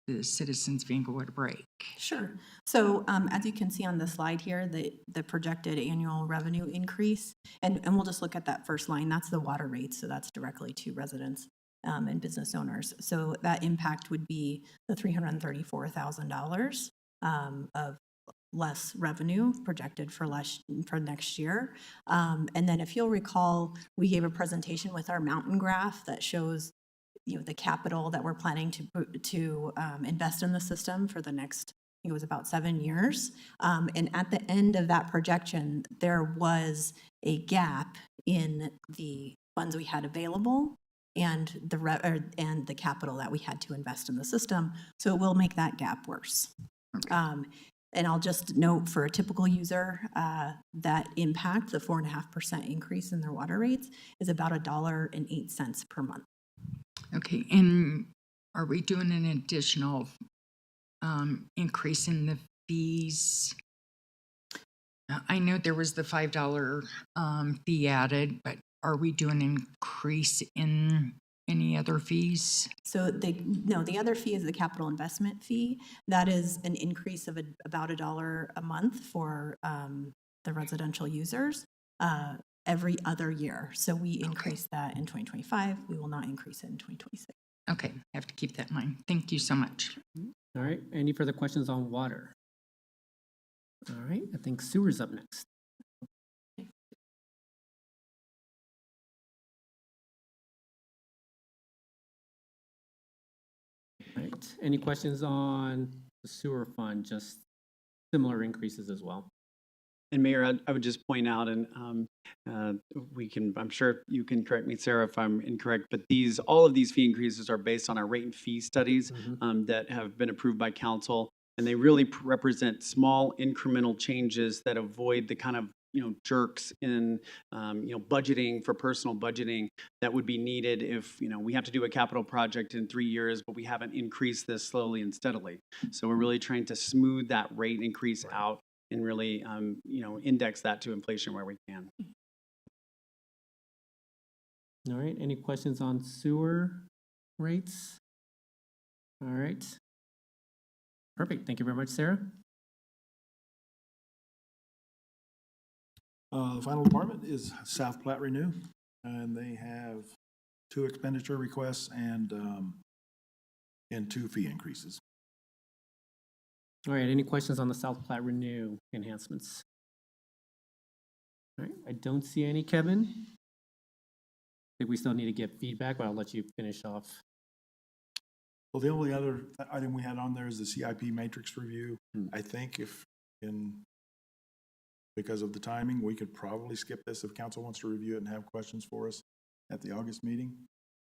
the citizens of Englewood a break? Sure. So as you can see on the slide here, the projected annual revenue increase, and we'll just look at that first line, that's the water rates, so that's directly to residents and business owners. So that impact would be the $334,000 of less revenue projected for next year. And then if you'll recall, we gave a presentation with our mountain graph that shows the capital that we're planning to invest in the system for the next, I think it was about 7 years. And at the end of that projection, there was a gap in the funds we had available and the capital that we had to invest in the system. So it will make that gap worse. Okay. And I'll just note for a typical user, that impact, the 4.5% increase in their water rates, is about $1.08 per month. Okay, and are we doing an additional increase in the fees? I know there was the $5 fee added, but are we doing an increase in any other fees? So the other fee is the capital investment fee. That is an increase of about $1 a month for the residential users every other year. So we increased that in 2025. We will not increase it in 2026. Okay, I have to keep that in mind. Thank you so much. All right, any further questions on water? All right, I think sewer's up next. Right, any questions on the sewer fund, just similar increases as well? And Mayor, I would just point out, and I'm sure you can correct me, Sarah, if I'm incorrect, but all of these fee increases are based on our rate and fee studies that have been approved by council, and they really represent small incremental changes that avoid the kind of jerks in budgeting for personal budgeting that would be needed if we have to do a capital project in 3 years, but we haven't increased this slowly and steadily. So we're really trying to smooth that rate increase out and really, index that to inflation where we can. All right, any questions on sewer rates? All right. Perfect, thank you very much, Sarah. The final department is South Platte Renew, and they have 2 expenditure requests and 2 fee increases. All right, any questions on the South Platte Renew enhancements? All right, I don't see any, Kevin. I think we still need to get feedback, but I'll let you finish off. Well, the only other item we had on there is the CIP matrix review. I think because of the timing, we could probably skip this if council wants to review it and have questions for us at the August meeting.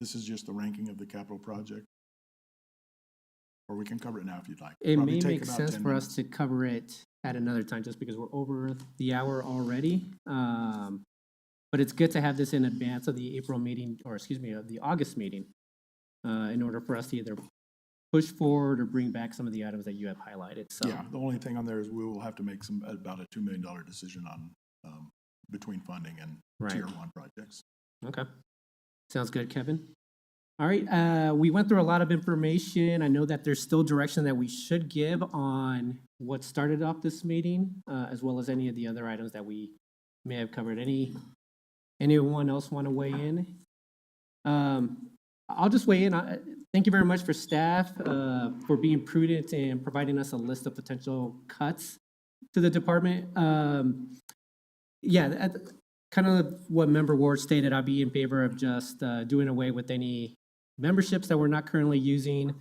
This is just the ranking of the capital project. Or we can cover it now if you'd like. It may make sense for us to cover it at another time just because we're over the hour already. But it's good to have this in advance of the April meeting, or excuse me, of the August meeting, in order for us to either push forward or bring back some of the items that you have highlighted. So yeah, the only thing on there is we will have to make about a $2 million decision on between funding and Right. tier one projects. Okay. Sounds good, Kevin. All right, we went through a lot of information. I know that there's still direction that we should give on what started off this meeting, as well as any of the other items that we may have covered. Anyone else want to weigh in? I'll just weigh in. Thank you very much for staff, for being prudent and providing us a list of potential cuts to the department. Yeah, kind of what Member Ward stated, I'd be in favor of just doing away with any memberships that we're not currently using,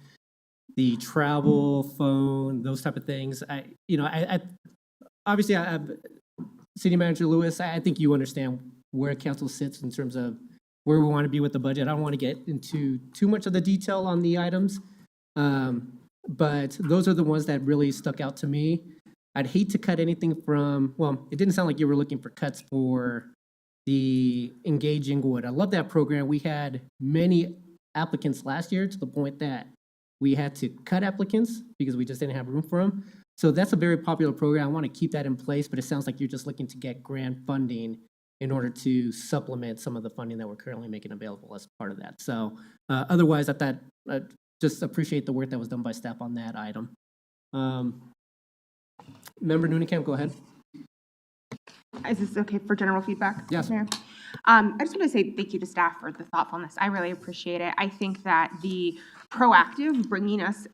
the travel, phone, those type of things. Obviously, City Manager Lewis, I think you understand where council sits in terms of where we want to be with the budget. I don't want to get into too much of the detail on the items, but those are the ones that really stuck out to me. I'd hate to cut anything from, well, it didn't sound like you were looking for cuts for the Engage Englewood. I love that program. We had many applicants last year to the point that we had to cut applicants because we just didn't have room for them. So that's a very popular program. I want to keep that in place, but it sounds like you're just looking to get grant funding in order to supplement some of the funding that we're currently making available as part of that. So otherwise, I thought, just appreciate the work that was done by staff on that item. Member Noonan, go ahead. Is this okay for general feedback? Yes. Mayor? I just want to say thank you to staff for the thoughtfulness. I really appreciate it. I think that the proactive bringing us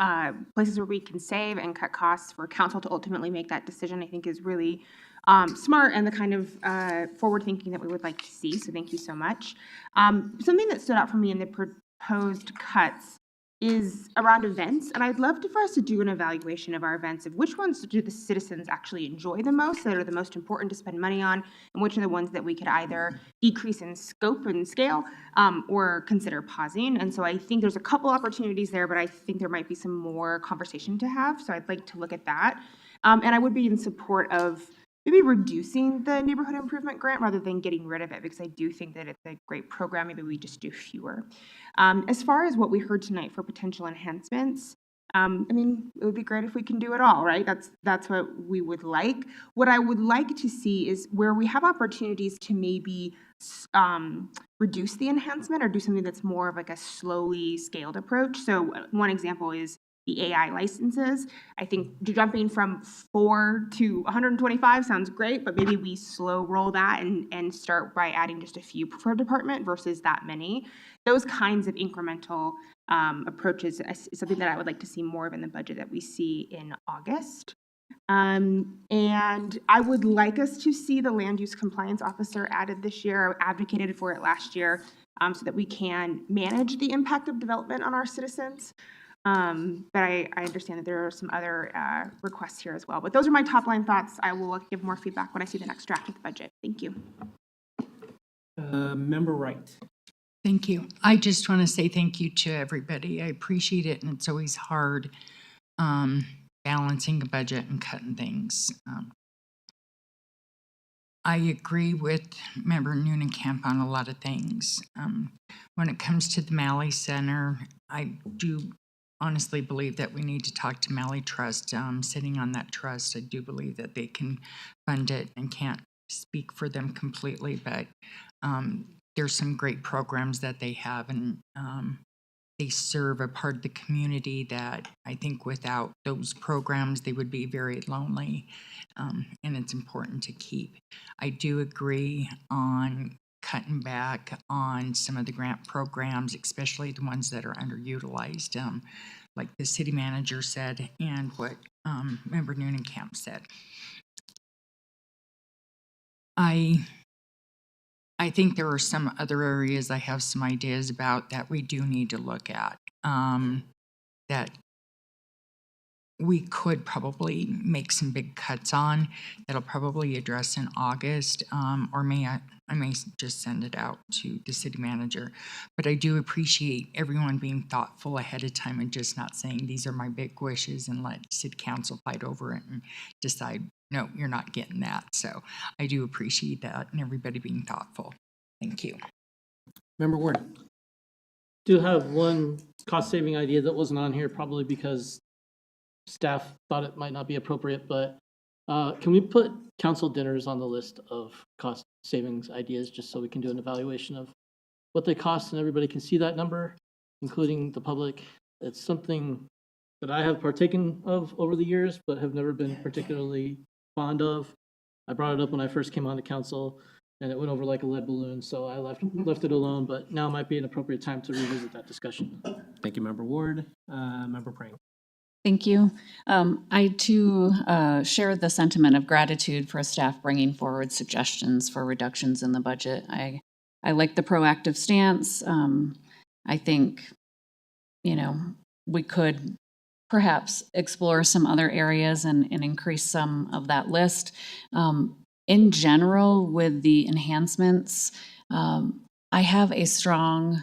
places where we can save and cut costs for council to ultimately make that decision, I think is really smart and the kind of forward thinking that we would like to see. So thank you so much. Something that stood out for me in the proposed cuts is around events, and I'd love for us to do an evaluation of our events, of which ones do the citizens actually enjoy the most, that are the most important to spend money on, and which are the ones that we could either decrease in scope and scale or consider pausing. And so I think there's a couple opportunities there, but I think there might be some more conversation to have, so I'd like to look at that. And I would be in support of maybe reducing the neighborhood improvement grant rather than getting rid of it, because I do think that it's a great program. Maybe we just do fewer. As far as what we heard tonight for potential enhancements, I mean, it would be great if we can do it all, right? That's what we would like. What I would like to see is where we have opportunities to maybe reduce the enhancement or do something that's more of like a slowly scaled approach. So one example is the AI licenses. I think jumping from 4 to 125 sounds great, but maybe we slow roll that and start by adding just a few per department versus that many. Those kinds of incremental approaches is something that I would like to see more of in the budget that we see in August. And I would like us to see the land use compliance officer added this year. I advocated for it last year so that we can manage the impact of development on our citizens. But I understand that there are some other requests here as well. But those are my top line thoughts. I will give more feedback when I see the next draft of the budget. Thank you. Member Wright. Thank you. I just want to say thank you to everybody. I appreciate it, and it's always hard balancing a budget and cutting things. I agree with Member Noonan on a lot of things. When it comes to the Malley Center, I do honestly believe that we need to talk to Malley Trust. Sitting on that trust, I do believe that they can fund it, and can't speak for them completely, but there's some great programs that they have, and they serve a part of the community that I think without those programs, they would be very lonely, and it's important to keep. I do agree on cutting back on some of the grant programs, especially the ones that are underutilized, like the city manager said and what Member Noonan said. I think there are some other areas I have some ideas about that we do need to look at, that we could probably make some big cuts on that'll probably address in August, or I may just send it out to the city manager. But I do appreciate everyone being thoughtful ahead of time and just not saying these are my big wishes and let city council fight over it and decide, no, you're not getting that. So I do appreciate that and everybody being thoughtful. Thank you. Member Ward. Do have one cost saving idea that wasn't on here, probably because staff thought it might not be appropriate, but Can we put council dinners on the list of cost savings ideas, just so we can do an evaluation of what they cost and everybody can see that number, including the public? It's something that I have partaken of over the years, but have never been particularly fond of. I brought it up when I first came on the council, and it went over like a lead balloon, so I left it alone, but now might be an appropriate time to revisit that discussion. Thank you, Member Ward. Member Prang. Thank you. I too share the sentiment of gratitude for staff bringing forward suggestions for reductions in the budget. I like the proactive stance. I think, we could perhaps explore some other areas and increase some of that list. In general, with the enhancements, I have a strong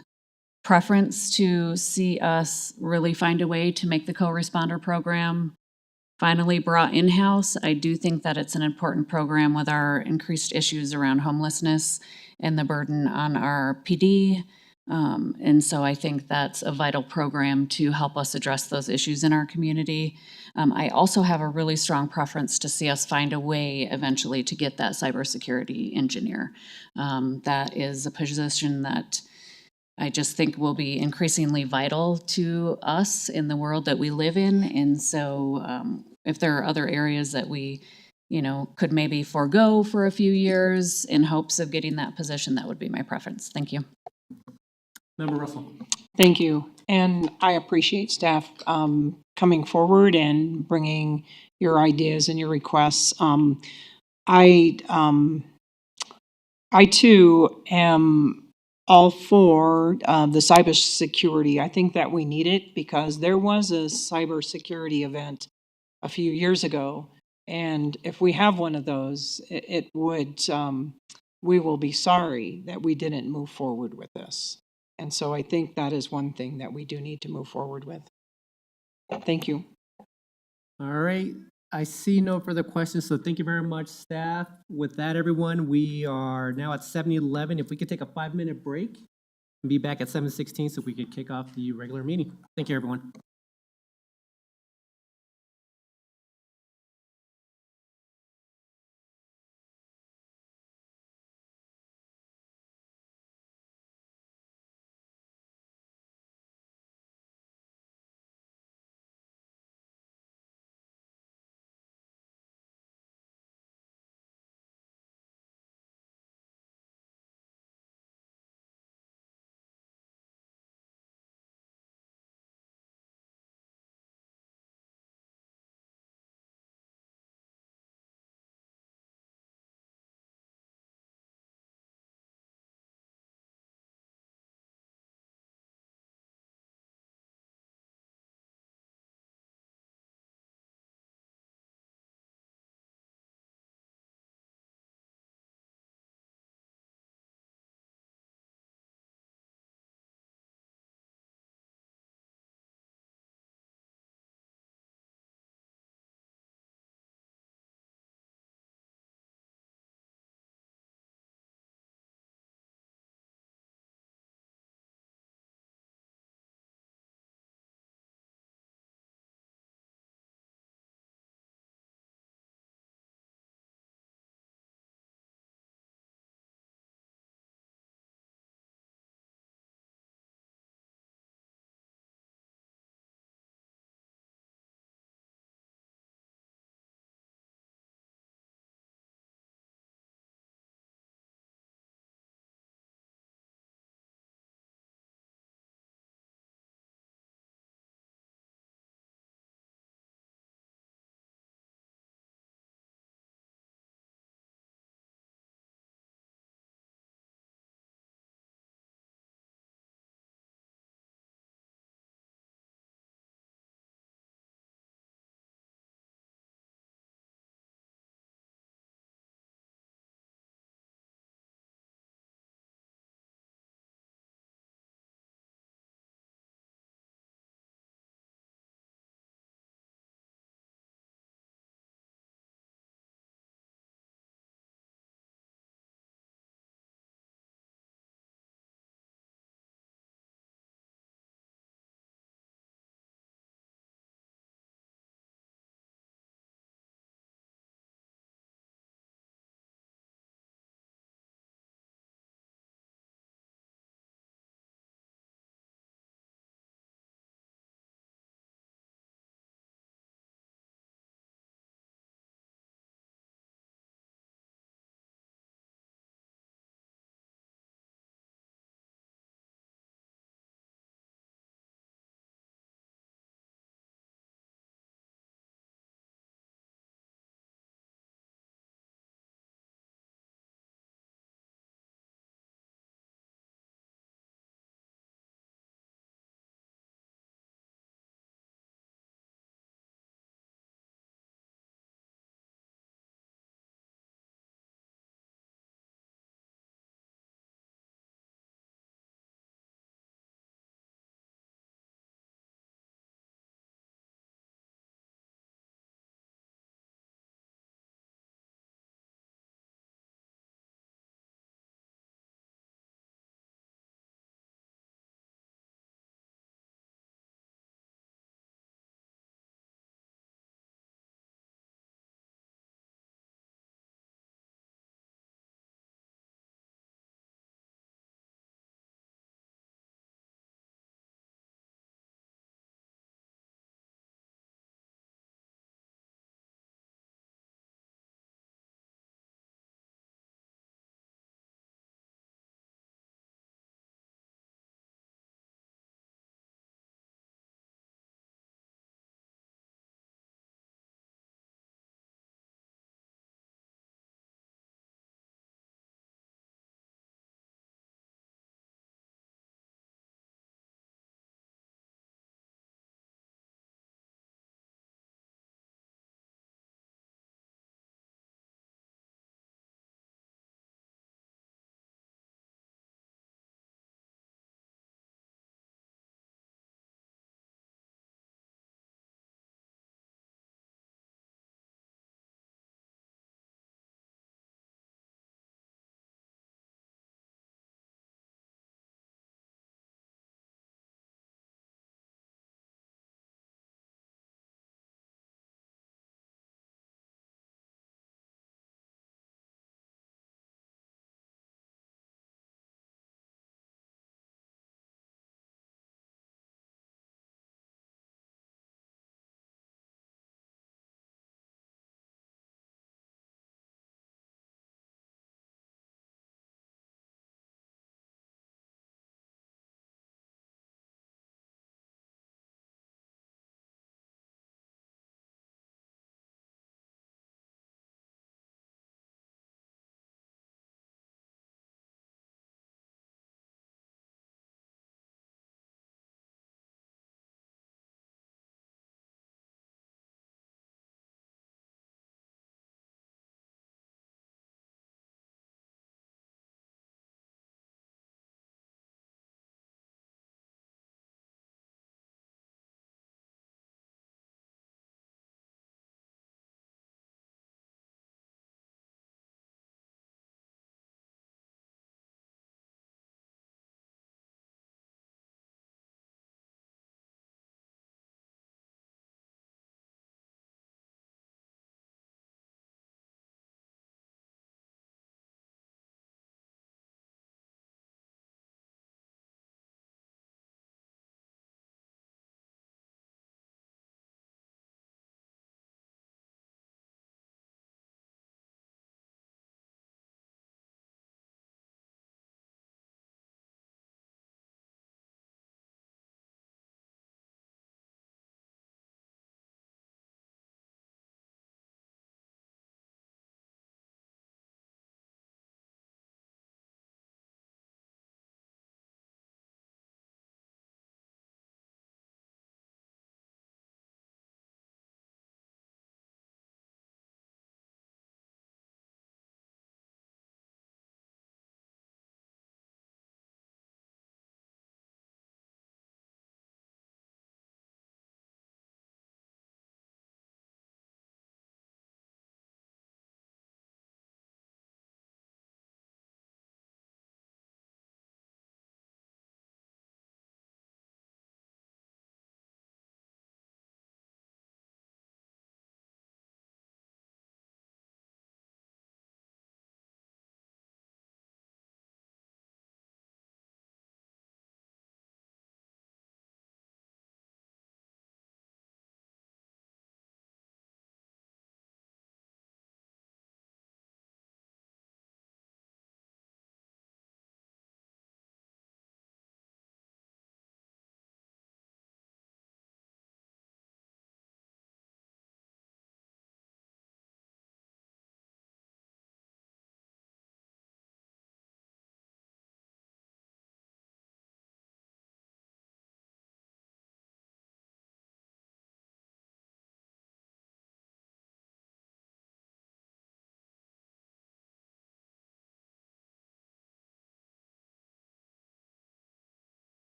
preference to see us really find a way to make the co-responder program finally brought in-house. I do think that it's an important program with our increased issues around homelessness and the burden on our PD. And so I think that's a vital program to help us address those issues in our community. I also have a really strong preference to see us find a way eventually to get that cybersecurity engineer. That is a position that I just think will be increasingly vital to us in the world that we live in. And so if there are other areas that we, could maybe forego for a few years in hopes of getting that position, that would be my preference. Thank you. Member Russell. Thank you. And I appreciate staff coming forward and bringing your ideas and your requests. I too am all for the cybersecurity. I think that we need it because there was a cybersecurity event a few years ago. And if we have one of those, it would, we will be sorry that we didn't move forward with this. And so I think that is one thing that we do need to move forward with. Thank you. All right. I see no further questions, so thank you very much, staff. With that, everyone, we are now at 7:11. If we could take a 5-minute break and be back at 7:16 so we could kick off the regular meeting. Thank you, everyone.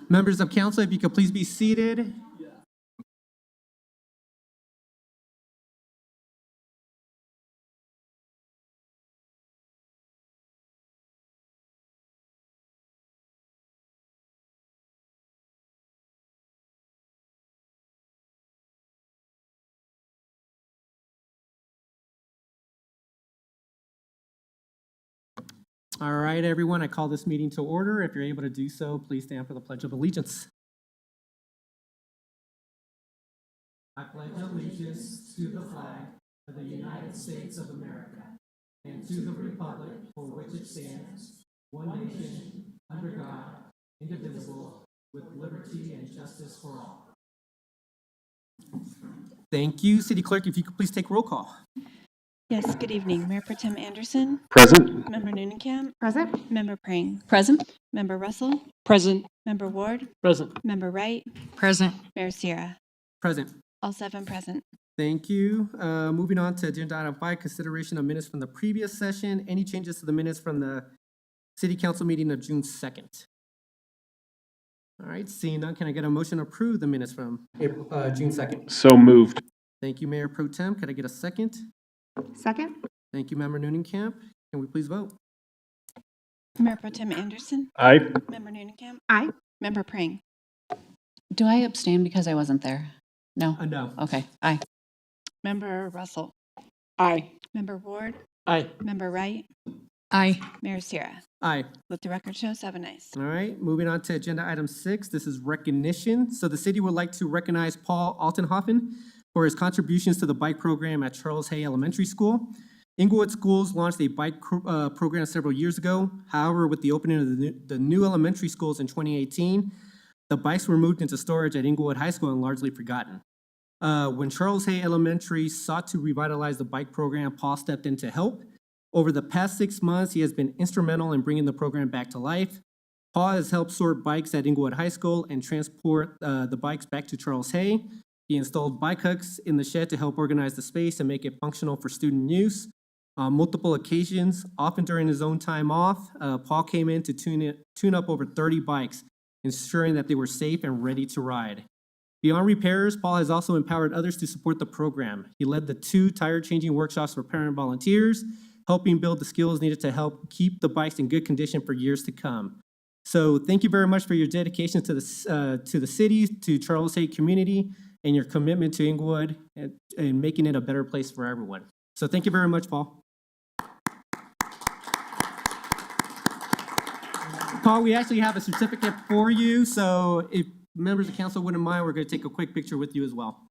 Members of council, if you could please be seated. All right, everyone, I call this meeting to order. If you're able to do so, please stand for the Pledge of Allegiance. I pledge allegiance to the flag of the United States of America and to the republic for which it stands, one nation, under God, indivisible, with liberty and justice for all. Thank you. City Clerk, if you could please take roll call. Yes, good evening. Mayor Pro Tem Anderson. Present. Member Noonan. Present? Member Prang. Present? Member Russell. Present. Member Ward. Present. Member Wright. Present. Mayor Sierra. Present. All 7 present. Thank you. Moving on to agenda item 5, consideration of minutes from the previous session. Any changes to the minutes from the city council meeting of June 2nd? All right, seeing none, can I get a motion to approve the minutes from June 2nd? So moved. Thank you, Mayor Pro Tem. Could I get a second? Second? Thank you, Member Noonan. Can we please vote? Mayor Pro Tem Anderson. Aye. Member Noonan. Aye. Member Prang. Do I abstain because I wasn't there? No? No. Okay, aye. Member Russell. Aye. Member Ward. Aye. Member Wright. Aye. Mayor Sierra. Aye. Let the record show 7 ayes. All right, moving on to agenda item 6. This is recognition. So the city would like to recognize Paul Altenhofen for his contributions to the bike program at Charles Hay Elementary School. Englewood Schools launched a bike program several years ago. However, with the opening of the new elementary schools in 2018, the bikes were moved into storage at Englewood High School and largely forgotten. When Charles Hay Elementary sought to revitalize the bike program, Paul stepped in to help. Over the past 6 months, he has been instrumental in bringing the program back to life. Paul has helped sort bikes at Englewood High School and transport the bikes back to Charles Hay. He installed bike hooks in the shed to help organize the space and make it functional for student use. On multiple occasions, often during his own time off, Paul came in to tune up over 30 bikes, ensuring that they were safe and ready to ride. Beyond repairs, Paul has also empowered others to support the program. He led the 2 tire changing workshops for parent volunteers, helping build the skills needed to help keep the bikes in good condition for years to come. So thank you very much for your dedication to the city, to Charles Hay community, and your commitment to Englewood and making it a better place for everyone. So thank you very much, Paul. Paul, we actually have a certificate for you, so if members of council wouldn't mind, we're going to take a quick picture with you as well.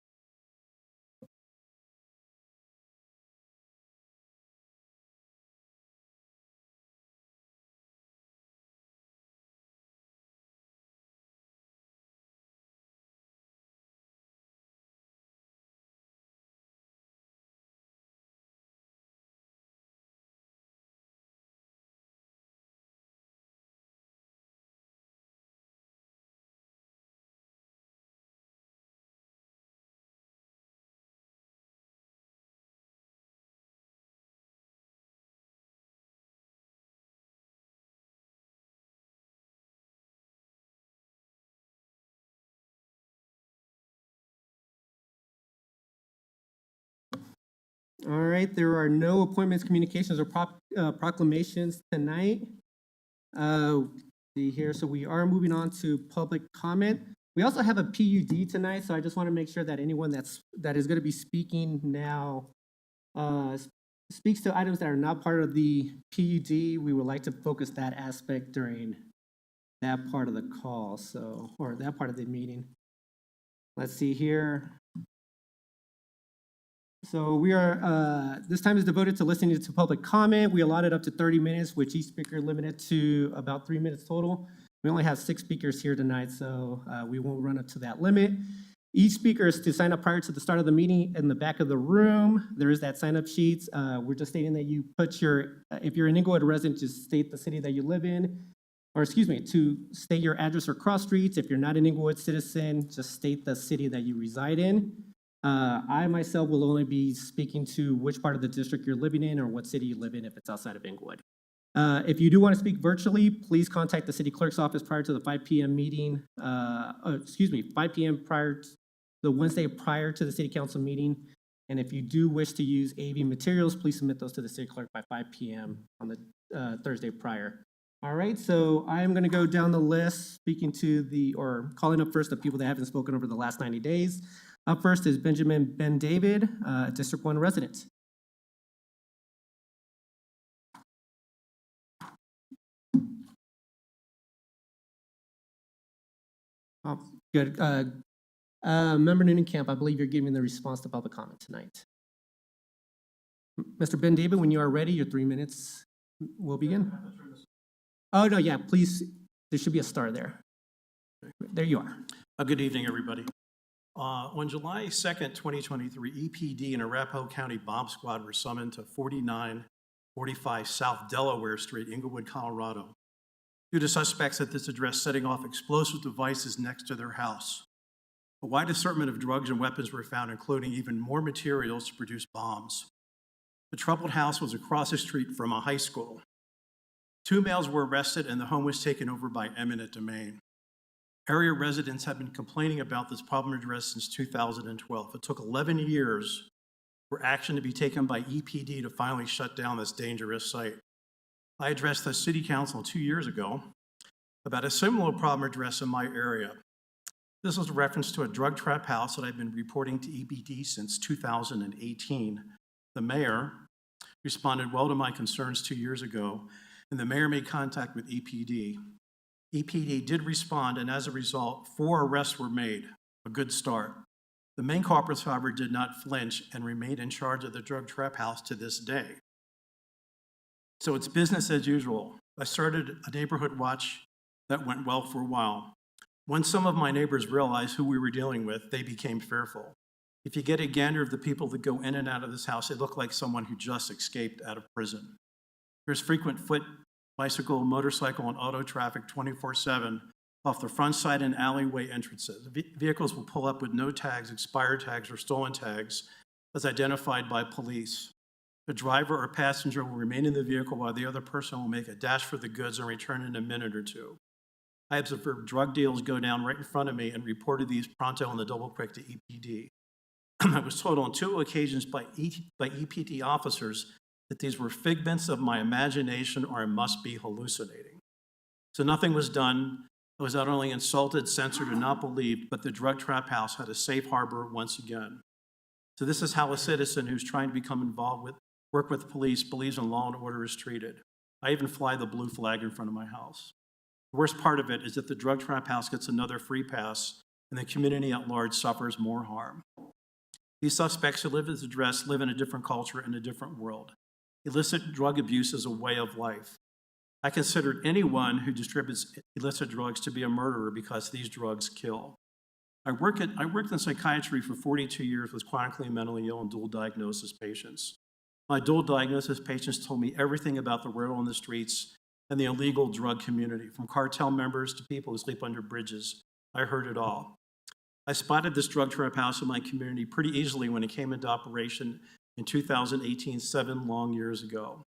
All right, there are no appointments, communications, or proclamations tonight. See here, so we are moving on to public comment. We also have a PUD tonight, so I just want to make sure that anyone that is going to be speaking now speaks to items that are not part of the PUD. We would like to focus that aspect during that part of the call, or that part of the meeting. Let's see here. So we are, this time is devoted to listening to public comment. We allotted up to 30 minutes, with each speaker limited to about 3 minutes total. We only have 6 speakers here tonight, so we won't run up to that limit. Each speaker is to sign up prior to the start of the meeting in the back of the room. There is that sign-up sheet. We're just stating that you put if you're an Englewood resident, just state the city that you live in, or excuse me, to state your address or cross streets. If you're not an Englewood citizen, just state the city that you reside in. I myself will only be speaking to which part of the district you're living in or what city you live in if it's outside of Englewood. If you do want to speak virtually, please contact the city clerk's office prior to the 5 p.m. meeting. 5 p.m. the Wednesday prior to the city council meeting. And if you do wish to use AV materials, please submit those to the city clerk by 5 p.m. on the Thursday prior. All right, so I'm going to go down the list, calling up first the people that haven't spoken over the last 90 days. Up first is Benjamin Ben David, District 1 resident. Oh, good. Member Noonan-Camp, I believe you're giving the response to public comment tonight. Mr. Ben David, when you are ready, your 3 minutes will begin. Oh, no, yeah, please, there should be a star there. There you are. Good evening, everybody. On July 2nd, 2023, EPD and Arapahoe County Bomb Squad were summoned to 4945 South Delaware Street, Englewood, Colorado, due to suspects at this address setting off explosive devices next to their house. A wide assortment of drugs and weapons were found, including even more materials to produce bombs. The troubled house was across the street from a high school. 2 males were arrested and the home was taken over by eminent domain. Area residents have been complaining about this problem address since 2012. It took 11 years for action to be taken by EPD to finally shut down this dangerous site. I addressed the city council 2 years ago about a similar problem address in my area. This was a reference to a drug trap house that I've been reporting to EPD since 2018. The mayor responded well to my concerns 2 years ago, and the mayor made contact with EPD. EPD did respond, and as a result, 4 arrests were made, a good start. The main culprits, however, did not flinch and remained in charge of the drug trap house to this day. So it's business as usual. I started a neighborhood watch that went well for a while. When some of my neighbors realized who we were dealing with, they became fearful. If you get a gander of the people that go in and out of this house, they look like someone who just escaped out of prison. There's frequent foot, bicycle, motorcycle, and auto traffic 24/7 off the front side and alleyway entrances. Vehicles will pull up with no tags, expired tags, or stolen tags as identified by police. The driver or passenger will remain in the vehicle while the other person will make a dash for the goods and return in a minute or two. I observed drug deals go down right in front of me and reported these pronto on the double quick to EPD. I was told on 2 occasions by EPD officers that these were figments of my imagination or I must be hallucinating. So nothing was done. I was not only insulted, censored, and not believed, but the drug trap house had a safe harbor once again. So this is how a citizen who's trying to become involved with, work with police, believes in law and order is treated. I even fly the blue flag in front of my house. The worst part of it is that the drug trap house gets another free pass and the community at large suffers more harm. These suspects who live at this address live in a different culture and a different world. Illicit drug abuse is a way of life. I considered anyone who distributes illicit drugs to be a murderer because these drugs kill. I worked in psychiatry for 42 years with chronically mentally ill and dual diagnosis patients. My dual diagnosis patients told me everything about the world on the streets and the illegal drug community, from cartel members to people who sleep under bridges. I heard it all. I spotted this drug trap house in my community pretty easily when it came into operation in 2018, 7 long years ago.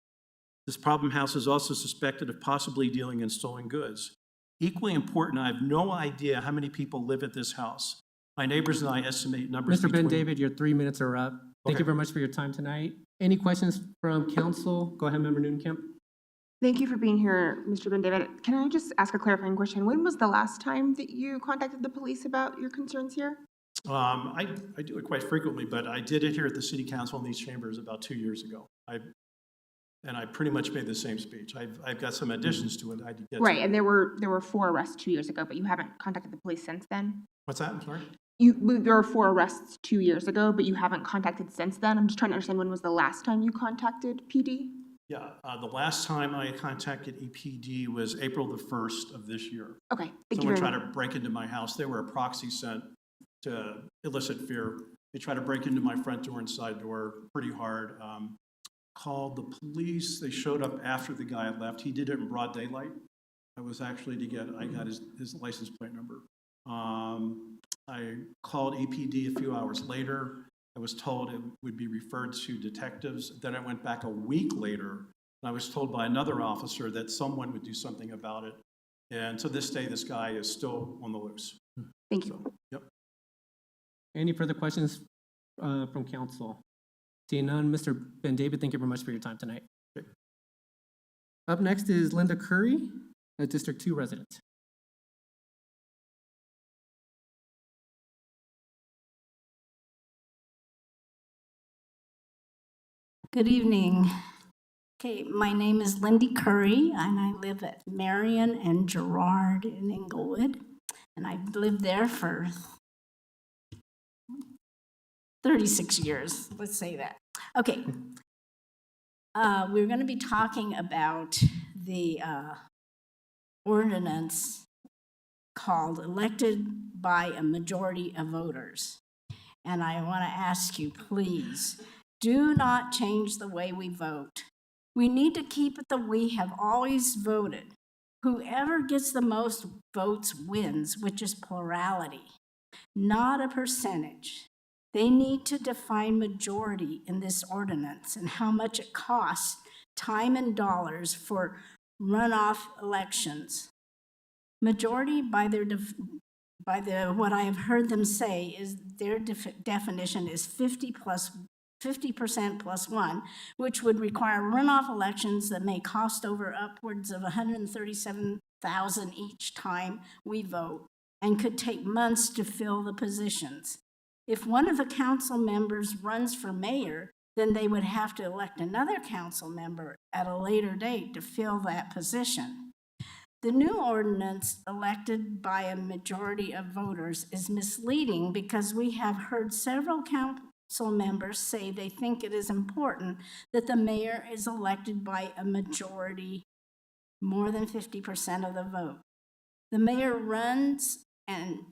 This problem house is also suspected of possibly dealing in stolen goods. Equally important, I have no idea how many people live at this house. My neighbors and I estimate numbers Mr. Ben David, your 3 minutes are up. Thank you very much for your time tonight. Any questions from council? Go ahead, Member Noonan-Camp. Thank you for being here, Mr. Ben David. Can I just ask a clarifying question? When was the last time that you contacted the police about your concerns here? I do it quite frequently, but I did it here at the city council in these chambers about 2 years ago. And I pretty much made the same speech. I've got some additions to it. Right, and there were 4 arrests 2 years ago, but you haven't contacted the police since then? What's that? I'm sorry? There were 4 arrests 2 years ago, but you haven't contacted since then. I'm just trying to understand, when was the last time you contacted PD? Yeah, the last time I contacted EPD was April the 1st of this year. Okay, thank you Someone very tried to break into my house. They were a proxy sent to elicit fear. They tried to break into my front door and side door pretty hard. Called the police. They showed up after the guy had left. He did it in broad daylight. I got his license plate number. I called EPD a few hours later. I was told it would be referred to detectives. Then I went back a week later And I was told by another officer that someone would do something about it. And to this day, this guy is still on the loose. Thank you. Yep. Any further questions from council? Seeing none, Mr. Ben David, thank you very much for your time tonight. Up next is Linda Curry, a District 2 resident. Good evening. Okay, my name is Lindy Curry, and I live at Marion and Gerard in Englewood, and I've lived there for 36 years, let's say that. Okay, we're going to be talking about the ordinance called Elected by a Majority of Voters. And I want to ask you, please, do not change the way we vote. We need to keep it the way we have always voted. Whoever gets the most votes wins, which is plurality, not a percentage. They need to define majority in this ordinance and how much it costs, time and dollars for runoff elections. Majority, what I have heard them say, is their definition is 50% plus one, which would require runoff elections that may cost over upwards of $137,000 each time we vote and could take months to fill the positions. If one of the council members runs for mayor, then they would have to elect another council member at a later date to fill that position. The new ordinance, elected by a majority of voters, is misleading because we have heard several council members say they think it is important that the mayor is elected by a majority, more than 50% of the vote. The mayor runs and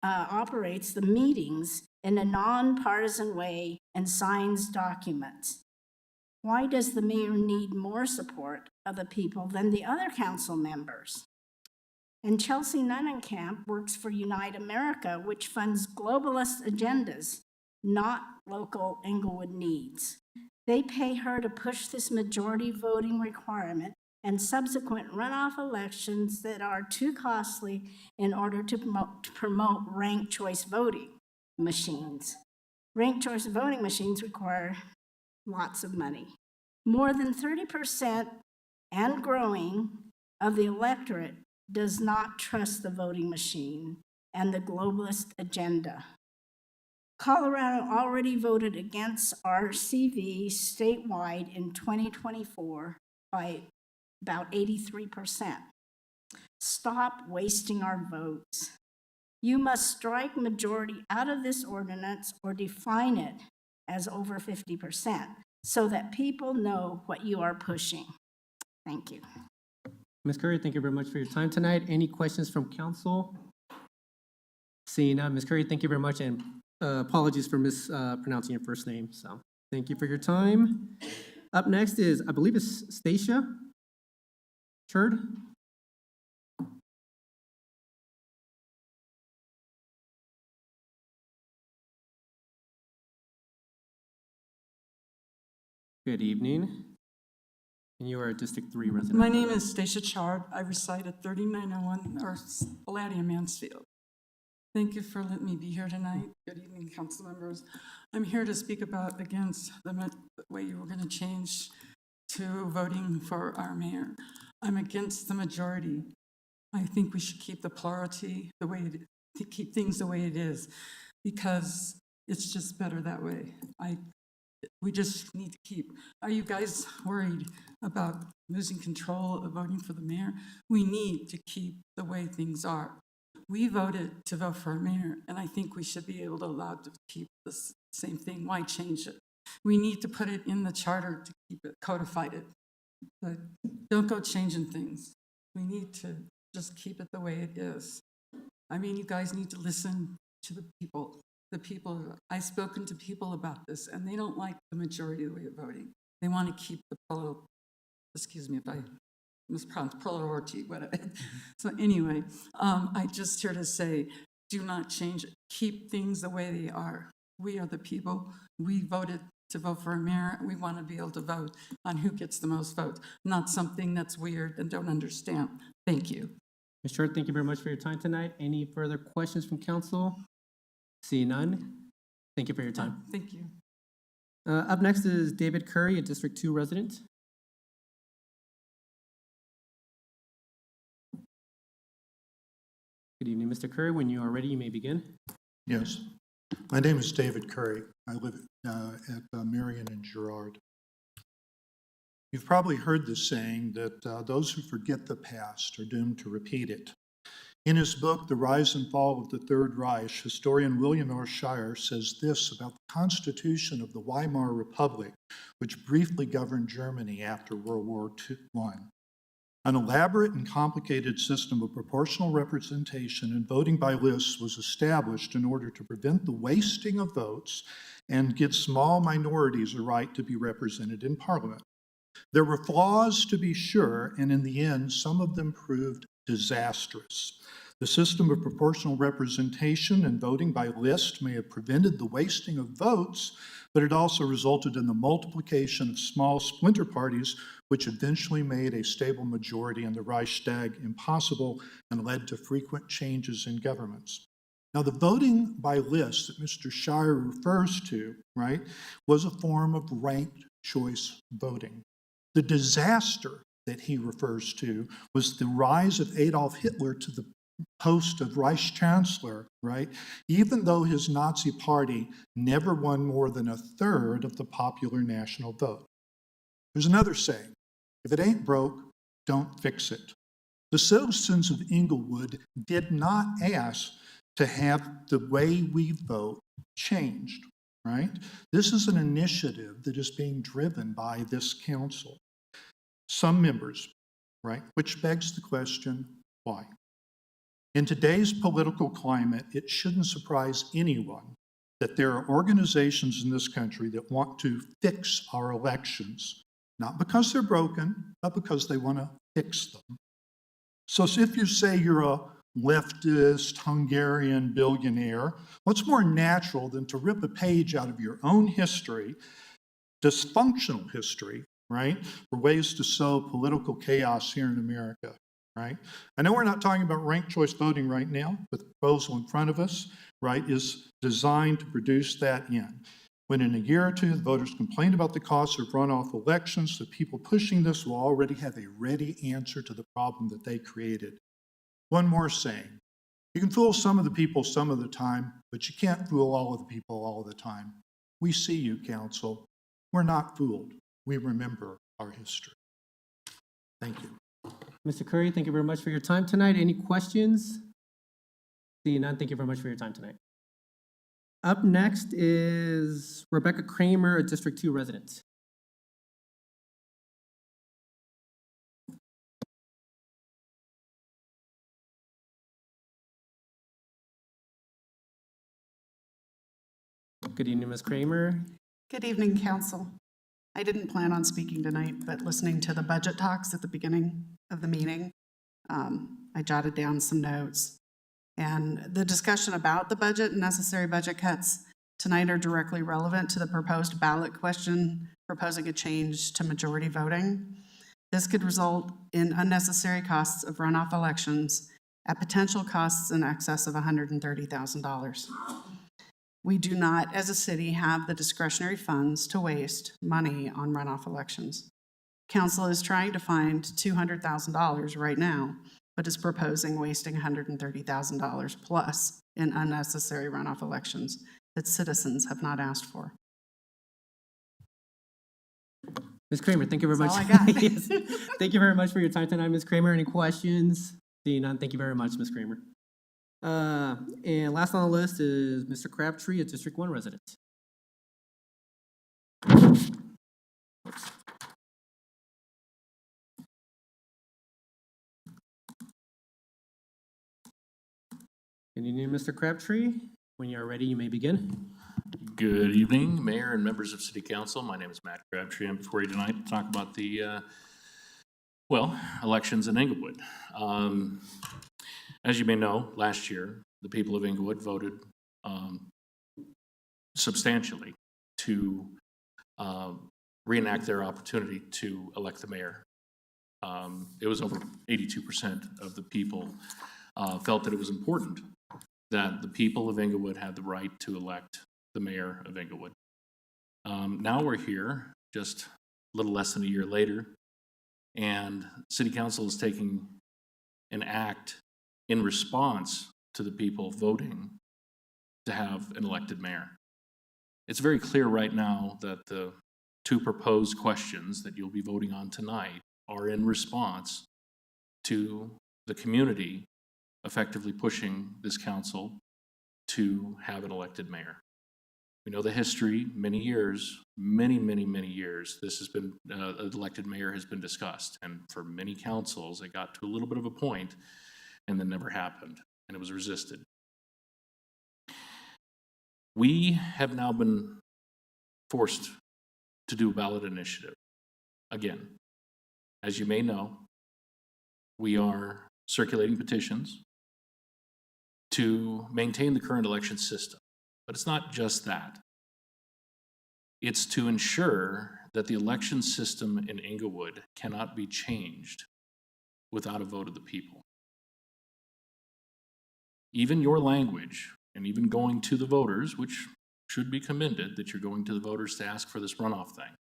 operates the meetings in a nonpartisan way and signs documents. Why does the mayor need more support of the people than the other council members? And Chelsea Nunnenkamp works for Unite America, which funds globalist agendas, not local Englewood needs. They pay her to push this majority voting requirement and subsequent runoff elections that are too costly in order to promote ranked choice voting machines. Ranked choice voting machines require lots of money. More than 30% and growing of the electorate does not trust the voting machine and the globalist agenda. Colorado already voted against RCV statewide in 2024 by about 83%. Stop wasting our votes. You must strike majority out of this ordinance or define it as over 50% so that people know what you are pushing. Thank you. Ms. Curry, thank you very much for your time tonight. Any questions from council? Seeing none, Ms. Curry, thank you very much, and apologies for mispronouncing your first name. So thank you for your time. Up next is, I believe it's Stacia Churd. Good evening. And you are a District 3 resident. My name is Stacia Chard. I reside at 3901 Palladium, Mansfield. Thank you for letting me be here tonight. Good evening, council members. I'm here to speak about against the way you were going to change to voting for our mayor. I'm against the majority. I think we should keep the plurality the way keep things the way it is, because it's just better that way. We just need to keep. Are you guys worried about losing control of voting for the mayor? We need to keep the way things are. We voted to vote for a mayor, and I think we should be able to allow to keep the same thing. Why change it? We need to put it in the charter to keep it codified. But don't go changing things. We need to just keep it the way it is. I mean, you guys need to listen to the people. I've spoken to people about this, and they don't like the majority of the way of voting. They want to keep the excuse me if I mispronounce plurality, whatever. So anyway, I just here to say, do not change it. Keep things the way they are. We are the people. We voted to vote for a mayor. We want to be able to vote on who gets the most votes, not something that's weird and don't understand. Thank you. Ms. Short, thank you very much for your time tonight. Any further questions from council? See none. Thank you for your time. Thank you. Up next is David Curry, a District 2 resident. Good evening, Mr. Curry. When you are ready, you may begin. Yes. My name is David Curry. I live at Marion and Girard. You've probably heard the saying that those who forget the past are doomed to repeat it. In his book, The Rise and Fall of the Third Reich, historian William R. Shire says this about the Constitution of the Weimar Republic, which briefly governed Germany after World War I. An elaborate and complicated system of proportional representation and voting by lists was established in order to prevent the wasting of votes and give small minorities a right to be represented in Parliament. There were flaws, to be sure, and in the end, some of them proved disastrous. The system of proportional representation and voting by list may have prevented the wasting of votes, but it also resulted in the multiplication of small splinter parties, which eventually made a stable majority in the Reichstag impossible and led to frequent changes in governments. Now, the voting by list that Mr. Shire refers to, right, was a form of ranked choice voting. The disaster that he refers to was the rise of Adolf Hitler to the post of Reich Chancellor, right? Even though his Nazi party never won more than a third of the popular national vote. There's another saying, if it ain't broke, don't fix it. The citizens of Englewood did not ask to have the way we vote changed, right? This is an initiative that is being driven by this council. Some members, right? Which begs the question, why? In today's political climate, it shouldn't surprise anyone that there are organizations in this country that want to fix our elections, not because they're broken, but because they want to fix them. So if you say you're a leftist Hungarian billionaire, what's more natural than to rip a page out of your own history, dysfunctional history, right, for ways to sow political chaos here in America? Right? I know we're not talking about ranked choice voting right now, but the proposal in front of us, right, is designed to produce that in. When in a year or two, the voters complain about the cost of runoff elections, the people pushing this will already have a ready answer to the problem that they created. One more saying, you can fool some of the people some of the time, but you can't fool all of the people all of the time. We see you, council. We're not fooled. We remember our history. Thank you. Mr. Curry, thank you very much for your time tonight. Any questions? Seeing none, thank you very much for your time tonight. Up next is Rebecca Kramer, a District 2 resident. Good evening, Ms. Kramer. Good evening, council. I didn't plan on speaking tonight, but listening to the budget talks at the beginning of the meeting, I jotted down some notes. And the discussion about the budget and necessary budget cuts tonight are directly relevant to the proposed ballot question proposing a change to majority voting. This could result in unnecessary costs of runoff elections at potential costs in excess of $130,000. We do not, as a city, have the discretionary funds to waste money on runoff elections. Council is trying to find $200,000 right now, but is proposing wasting $130,000 plus in unnecessary runoff elections that citizens have not asked for. Ms. Kramer, thank you very much. That's all I got. Yes. Thank you very much for your time tonight, Ms. Kramer. Any questions? Seeing none, thank you very much, Ms. Kramer. And last on the list is Mr. Crabtree, a District 1 resident. Good evening, Mr. Crabtree. When you're ready, you may begin. Good evening, Mayor and members of City Council. My name is Matt Crabtree. I'm before you tonight to talk about the, elections in Englewood. As you may know, last year, the people of Englewood voted substantially to reenact their opportunity to elect the mayor. It was over 82% of the people felt that it was important that the people of Englewood had the right to elect the mayor of Englewood. Now we're here, just a little less than a year later, and City Council is taking an act in response to the people voting to have an elected mayor. It's very clear right now that the two proposed questions that you'll be voting on tonight are in response to the community effectively pushing this council to have an elected mayor. We know the history, many years, many years, this has been, an elected mayor has been discussed. And for many councils, it got to a little bit of a point and then never happened, and it was resisted. We have now been forced to do a ballot initiative. Again, as you may know, we are circulating petitions to maintain the current election system. But it's not just that. It's to ensure that the election system in Englewood cannot be changed without a vote of the people. Even your language, and even going to the voters, which should be commended that you're going to the voters to ask for this runoff thing,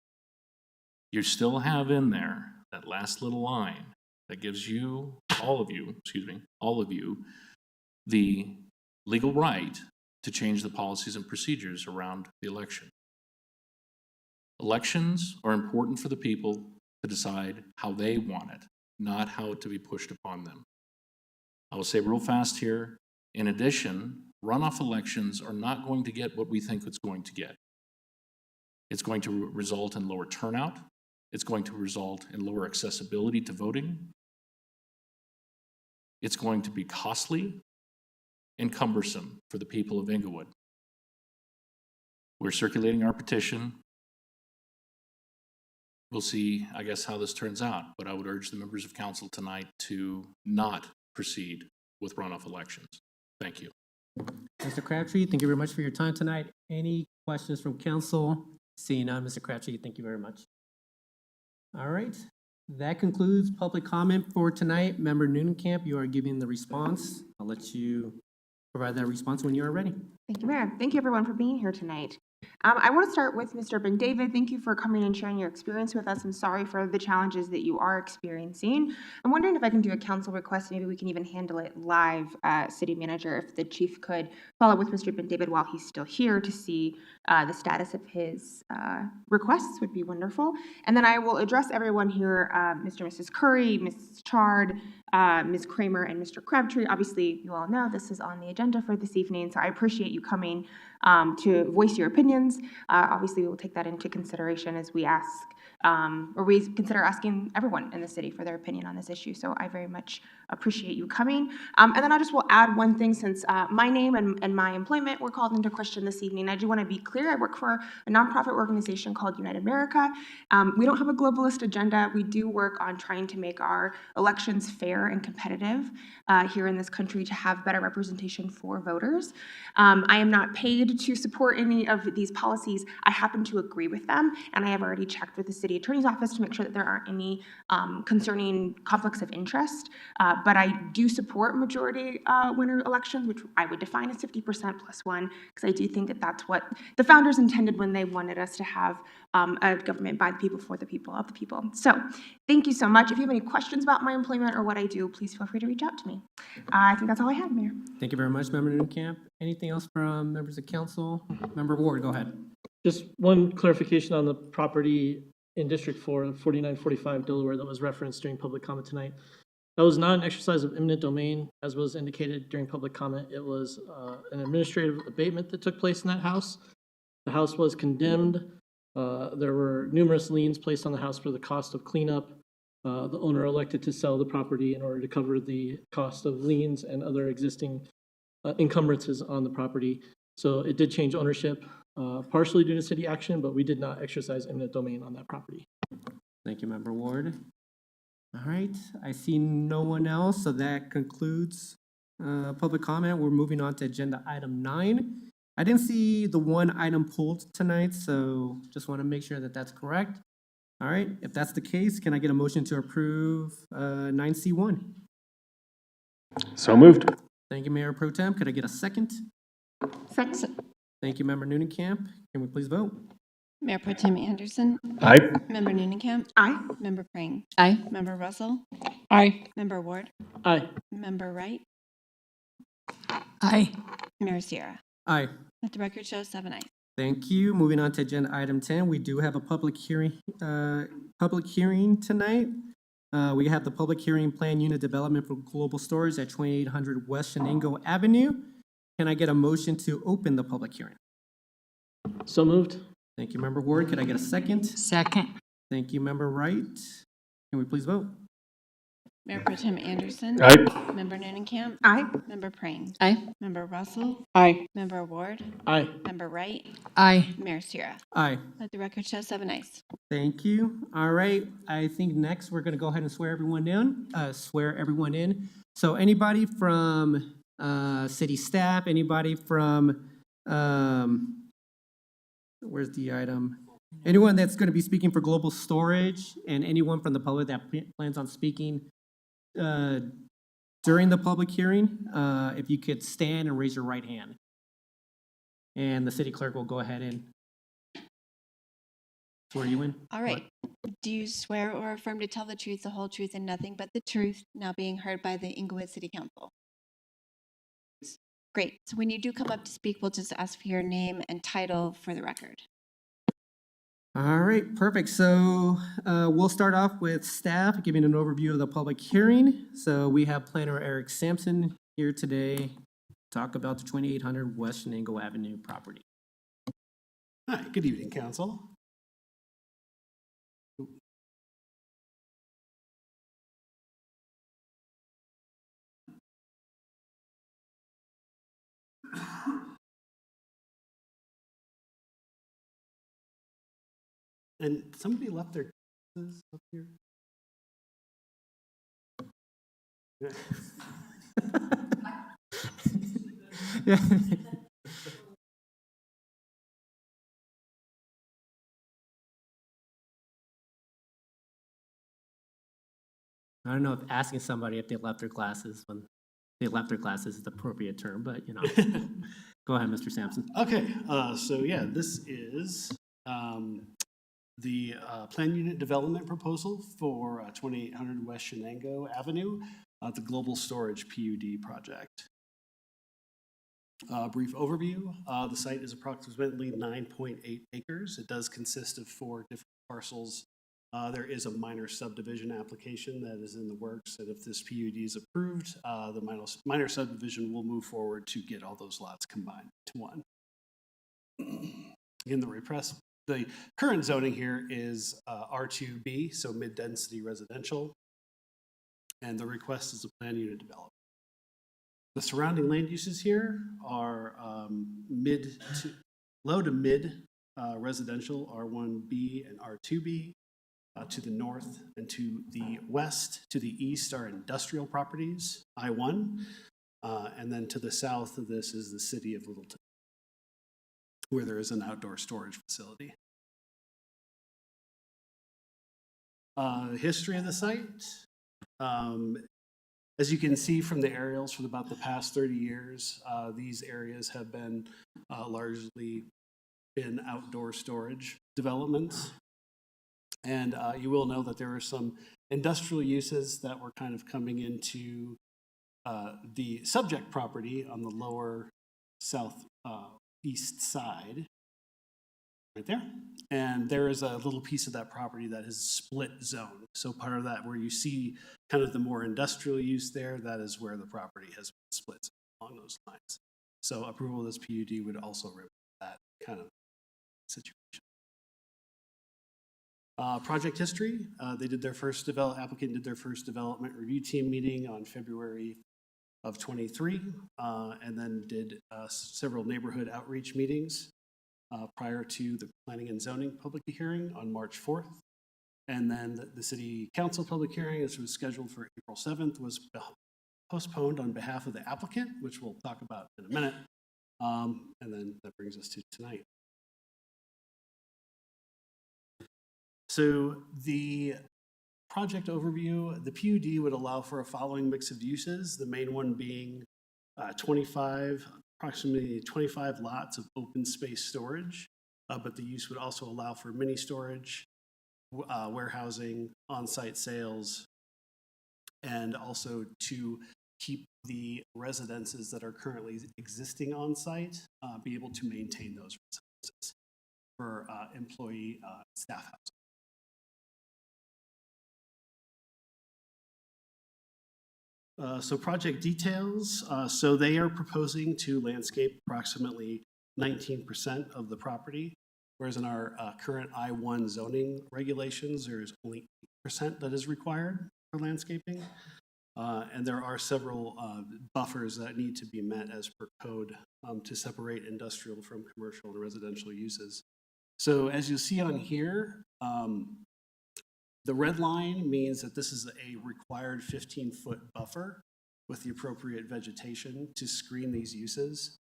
you still have in there that last little line that gives you, all of you, the legal right to change the policies and procedures around the election. Elections are important for the people to decide how they want it, not how it to be pushed upon them. I will say real fast here, in addition, runoff elections are not going to get what we think it's going to get. It's going to result in lower turnout. It's going to result in lower accessibility to voting. It's going to be costly and cumbersome for the people of Englewood. We're circulating our petition. We'll see, I guess, how this turns out, but I would urge the members of council tonight to not proceed with runoff elections. Thank you. Mr. Crabtree, thank you very much for your time tonight. Any questions from council? Seeing none, Mr. Crabtree, thank you very much. All right, that concludes public comment for tonight. Member Noonekamp, you are giving the response. I'll let you provide that response when you are ready. Thank you, Mayor. Thank you, everyone, for being here tonight. I want to start with Mr. Ben David. Thank you for coming and sharing your experience with us. I'm sorry for the challenges that you are experiencing. I'm wondering if I can do a council request. Maybe we can even handle it live, City Manager, if the chief could follow up with Mr. Ben David while he's still here to see the status of his requests would be wonderful. And then I will address everyone here, Mr. and Mrs. Curry, Ms. Chard, Ms. Kramer, and Mr. Crabtree. Obviously, you all know this is on the agenda for this evening, so I appreciate you coming to voice your opinions. Obviously, we will take that into consideration as we ask, or we consider asking everyone in the city for their opinion on this issue. So I very much appreciate you coming. And then I just will add one thing, since my name and my employment were called into question this evening. I do want to be clear. I work for a nonprofit organization called Unite America. We don't have a globalist agenda. We do work on trying to make our elections fair and competitive here in this country to have better representation for voters. I am not paid to support any of these policies. I happen to agree with them, and I have already checked with the city attorney's office to make sure that there aren't any concerning conflicts of interest. But I do support majority winner elections, which I would define as 50% plus one, because I do think that that's what the founders intended when they wanted us to have a government by the people, for the people, of the people. So thank you so much. If you have any questions about my employment or what I do, please feel free to reach out to me. I think that's all I have, Mayor. Thank you very much, Member Noonekamp. Anything else from members of council? Member Ward, go ahead. Just one clarification on the property in District 4, 4945 Delaware, that was referenced during public comment tonight. That was not an exercise of eminent domain, as was indicated during public comment. It was an administrative abatement that took place in that house. The house was condemned. There were numerous liens placed on the house for the cost of cleanup. The owner elected to sell the property in order to cover the cost of liens and other existing encumbrances on the property. So it did change ownership, partially due to city action, but we did not exercise eminent domain on that property. Thank you, Member Ward. All right, I see no one else, so that concludes public comment. We're moving on to agenda item 9. I didn't see the one item pulled tonight, so just want to make sure that that's correct. All right, if that's the case, can I get a motion to approve 9C1? So moved. Thank you, Mayor Pro Tem. Could I get a second? Second. Thank you, Member Noonan-Camp. Can we please vote? Mayor Pro Tem Anderson. Aye. Member Noonan-Camp. Aye. Member Prang. Aye. Member Russell. Aye. Member Ward. Aye. Member Wright. Aye. Mayor Sierra. Aye. Let the record show 7 ayes. Thank you. Moving on to agenda item 10, we do have a public hearing tonight. We have the public hearing plan unit development for global storage at 2800 West Chenango Avenue. Can I get a motion to open the public hearing? So moved. Thank you, Member Ward. Could I get a second? Second. Thank you, Member Wright. Can we please vote? Mayor Pro Tem Anderson. Aye. Member Noonan-Camp. Aye. Member Prang. Aye. Member Russell. Aye. Member Ward. Aye. Member Wright. Aye. Mayor Sierra. Aye. Let the record show 7 ayes. Thank you. All right. I think next we're going to go ahead and swear everyone in. So anybody from city staff, anybody from, where's the item? Anyone that's going to be speaking for global storage and anyone from the public that plans on speaking during the public hearing, if you could stand and raise your right hand. And the city clerk will go ahead and swear you in. All right. Do you swear or affirm to tell the truth, the whole truth, and nothing but the truth, now being heard by the Englewood City Council? Great. So when you do come up to speak, we'll just ask for your name and title for the record. All right, perfect. So we'll start off with staff giving an overview of the public hearing. So we have Planner Eric Sampson here today to talk about the 2800 West Chenango Avenue property. Hi, good evening, Council. And somebody left their glasses up here. Yeah. I don't know if asking somebody if they left their glasses when they left their glasses is the appropriate term, but you know. Go ahead, Mr. Sampson. Okay, so yeah, this is the plan unit development proposal for 2800 West Chenango Avenue, the global storage PUD project. Brief overview, the site is approximately 9.8 acres. It does consist of 4 different parcels. There is a minor subdivision application that is in the works, and if this PUD is approved, the minor subdivision will move forward to get all those lots combined to one. In the current zoning here is R2B, so mid-density residential, and the request is a plan unit development. The surrounding land uses here are low to mid residential, R1B and R2B. To the north and to the west, to the east are industrial properties, I1, and then to the south of this is the city of Littleton, where there is an outdoor storage facility. History of the site. As you can see from the aerials for about the past 30 years, these areas have been largely in outdoor storage developments. And you will know that there are some industrial uses that were kind of coming into the subject property on the lower southeast side, right there. And there is a little piece of that property that is split zone. So part of that where you see kind of the more industrial use there, that is where the property has been split along those lines. So approval of this PUD would also remove that kind of situation. Project history, applicant did their first development review team meeting on February of 23, and then did several neighborhood outreach meetings prior to the planning and zoning public hearing on March 4th. And then the city council public hearing, as was scheduled for April 7th, was postponed on behalf of the applicant, which we'll talk about in a minute. And then that brings us to tonight. So the project overview, the PUD would allow for a following mix of uses, the main one being approximately 25 lots of open space storage, but the use would also allow for mini storage, warehousing, on-site sales, and also to keep the residences that are currently existing on-site, be able to maintain those residences for employee staff housing. So project details, so they are proposing to landscape approximately 19% of the property, whereas in our current I-1 zoning regulations, there is only 8% that is required for landscaping. And there are several buffers that need to be met as per code to separate industrial from commercial and residential uses. So as you see on here, the red line means that this is a required 15-foot buffer with the appropriate vegetation to screen these uses.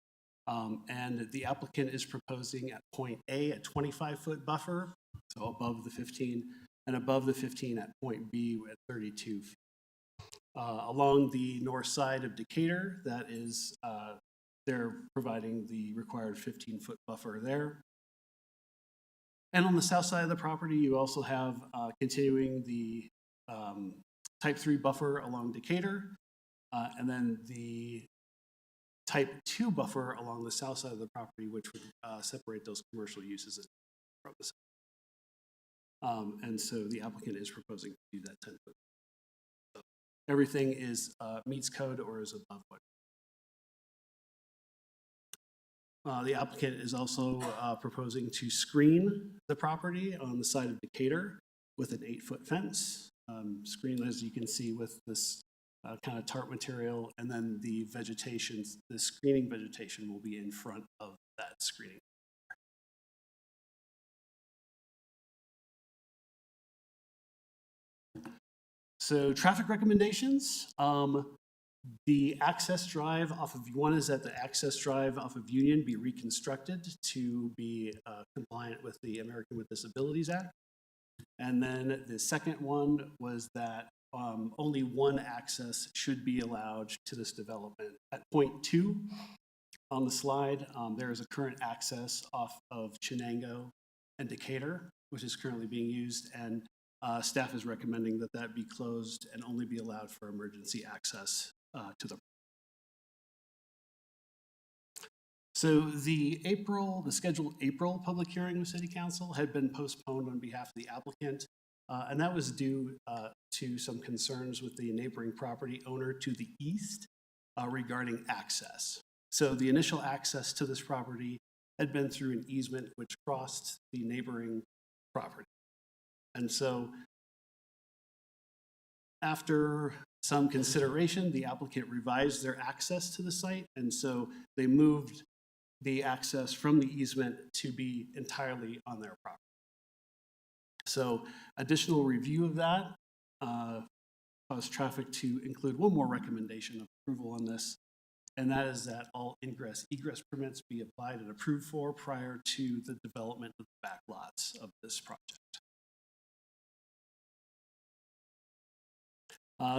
And the applicant is proposing at point A a 25-foot buffer, so above the 15, and above the 15 at point B at 32 feet. Along the north side of Decatur, that is, they're providing the required 15-foot buffer there. And on the south side of the property, you also have continuing the type 3 buffer along Decatur, and then the type 2 buffer along the south side of the property, which would separate those commercial uses from the south. And so the applicant is proposing to do that 10-foot. So everything is meets code or is above what. The applicant is also proposing to screen the property on the side of Decatur with an 8-foot fence. Screen, as you can see, with this kind of tarp material, and then the vegetation, the screening vegetation will be in front of that screening. So traffic recommendations. The access drive off of, one is that the access drive off of Union be reconstructed to be compliant with the American with Disabilities Act. And then the second one was that only one access should be allowed to this development. At point 2 on the slide, there is a current access off of Chenango and Decatur, which is currently being used, and staff is recommending that that be closed and only be allowed for emergency access to the. So the scheduled April public hearing with City Council had been postponed on behalf of the applicant, and that was due to some concerns with the neighboring property owner to the east regarding access. So the initial access to this property had been through an easement which crossed the neighboring property. And so after some consideration, the applicant revised their access to the site, and so they moved the access from the easement to be entirely on their property. So additional review of that caused traffic to include one more recommendation of approval on this, and that is that all ingress/egress permits be applied and approved for prior to the development of the back lots of this project.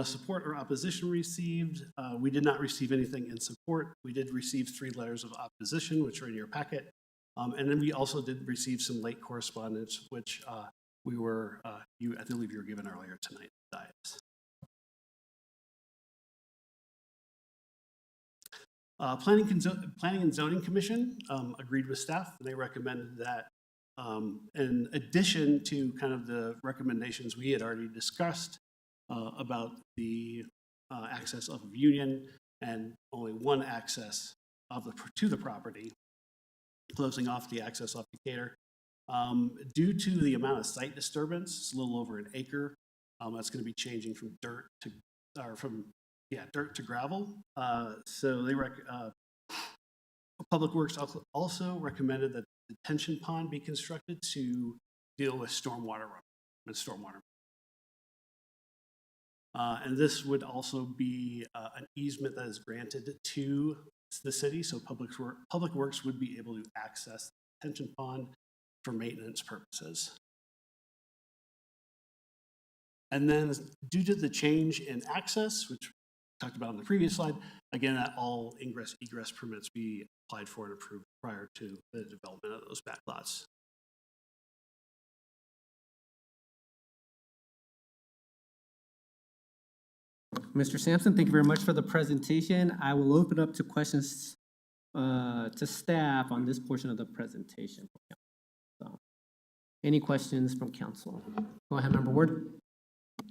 Support or opposition received. We did not receive anything in support. We did receive 3 letters of opposition, which are in your packet. And then we also did receive some late correspondence, which we were, I believe you were given earlier tonight. Planning and Zoning Commission agreed with staff. They recommended that in addition to kind of the recommendations we had already discussed, about the access of Union and only one access to the property, closing off the access off Decatur. Due to the amount of site disturbance, it's a little over an acre. That's going to be changing from dirt to gravel. So they Public Works also recommended that the detention pond be constructed to deal with stormwater runoff. And this would also be an easement that is granted to the city, so Public Works would be able to access the detention pond for maintenance purposes. And then due to the change in access, which we talked about on the previous slide, again, that all ingress egress permits be applied for and approved prior to the development of those backlots. Mr. Sampson, thank you very much for the presentation. I will open up to questions to staff on this portion of the presentation. So, any questions from council? Go ahead, Member Ward.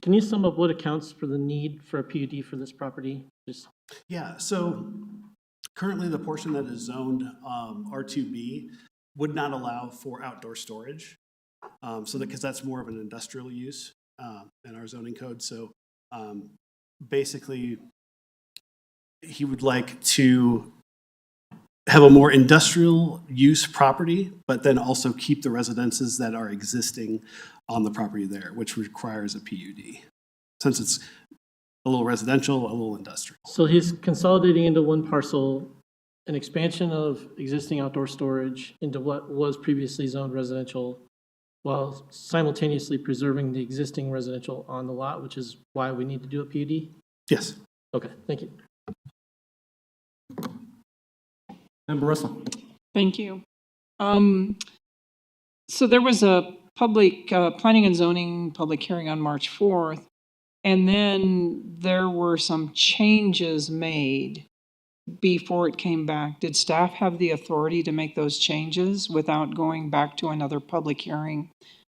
Can you sum up what accounts for the need for a PUD for this property? Just Yeah, so currently the portion that is zoned R2B would not allow for outdoor storage. Because that's more of an industrial use in our zoning code. So basically, he would like to have a more industrial use property, but then also keep the residences that are existing on the property there, which requires a PUD. Since it's a little residential, a little industrial. so he's consolidating into one parcel an expansion of existing outdoor storage into what was previously zoned residential, while simultaneously preserving the existing residential on the lot, which is why we need to do a PUD? Yes. Okay, thank you. Member Russell. Thank you. So there was a public, planning and zoning public hearing on March 4th, and then there were some changes made before it came back. Did staff have the authority to make those changes without going back to another public hearing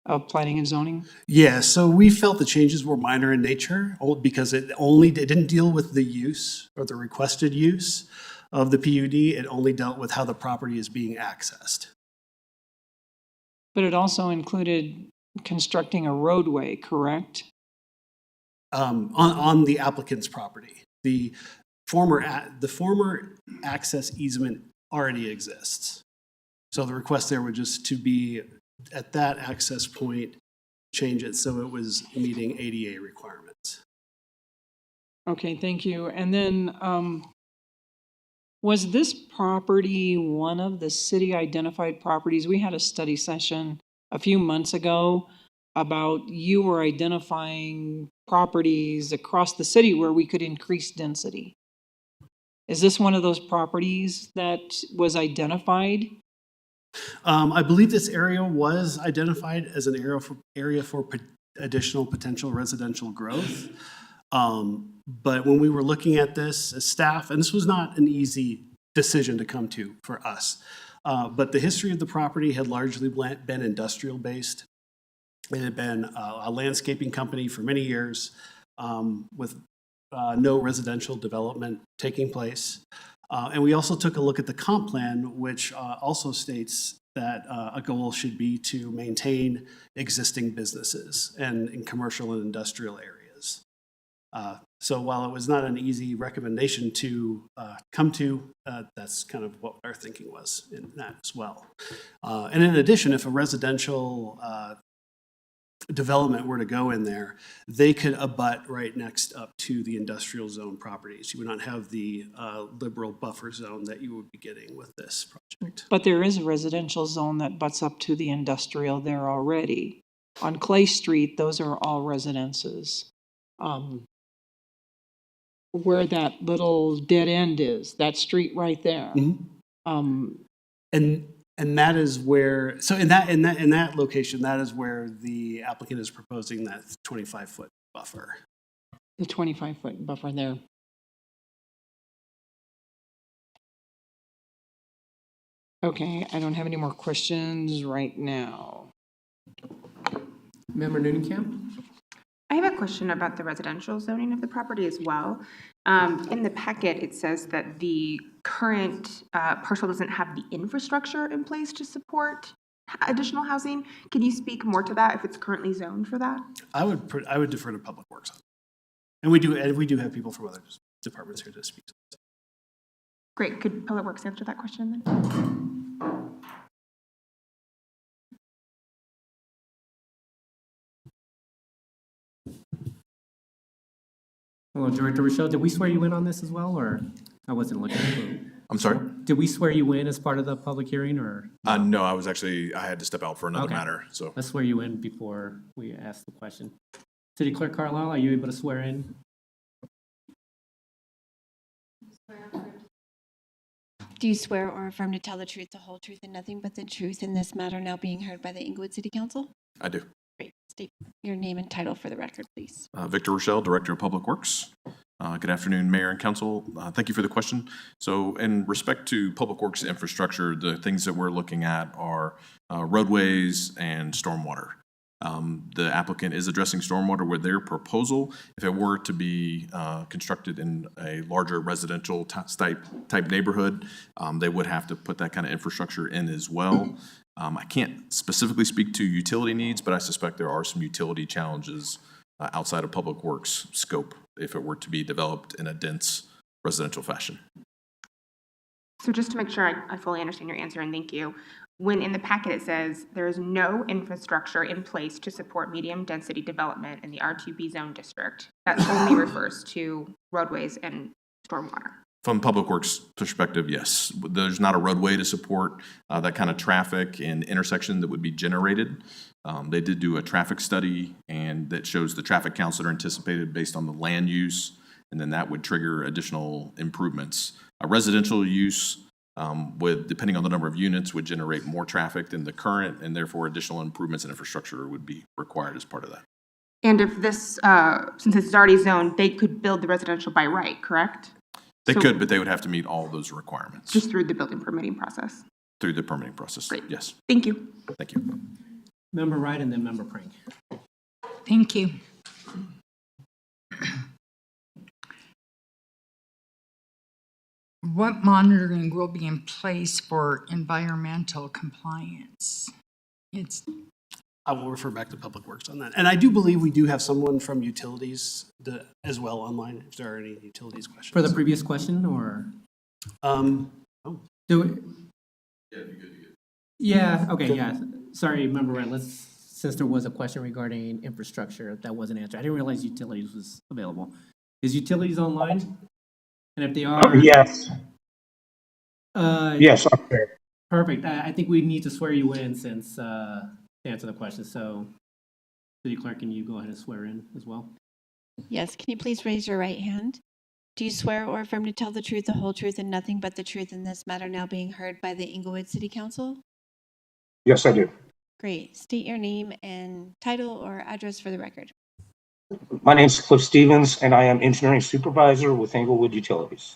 of planning and zoning? Yeah, so we felt the changes were minor in nature because it didn't deal with the use or the requested use of the PUD. It only dealt with how the property is being accessed. But it also included constructing a roadway, correct? On the applicant's property. The former access easement already exists. So the request there would just to be at that access point, change it so it was meeting ADA requirements. Okay, thank you. And then, was this property one of the city identified properties? We had a study session a few months ago about you were identifying properties across the city where we could increase density. Is this one of those properties that was identified? I believe this area was identified as an area for additional potential residential growth. But when we were looking at this as staff, and this was not an easy decision to come to for us, but the history of the property had largely been industrial based. It had been a landscaping company for many years with no residential development taking place. And we also took a look at the comp plan, which also states that a goal should be to maintain existing businesses and in commercial and industrial areas. So while it was not an easy recommendation to come to, that's kind of what our thinking was in that as well. And in addition, if a residential development were to go in there, they could abut right next up to the industrial zone properties. You would not have the liberal buffer zone that you would be getting with this project. But there is a residential zone that butts up to the industrial there already. On Clay Street, those are all residences. Where that little dead end is, that street right there. And that is where, so in that location, that is where the applicant is proposing that 25-foot buffer. The 25-foot buffer there. Okay, I don't have any more questions right now. Member Noonan-Camp? I have a question about the residential zoning of the property as well. In the packet, it says that the current parcel doesn't have the infrastructure in place to support additional housing. Can you speak more to that if it's currently zoned for that? I would defer to Public Works. And we do have people from other departments here to speak to this. Great. Could Public Works answer that question then? Hello, Director Rochelle. Did we swear you in on this as well, or I wasn't looking? I'm sorry? Did we swear you in as part of the public hearing, or? No, I had to step out for another Okay. matter, so. Let's swear you in before we ask the question. City Clerk Carlisle, are you able to swear in? Do you swear or affirm to tell the truth, the whole truth, and nothing but the truth in this matter now being heard by the Englewood City Council? I do. Great. State your name and title for the record, please. Victor Rochelle, Director of Public Works. Good afternoon, Mayor and Council. Thank you for the question. So in respect to Public Works infrastructure, the things that we're looking at are roadways and stormwater. The applicant is addressing stormwater with their proposal. If it were to be constructed in a larger residential type neighborhood, they would have to put that kind of infrastructure in as well. I can't specifically speak to utility needs, but I suspect there are some utility challenges outside of Public Works scope if it were to be developed in a dense residential fashion. So just to make sure I fully understand your answer, and thank you. When in the packet it says there is no infrastructure in place to support medium density development in the R2B zone district, that only refers to roadways and stormwater. From Public Works perspective, yes. There's not a roadway to support that kind of traffic and intersection that would be generated. They did do a traffic study, and that shows the traffic counts that are anticipated based on the land use, and then that would trigger additional improvements. A residential use, depending on the number of units, would generate more traffic than the current, and therefore additional improvements in infrastructure would be required as part of that. And if this, since this is already zoned, they could build the residential by right, correct? They could, but they would have to meet all those requirements. Just through the building permitting process. Through the permitting process, Great. Yes. Thank you. Thank you. Member Wright and then Member Prank. Thank you. What monitoring will be in place for environmental compliance? I will refer back to Public Works on that. And I do believe we do have someone from utilities as well online, if there are any utilities questions. For the previous question, or? Oh. Do it? Yeah, okay, yeah. Sorry, Member Wright, since there was a question regarding infrastructure that wasn't answered, I didn't realize utilities was available. Is utilities online? And if they are? Yes. Yes, I'm there. Perfect. I think we need to swear you in since, to answer the question. So, City Clerk, can you go ahead and swear in as well? Yes, can you please raise your right hand? Do you swear or affirm to tell the truth, the whole truth, and nothing but the truth in this matter now being heard by the Englewood City Council? Yes, I do. Great. State your name and title or address for the record. My name is Cliff Stevens, and I am engineering supervisor with Englewood Utilities.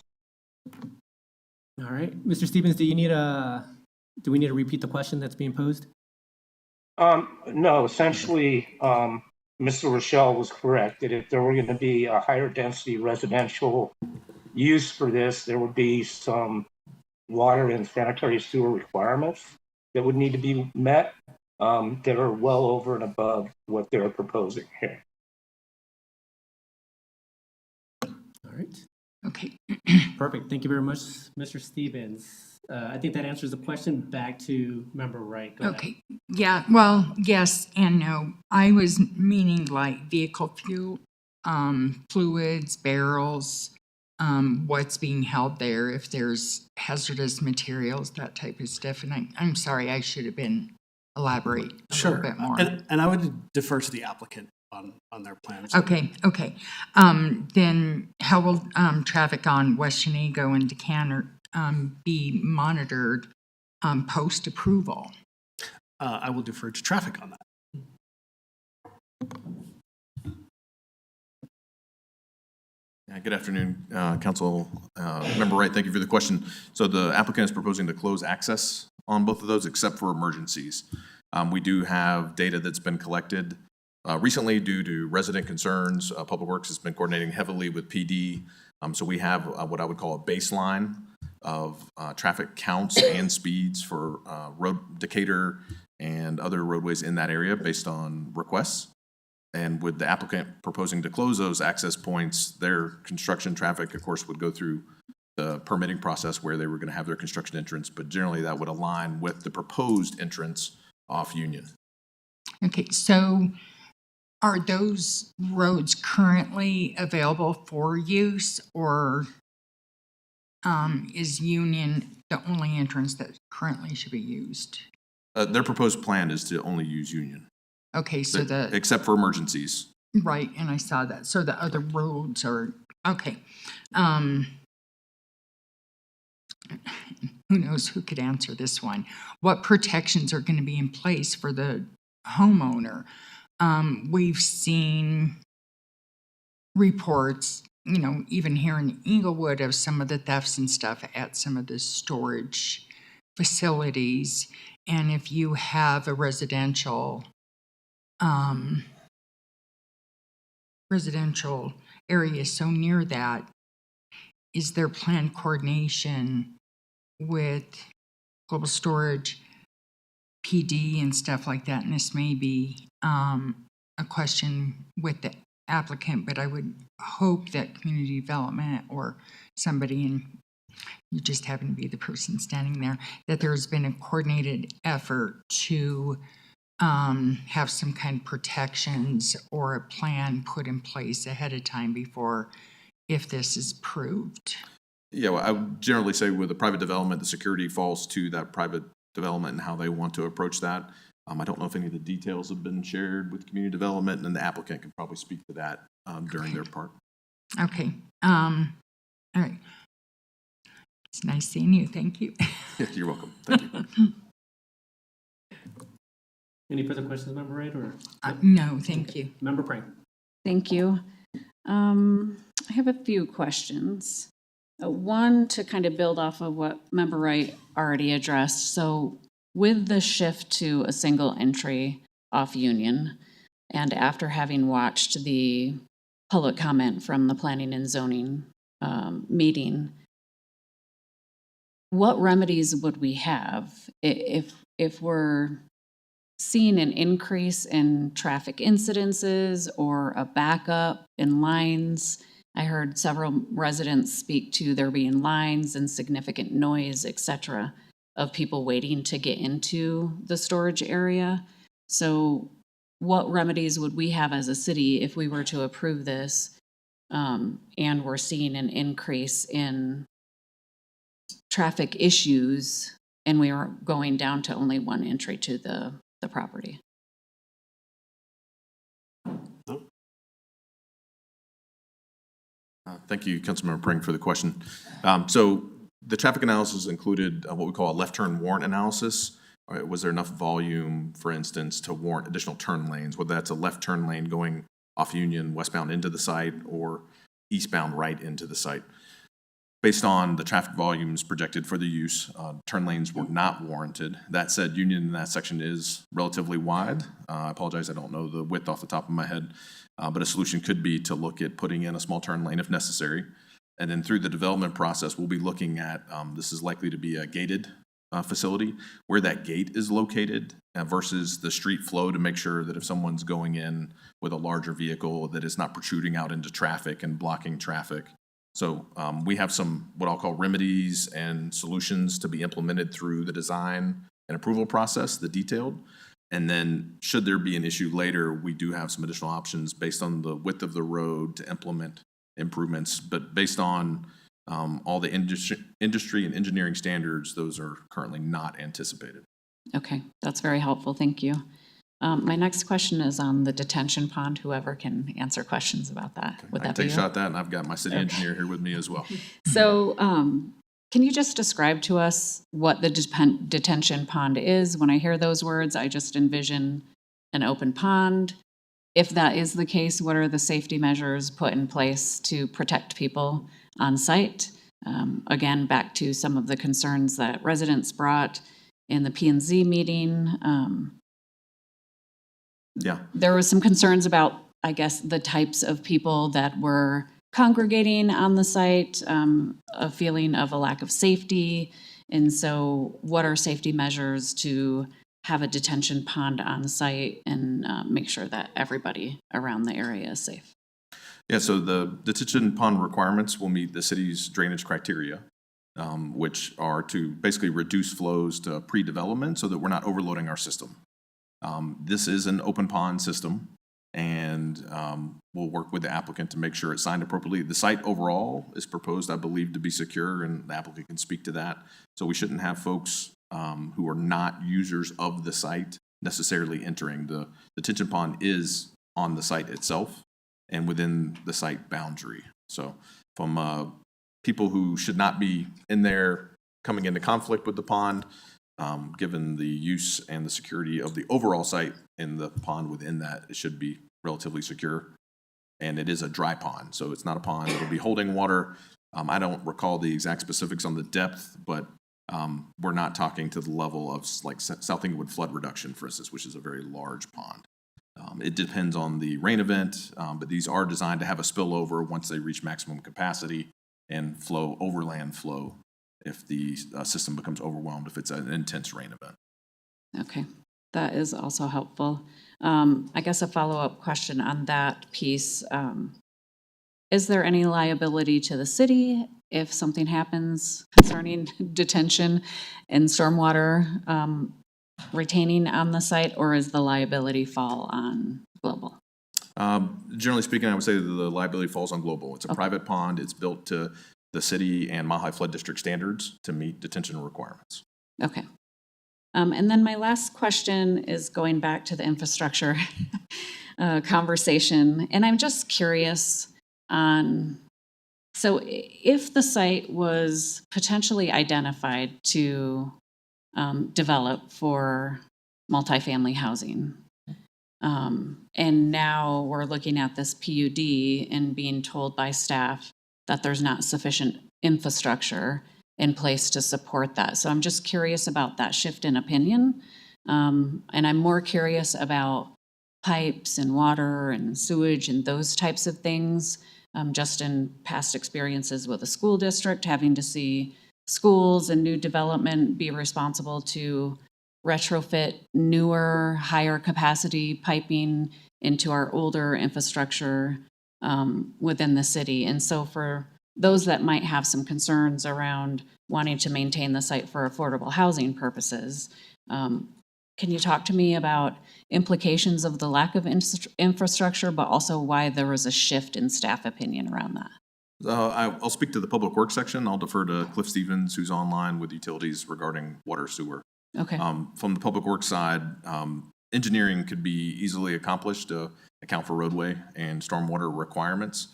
All right. Mr. Stevens, do we need to repeat the question that's being posed? No, essentially, Mr. Rochelle was correct that if there were going to be a higher density residential use for this, there would be some water and sanitary sewer requirements that would need to be met that are well over and above what they're proposing here. All right. Okay. Perfect. Thank you very much, Mr. Stevens. I think that answers the question. Back to Member Wright. Go Okay. Yeah, well, yes and no. I was meaning like vehicle fuel, fluids, barrels, what's being held there, if there's hazardous materials, that type of stuff. And I'm sorry, I should have been elaborate a Sure. little bit more. And I would defer to the applicant on their plans. Okay. Then how will traffic on West Chenango and Decatur be monitored post-approval? I will defer to traffic on that. Good afternoon, Council Member Wright. Thank you for the question. So the applicant is proposing to close access on both of those except for emergencies. We do have data that's been collected recently due to resident concerns. Public Works has been coordinating heavily with PD. So we have what I would call a baseline of traffic counts and speeds for Decatur and other roadways in that area based on requests. And with the applicant proposing to close those access points, their construction traffic, of course, would go through the permitting process where they were going to have their construction entrance, but generally that would align with the proposed entrance off Union. Okay, so are those roads currently available for use, or is Union the only entrance that currently should be used? Their proposed plan is to only use Union, Okay, so except for emergencies. right, and I saw that. So the other roads are, okay. Who knows who could answer this one? What protections are going to be in place for the homeowner? We've seen reports, you know, even here in Englewood, of some of the thefts and stuff at some of the storage facilities. And if you have a residential area so near that, is there planned coordination with Global Storage, PD, and stuff like that? And this may be a question with the applicant, but I would hope that community development or somebody, and you just happen to be the person standing there, that there's been a coordinated effort to have some kind of protections or a plan put in place ahead of time before, if this is approved. Yeah, well, I would generally say with a private development, the security falls to that private development and how they want to approach that. I don't know if any of the details have been shared with community development, and the applicant can probably speak to that during their part. Okay. All right. It's nice seeing you. Thank you. You're welcome. Thank you. Any further questions, Member Wright, or? No, thank you. Member Prank. Thank you. I have a few questions. One, to kind of build off of what Member Wright already addressed. So with the shift to a single entry off Union, and after having watched the public comment from the Planning and Zoning meeting, what remedies would we have if we're seeing an increase in traffic incidences or a backup in lines? I heard several residents speak to there being lines and significant noise, et cetera, of people waiting to get into the storage area. So what remedies would we have as a city if we were to approve this and we're seeing an increase in traffic issues and we are going down to only one entry to the property? Thank you, Councilmember Pring, for the question. So the traffic analysis included what we call a left turn warrant analysis. All right, was there enough volume, for instance, to warrant additional turn lanes, whether that's a left turn lane going off Union westbound into the site or eastbound right into the site? Based on the traffic volumes projected for the use, turn lanes were not warranted. That said, Union in that section is relatively wide. I apologize, I don't know the width off the top of my head, but a solution could be to look at putting in a small turn lane if necessary. And then through the development process, we'll be looking at, this is likely to be a gated facility, where that gate is located versus the street flow, to make sure that if someone's going in with a larger vehicle, that it's not protruding out into traffic and blocking traffic. So we have some what I'll call remedies and solutions to be implemented through the design and approval process, the detailed. And then should there be an issue later, we do have some additional options based on the width of the road to implement improvements. But based on all the industry and engineering standards, those are currently not anticipated. Okay, that's very helpful. Thank you. My next question is on the detention pond. Whoever can answer questions about that. Would I can that be take a you? shot at that, and I've got my city engineer here with me as well. So can you just describe to us what the detention pond is? When I hear those words, I just envision an open pond. If that is the case, what are the safety measures put in place to protect people on site? Again, back to some of the concerns that residents brought in the P&Z meeting. Yeah. There was some concerns about, I guess, the types of people that were congregating on the site, a feeling of a lack of safety. And so what are safety measures to have a detention pond on site and make sure that everybody around the area is safe? Yeah, so the detention pond requirements will meet the city's drainage criteria, which are to basically reduce flows to pre-development so that we're not overloading our system. This is an open pond system, and we'll work with the applicant to make sure it's signed appropriately. The site overall is proposed, I believe, to be secure, and the applicant can speak to that. So we shouldn't have folks who are not users of the site necessarily entering. The detention pond is on the site itself and within the site boundary. So from people who should not be in there coming into conflict with the pond, given the use and the security of the overall site and the pond within that, it should be relatively secure. And it is a dry pond, so it's not a pond. It'll be holding water. I don't recall the exact specifics on the depth, but we're not talking to the level of like South Englewood flood reduction, for instance, which is a very large pond. It depends on the rain event, but these are designed to have a spillover once they reach maximum capacity and flow, overland flow, if the system becomes overwhelmed, if it's an intense rain event. Okay, that is also helpful. I guess a follow-up question on that piece. Is there any liability to the city if something happens concerning detention and stormwater retaining on the site, or is the liability fall on Global? Generally speaking, I would say that the liability falls on Global. It's a private pond. It's built to the city and Mile High Flood District standards to meet detention requirements. Okay. And then my last question is going back to the infrastructure conversation. And I'm just curious on, so if the site was potentially identified to develop for multifamily housing, and now we're looking at this PUD and being told by staff that there's not sufficient infrastructure in place to support that. So I'm just curious about that shift in opinion. And I'm more curious about pipes and water and sewage and those types of things. Just in past experiences with a school district, having to see schools and new development be responsible to retrofit newer, higher capacity piping into our older infrastructure within the city. And so for those that might have some concerns around wanting to maintain the site for affordable housing purposes, can you talk to me about implications of the lack of infrastructure, but also why there was a shift in staff opinion around that? I'll speak to the Public Works section. I'll defer to Cliff Stevens, who's online with utilities regarding water sewer. Okay. From the Public Works side, engineering could be easily accomplished to account for roadway and stormwater requirements.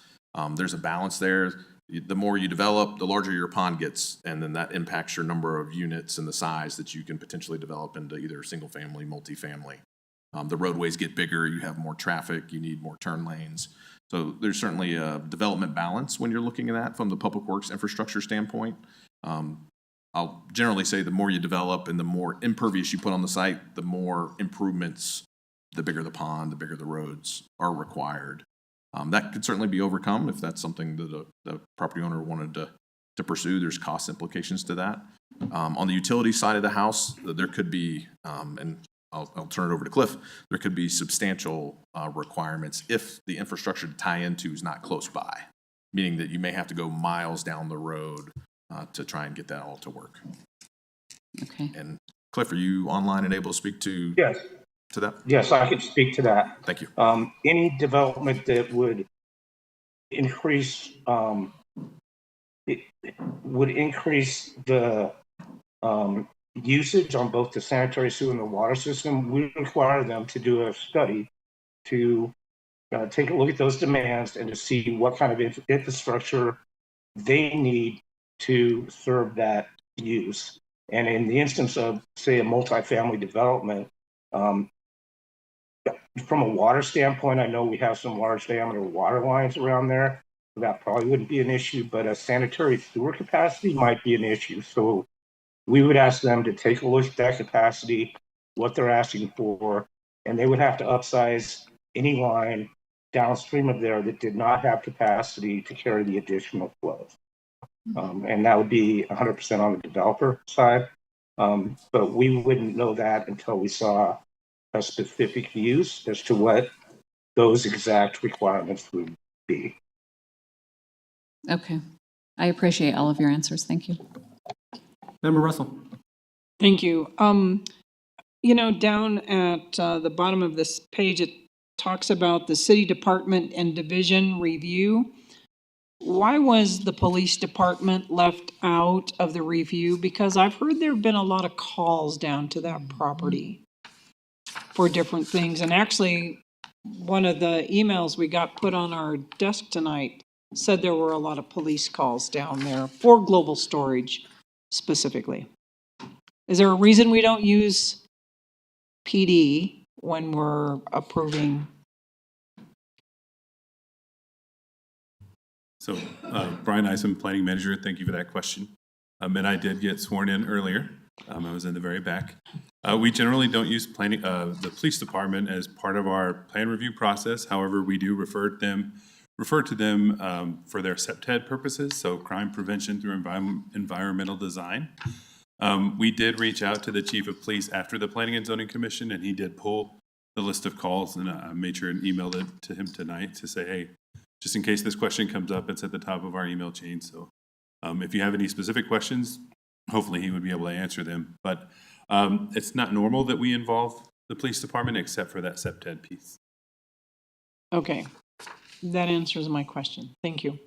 There's a balance there. The more you develop, the larger your pond gets, and then that impacts your number of units and the size that you can potentially develop into either single family, multifamily. The roadways get bigger, you have more traffic, you need more turn lanes. So there's certainly a development balance when you're looking at that from the Public Works infrastructure standpoint. I'll generally say the more you develop and the more impervious you put on the site, the more improvements, the bigger the pond, the bigger the roads are required. That could certainly be overcome if that's something that the property owner wanted to pursue. There's cost implications to that. On the utility side of the house, there could be, and I'll turn it over to Cliff, there could be substantial requirements if the infrastructure to tie into is not close by, meaning that you may have to go miles down the road to try and get that all to work. Okay. And Cliff, are you online and able to speak to? Yes. To that? Yes, I could speak to that. Thank you. Any development that would increase the usage on both the sanitary sewer and the water system, we require them to do a study to take a look at those demands and to see what kind of infrastructure they need to serve that use. And in the instance of, say, a multifamily development, from a water standpoint, I know we have some large diameter water lines around there. That probably wouldn't be an issue, but a sanitary sewer capacity might be an issue. So we would ask them to take a look at that capacity, what they're asking for, and they would have to upsize any line downstream of there that did not have capacity to carry the additional flows. And that would be 100% on the developer side. But we wouldn't know that until we saw a specific use as to what those exact requirements would be. Okay. I appreciate all of your answers. Thank you. Member Russell. Thank you. You know, down at the bottom of this page, talks about the city department and division review. Why was the police department left out of the review? Because I've heard there have been a lot of calls down to that property for different things. And actually, one of the emails we got put on our desk tonight said there were a lot of police calls down there for global storage specifically. Is there a reason we don't use PD when we're approving? So, Brian Eisen, Planning Manager, thank you for that question. And I did get sworn in earlier. I was in the very back. We generally don't use planning, the police department as part of our plan review process. However, we do refer to them for their CPTED purposes, so crime prevention through environmental design. We did reach out to the chief of police after the Planning and Zoning Commission, and he did pull the list of calls, and I made sure and emailed it to him tonight to say, hey, just in case this question comes up, it's at the top of our email chain. So if you have any specific questions, hopefully he would be able to answer them. But it's not normal that we involve the police department except for that CPTED piece. Okay, that answers my question. Thank you.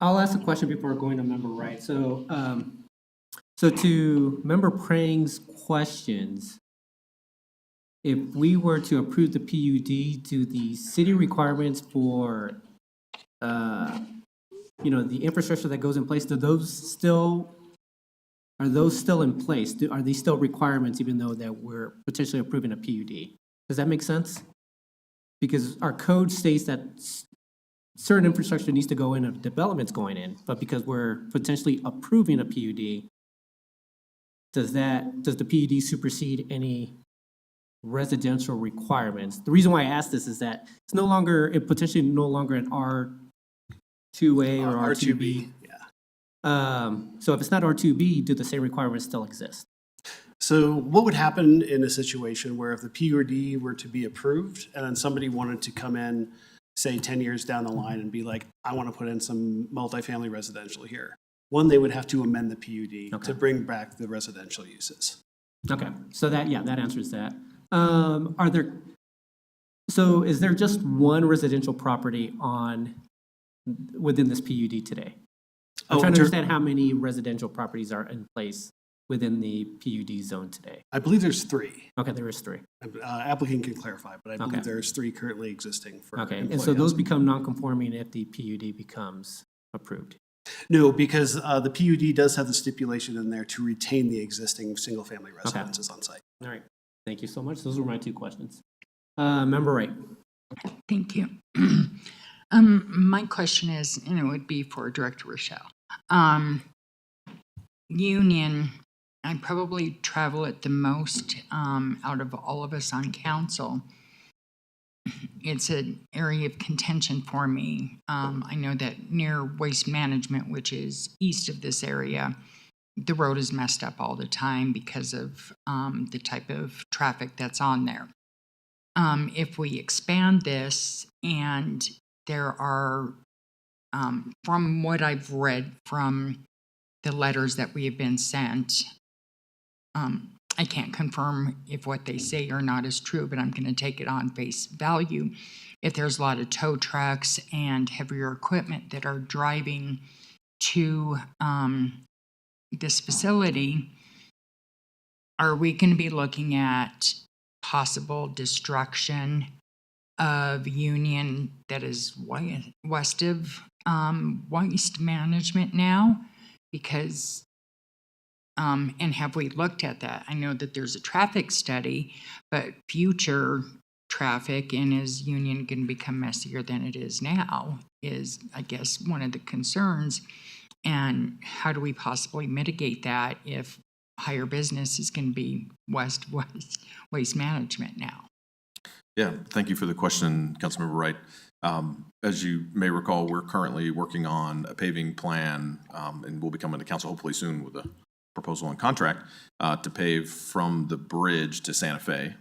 I'll ask a question before going to Member Wright. So, so to Member Prang's questions, if we were to approve the PUD, do the city requirements for, the infrastructure that goes in place, are those still in place? Are these still requirements even though that we're potentially approving a PUD? Does that make sense? Because our code states that certain infrastructure needs to go in if development's going in, but because we're potentially approving a PUD, does the PUD supersede any residential requirements? The reason why I ask this is that it's potentially no longer an R2A or R2B. Yeah. So if it's not R2B, do the same requirements still exist? So what would happen in a situation where if the PUD were to be approved and then somebody wanted to come in, say 10 years down the line and be like, I want to put in some multifamily residential here? One, they would have to amend the PUD to bring back the residential uses. Okay, so that answers that. So is there just one residential property within this PUD today? I'm trying to understand how many residential properties are in place within the PUD zone today. I believe there's 3. Okay, there is 3. Applicant can clarify, but I believe there's 3 currently existing for Okay, and so those become non-conforming if the PUD becomes approved? No, because the PUD does have the stipulation in there to retain the existing single-family residences on site. All right, thank you so much. Those were my 2 questions. Member Wright. Thank you. My question is, and it would be for Director Rochelle. Union, I probably travel it the most out of all of us on council. It's an area of contention for me. I know that near Waste Management, which is east of this area, the road is messed up all the time because of the type of traffic that's on there. If we expand this, and there are, from what I've read from the letters that we have been sent, I can't confirm if what they say or not is true, but I'm going to take it on face value. If there's a lot of tow trucks and heavier equipment that are driving to this facility, are we going to be looking at possible destruction of Union that is west of Waste Management now? Because and have we looked at that? I know that there's a traffic study, but future traffic, and is Union going to become messier than it is now, is, I guess, one of the concerns. And how do we possibly mitigate that if higher business is going to be Waste Management now? Yeah, thank you for the question, Councilmember Wright. As you may recall, we're currently working on a paving plan, and we'll be coming to council hopefully soon with a proposal and contract to pave from the bridge to Santa Fe.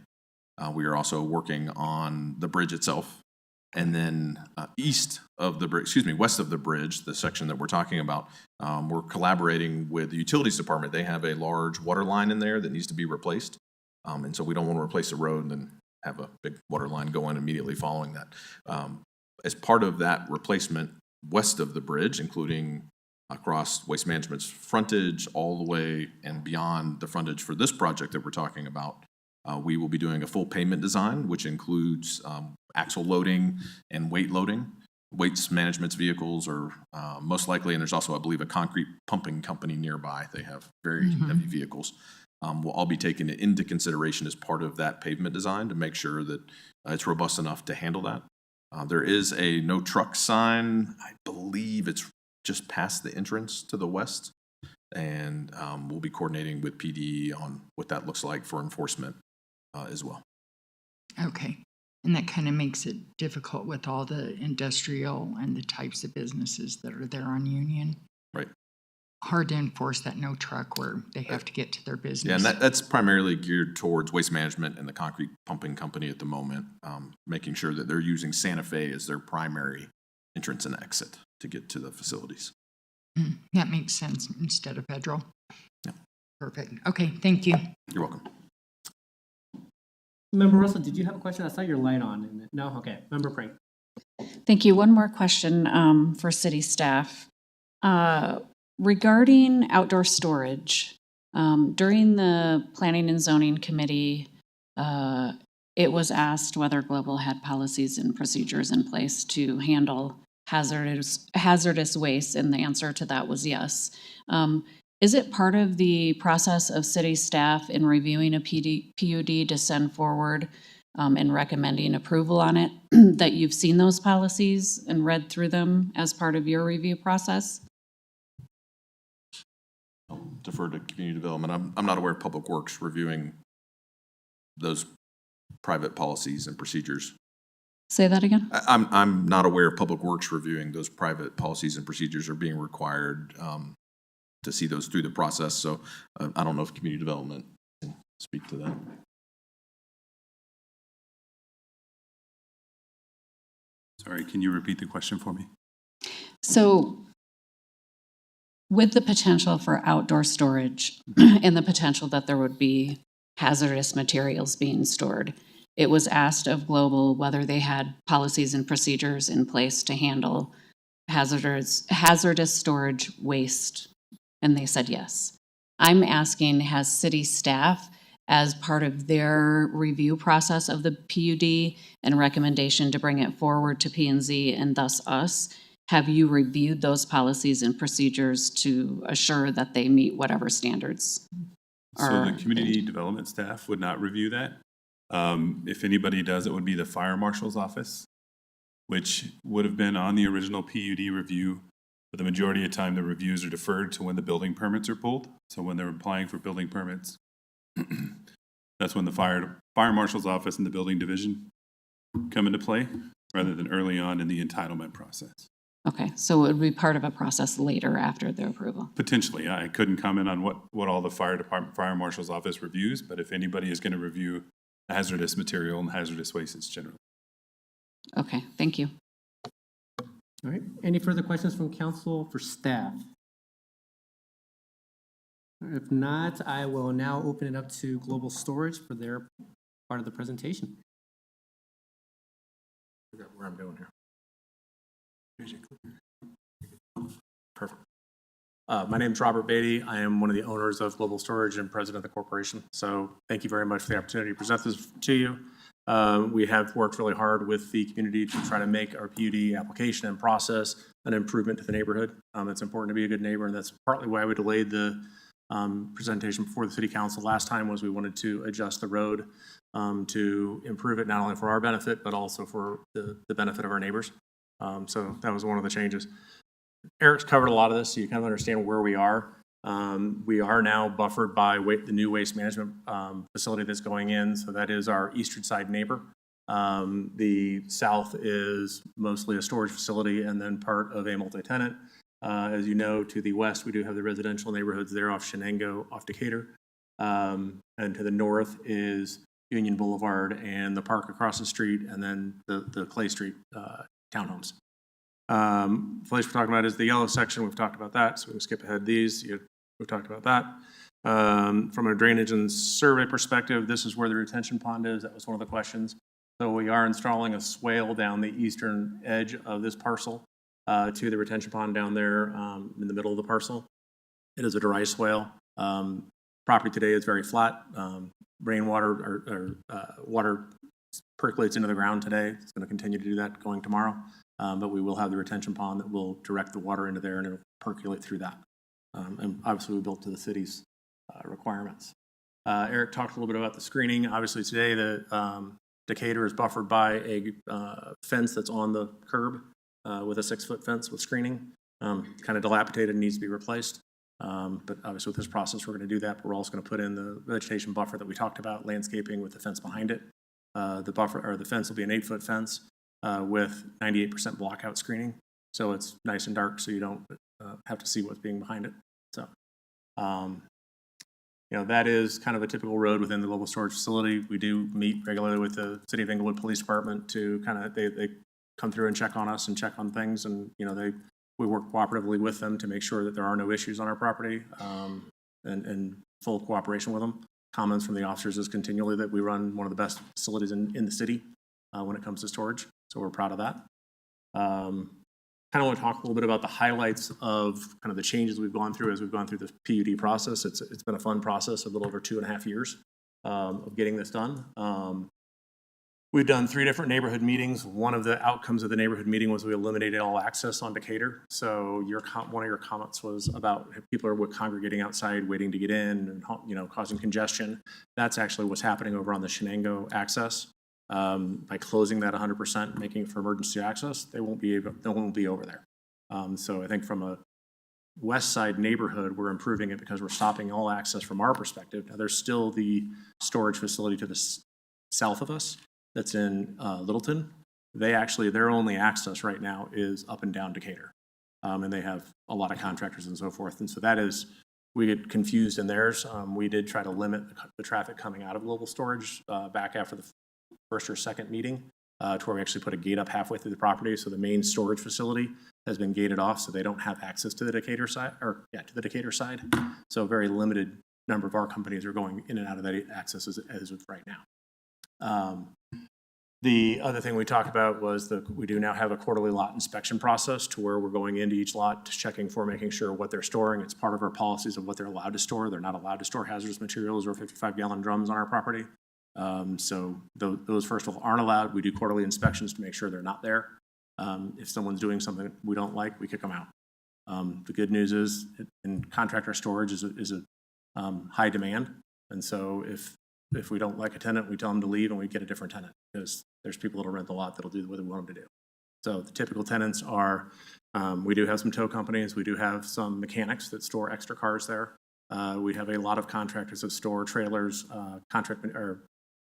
We are also working on the bridge itself, and then west of the bridge, the section that we're talking about, we're collaborating with the utilities department. They have a large water line in there that needs to be replaced, and so we don't want to replace the road and then have a big water line go in immediately following that. As part of that replacement west of the bridge, including across Waste Management's frontage all the way and beyond the frontage for this project that we're talking about, we will be doing a full pavement design, which includes axle loading and weight loading. Waste Management's vehicles are most likely, and there's also, I believe, a concrete pumping company nearby. They have very heavy vehicles. Will all be taken into consideration as part of that pavement design to make sure that it's robust enough to handle that. There is a no truck sign. I believe it's just past the entrance to the west. And we'll be coordinating with PD on what that looks like for enforcement as well. Okay. And that kind of makes it difficult with all the industrial and the types of businesses that are there on Union. Right. Hard to enforce that no truck where they have to get to their business. Yeah, and that's primarily geared towards Waste Management and the concrete pumping company at the moment, making sure that they're using Santa Fe as their primary entrance and exit to get to the facilities. That makes sense instead of federal. Yeah. Perfect. Okay, thank you. You're welcome. Member Russell, did you have a question? I saw your light on. No? Okay. Member Frank. Thank you. One more question for city staff. Regarding outdoor storage, during the Planning and Zoning Committee, it was asked whether Global had policies and procedures in place to handle hazardous waste, and the answer to that was yes. Is it part of the process of city staff in reviewing a PUD to send forward and recommending approval on it, that you've seen those policies and read through them as part of your review process? I'll defer to community development. I'm not aware of Public Works reviewing those private policies and procedures. Say that again? I'm not aware of Public Works reviewing those private policies and procedures or being required to see those through the process. So I don't know if community development can speak to that. Sorry, can you repeat the question for me? So with the potential for outdoor storage and the potential that there would be hazardous materials being stored, it was asked of Global whether they had policies and procedures in place to handle hazardous storage waste, and they said yes. I'm asking, has city staff, as part of their review process of the PUD and recommendation to bring it forward to P&Z and thus us, have you reviewed those policies and procedures to assure that they meet whatever standards? So the community development staff would not review that. If anybody does, it would be the fire marshal's office, which would have been on the original PUD review. But the majority of the time, the reviews are deferred to when the building permits are pulled. So when they're applying for building permits, that's when the fire marshal's office and the building division come into play, rather than early on in the entitlement process. Okay, so it would be part of a process later after the approval. Potentially, I couldn't comment on what all the fire marshal's office reviews, but if anybody is going to review hazardous material and hazardous wastes generally. Okay, thank you. All right. Any further questions from council for staff? If not, I will now open it up to Global Storage for their part of the presentation. I forgot where I'm going here. Perfect. My name is Robert Beatty. I am one of the owners of Global Storage and president of the corporation. So thank you very much for the opportunity to present this to you. We have worked really hard with the community to try to make our PUD application and process an improvement to the neighborhood. It's important to be a good neighbor, and that's partly why we delayed the presentation before the city council last time. Was we wanted to adjust the road to improve it not only for our benefit but also for the benefit of our neighbors. So that was one of the changes. Eric's covered a lot of this, so you kind of understand where we are. We are now buffered by the new waste management facility that's going in, so that is our eastern side neighbor. The south is mostly a storage facility and then part of a multi-tenant. As you know, to the west, we do have the residential neighborhoods there off Chenango, off Decatur. And to the north is Union Boulevard and the park across the street, and then the Clay Street townhomes. The place we're talking about is the yellow section. We've talked about that, so we can skip ahead these. We've talked about that. From a drainage and survey perspective, this is where the retention pond is. That was one of the questions. So we are installing a swale down the eastern edge of this parcel to the retention pond down there in the middle of the parcel. It is a dry swale. Property today is very flat. Rainwater or water percolates into the ground today. It's going to continue to do that going tomorrow. But we will have the retention pond that will direct the water into there and it'll percolate through that. And obviously we built to the city's requirements. Eric talked a little bit about the screening. Obviously today the Decatur is buffered by a fence that's on the curb with a 6-foot fence with screening. Kind of dilapidated and needs to be replaced. But obviously with this process, we're going to do that. But we're also going to put in the vegetation buffer that we talked about, landscaping with the fence behind it. The buffer or the fence will be an 8-foot fence with 98% blockout screening. So it's nice and dark so you don't have to see what's being behind it. So, you know, that is kind of a typical road within the global storage facility. We do meet regularly with the City of Englewood Police Department to kind of, they come through and check on us and check on things. And, you know, we work cooperatively with them to make sure that there are no issues on our property and full cooperation with them. Comments from the officers is continually that we run one of the best facilities in the city when it comes to storage. So we're proud of that. Kind of want to talk a little bit about the highlights of kind of the changes we've gone through as we've gone through the PUD process. It's been a fun process, a little over 2.5 years of getting this done. We've done 3 different neighborhood meetings. One of the outcomes of the neighborhood meeting was we eliminated all access on Decatur. So one of your comments was about people are congregating outside waiting to get in and, you know, causing congestion. That's actually what's happening over on the Chenango access. By closing that 100%, making it for emergency access, they won't be over there. So I think from a west side neighborhood, we're improving it because we're stopping all access from our perspective. Now there's still the storage facility to the south of us that's in Littleton. Their only access right now is up and down Decatur. And they have a lot of contractors and so forth. And so we get confused in theirs. We did try to limit the traffic coming out of global storage back after the first or second meeting to where we actually put a gate up halfway through the property. So the main storage facility has been gated off so they don't have access to the Decatur side, So a very limited number of our companies are going in and out of that access as of right now. The other thing we talked about was we do now have a quarterly lot inspection process to where we're going into each lot, checking for making sure what they're storing. It's part of our policies of what they're allowed to store. They're not allowed to store hazardous materials or 55-gallon drums on our property. So those first of all aren't allowed. We do quarterly inspections to make sure they're not there. If someone's doing something we don't like, we kick them out. The good news is in contractor storage is a high demand. And so if we don't like a tenant, we tell them to leave and we get a different tenant because there's people that'll rent the lot that'll do what we want them to do. So the typical tenants are, we do have some tow companies. We do have some mechanics that store extra cars there. We have a lot of contractors that store trailers,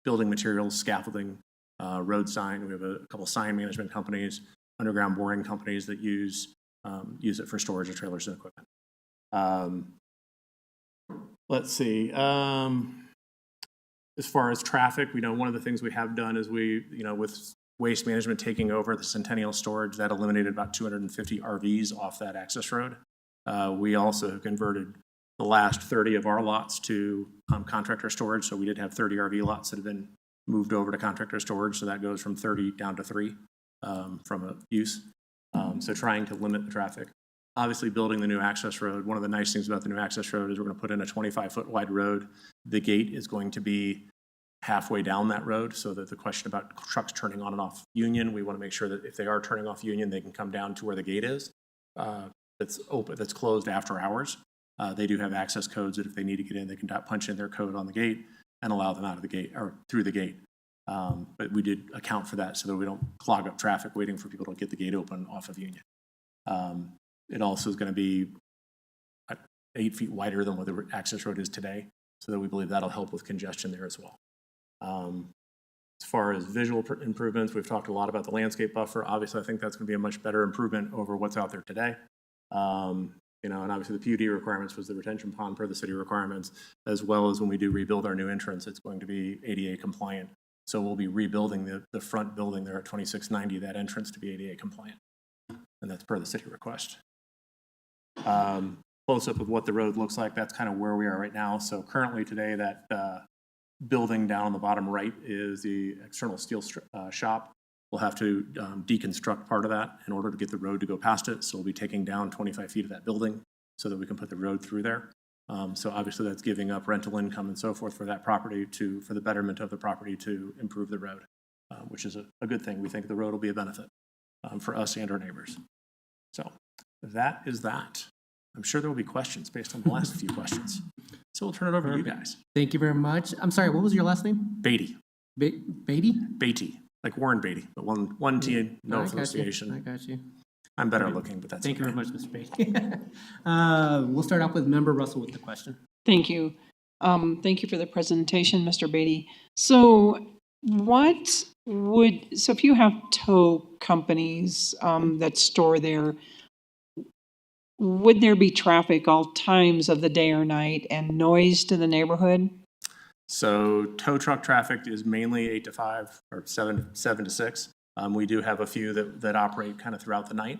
building materials, scaffolding, road sign. We have a couple sign management companies, underground boring companies that use it for storage of trailers and equipment. Let's see. As far as traffic, one of the things we have done is with waste management taking over the Centennial storage, that eliminated about 250 RVs off that access road. We also have converted the last 30 of our lots to contractor storage. So we did have 30 RV lots that have been moved over to contractor storage. So that goes from 30 down to 3 from a use. So trying to limit the traffic. Obviously building the new access road. One of the nice things about the new access road is we're going to put in a 25-foot wide road. The gate is going to be halfway down that road so that the question about trucks turning on and off Union, we want to make sure that if they are turning off Union, they can come down to where the gate is. That's open, that's closed after hours. They do have access codes that if they need to get in, they can punch in their code on the gate and allow them out of the gate or through the gate. But we did account for that so that we don't clog up traffic waiting for people to get the gate open off of Union. It also is going to be 8 feet wider than what the access road is today, so that we believe that'll help with congestion there as well. As far as visual improvements, we've talked a lot about the landscape buffer. Obviously, I think that's going to be a much better improvement over what's out there today. And obviously the PUD requirements was the retention pond per the city requirements, as well as when we do rebuild our new entrance, it's going to be ADA compliant. So we'll be rebuilding the front building there at 2690, that entrance to be ADA compliant. And that's per the city request. close-up of what the road looks like. That's kind of where we are right now. So currently today, that building down on the bottom right is the external steel shop. We'll have to deconstruct part of that in order to get the road to go past it. So we'll be taking down 25 feet of that building so that we can put the road through there. So obviously that's giving up rental income and so forth for that property for the betterment of the property to improve the road, which is a good thing. We think the road will be a benefit for us and our neighbors. So that is that. I'm sure there will be questions based on the last few questions. So we'll turn it over to you guys. Thank you very much. I'm sorry, what was your last name? Beatty. Beatty? Beatty, like Warren Beatty, but one T, no I got you. association. I got you. I'm better looking, but that's Thank you okay. very much, Mr. Beatty. We'll start off with Member Russell with the question. Thank you. Thank you for the presentation, Mr. Beatty. So if you have tow companies that store there, would there be traffic all times of the day or night and noise to the neighborhood? So tow truck traffic is mainly 8 to 5 or 7 to 6. We do have a few that operate kind of throughout the night.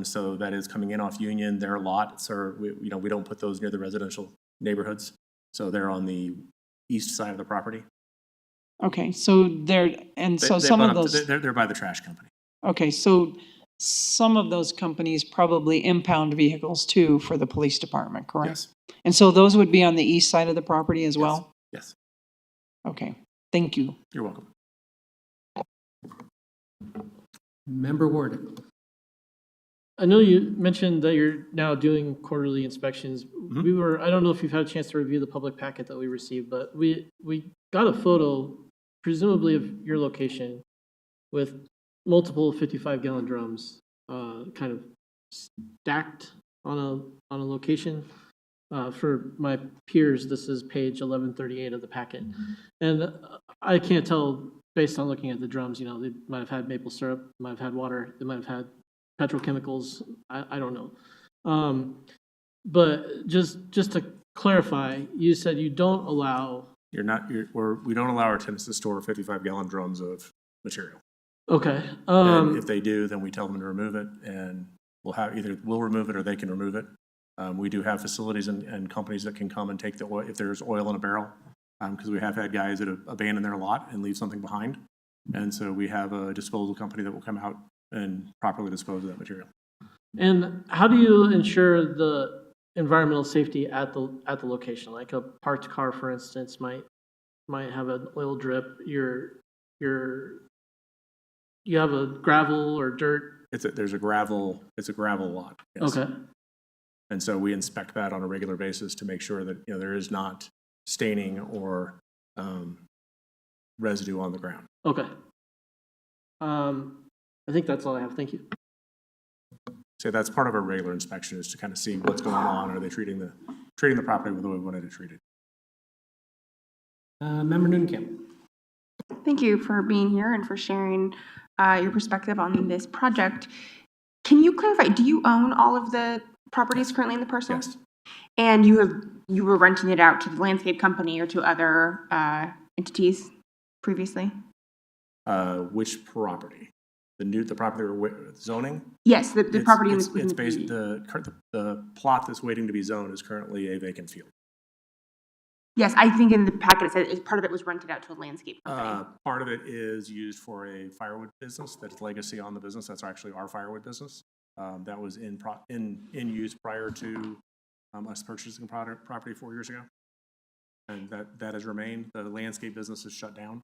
So that is coming in off Union. Their lots are, we don't put those near the residential neighborhoods. So they're on the east side of the property. Okay, so they're by the trash company. Okay, so some of those companies probably impound vehicles too for the police department, correct? Yes. And so those would be on the east side of the property as well? Yes. Okay, thank you. You're welcome. Member Ward. I know you mentioned that you're now doing quarterly inspections. Mm-hmm. I don't know if you've had a chance to review the public packet that we received, but we got a photo, presumably of your location, with multiple 55-gallon drums kind of stacked on a location. For my peers, this is page 1138 of the packet. And I can't tell, based on looking at the drums, they might have had maple syrup, might have had water, they might have had petrochemicals, I don't know. But just to clarify, you said you don't allow... We don't allow our tenants to store 55-gallon drums of material. Okay. And if they do, then we tell them to remove it, and we'll remove it or they can remove it. We do have facilities and companies that can come and take the oil if there's oil in a barrel, because we have had guys that have abandoned their lot and leave something behind. And so we have a disposal company that will come out and properly dispose of that material. And how do you ensure the environmental safety at the location? Like a parked car, for instance, might have an oil drip. You have a gravel or dirt. It's a gravel lot. Yes. Okay. And so we inspect that on a regular basis to make sure that there is not staining or residue on the ground. Okay. I think that's all I have. Thank you. So that's part of our regular inspection, is to kind of see what's going on. Are they treating the property the way we wanted to treat it? Member Nunekamp. Thank you for being here and for sharing your perspective on this project. Can you clarify, do you own all of the properties currently in the parcel? Yes. And you were renting it out to the landscape company or to other entities previously? Which property? The property we're zoning? Yes, the property in the the plot that's waiting to be zoned is currently a vacant field. Yes, I think in the packet it said part of it was rented out to a landscape company. Part of it is used for a firewood business. That's legacy on the business. That's actually our firewood business. That was in use prior to us purchasing property 4 years ago, and that has remained. The landscape business is shut down,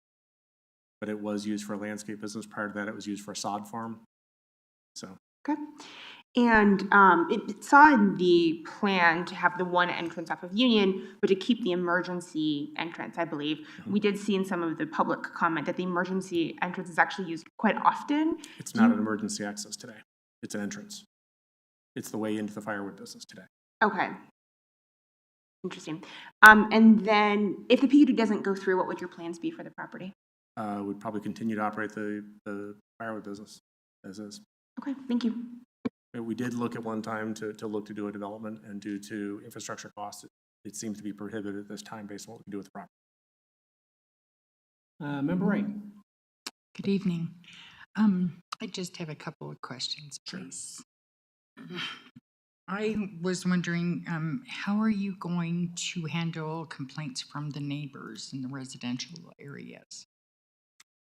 but it was used for a landscape business. Prior to that, it was used for a sod farm. So okay. And it saw in the plan to have the one entrance off of Union, but to keep the emergency entrance, I believe. Mm-hmm. We did see in some of the public comment that the emergency entrance is actually used quite often. It's not an emergency access today. It's an entrance. It's the way into the firewood business today. Okay. Interesting. And then if the PUD doesn't go through, what would your plans be for the property? We'd probably continue to operate the firewood business as is. Okay, thank you. We did look at one time to look to do a development, and due to infrastructure costs, it seems to be prohibited at this time based on what we can do with the property. Member Wright. Good evening. I just have a couple of questions, please. I was wondering, how are you going to handle complaints from the neighbors in the residential areas?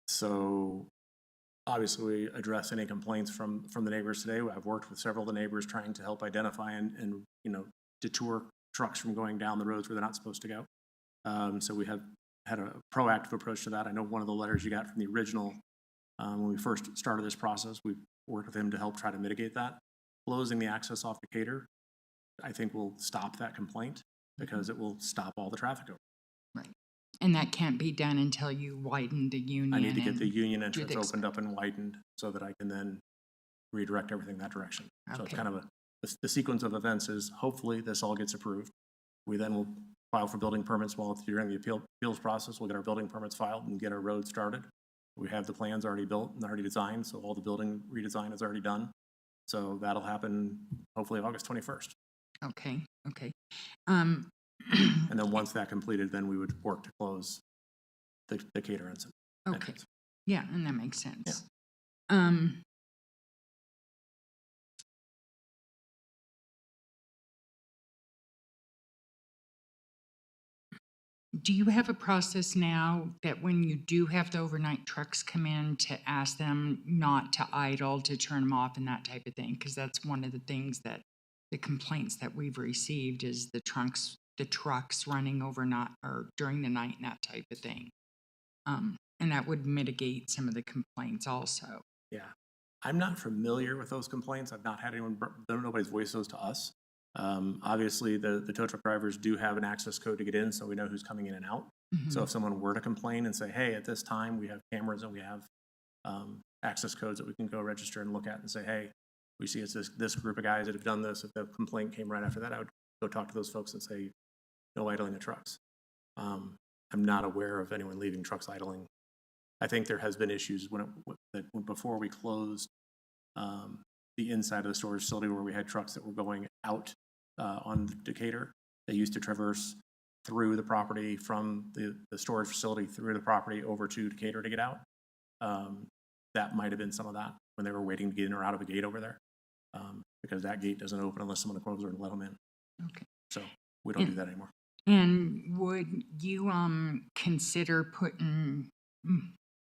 So obviously, we address any complaints from the neighbors today. I've worked with several of the neighbors trying to help identify and detour trucks from going down the roads where they're not supposed to go. So we have had a proactive approach to that. I know one of the letters you got from the original, when we first started this process, we worked with him to help try to mitigate that. Closing the access off Decatur, I think will stop that complaint because it will stop all the traffic over. Right. And that can't be done until you widen the union. I need to get the and union do entrance the opened up and widened so that I can then redirect everything that direction. So it's Okay. kind of the sequence of events is hopefully this all gets approved. We then will file for building permits while during the appeals process. We'll get our building permits filed and get our road started. We have the plans already built and already designed, so all the building redesign is already done. So that'll happen hopefully August 21st. Okay, okay. And then once that completed, then we would work to close the Decatur entrance. Okay, yeah, and that makes sense. Do you have a process now that when you do have the overnight trucks come in to ask them not to idle, to turn them off and that type of thing? Because that's one of the things that the complaints that we've received is the trucks running overnight or during the night and that type of thing. And that would mitigate some of the complaints also. Yeah, I'm not familiar with those complaints. I've not had anyone, nobody's voiced those to us. Obviously, the tow truck drivers do have an access code to get in, so we know who's coming in and out. So if someone were to complain and say, hey, at this time, we have cameras and we have access codes that we can go register and look at and say, hey, we see it's this group of guys that have done this. If the complaint came right after that, I would go talk to those folks and say, no idling of trucks. I'm not aware of anyone leaving trucks idling. I think there has been issues before we closed the inside of the storage facility where we had trucks that were going out on Decatur. They used to traverse through the property from the storage facility through the property over to Decatur to get out. That might have been some of that when they were waiting to get in or out of a gate over there, because that gate doesn't open unless someone comes over and let them in. Okay. So we don't do that anymore. And would you consider putting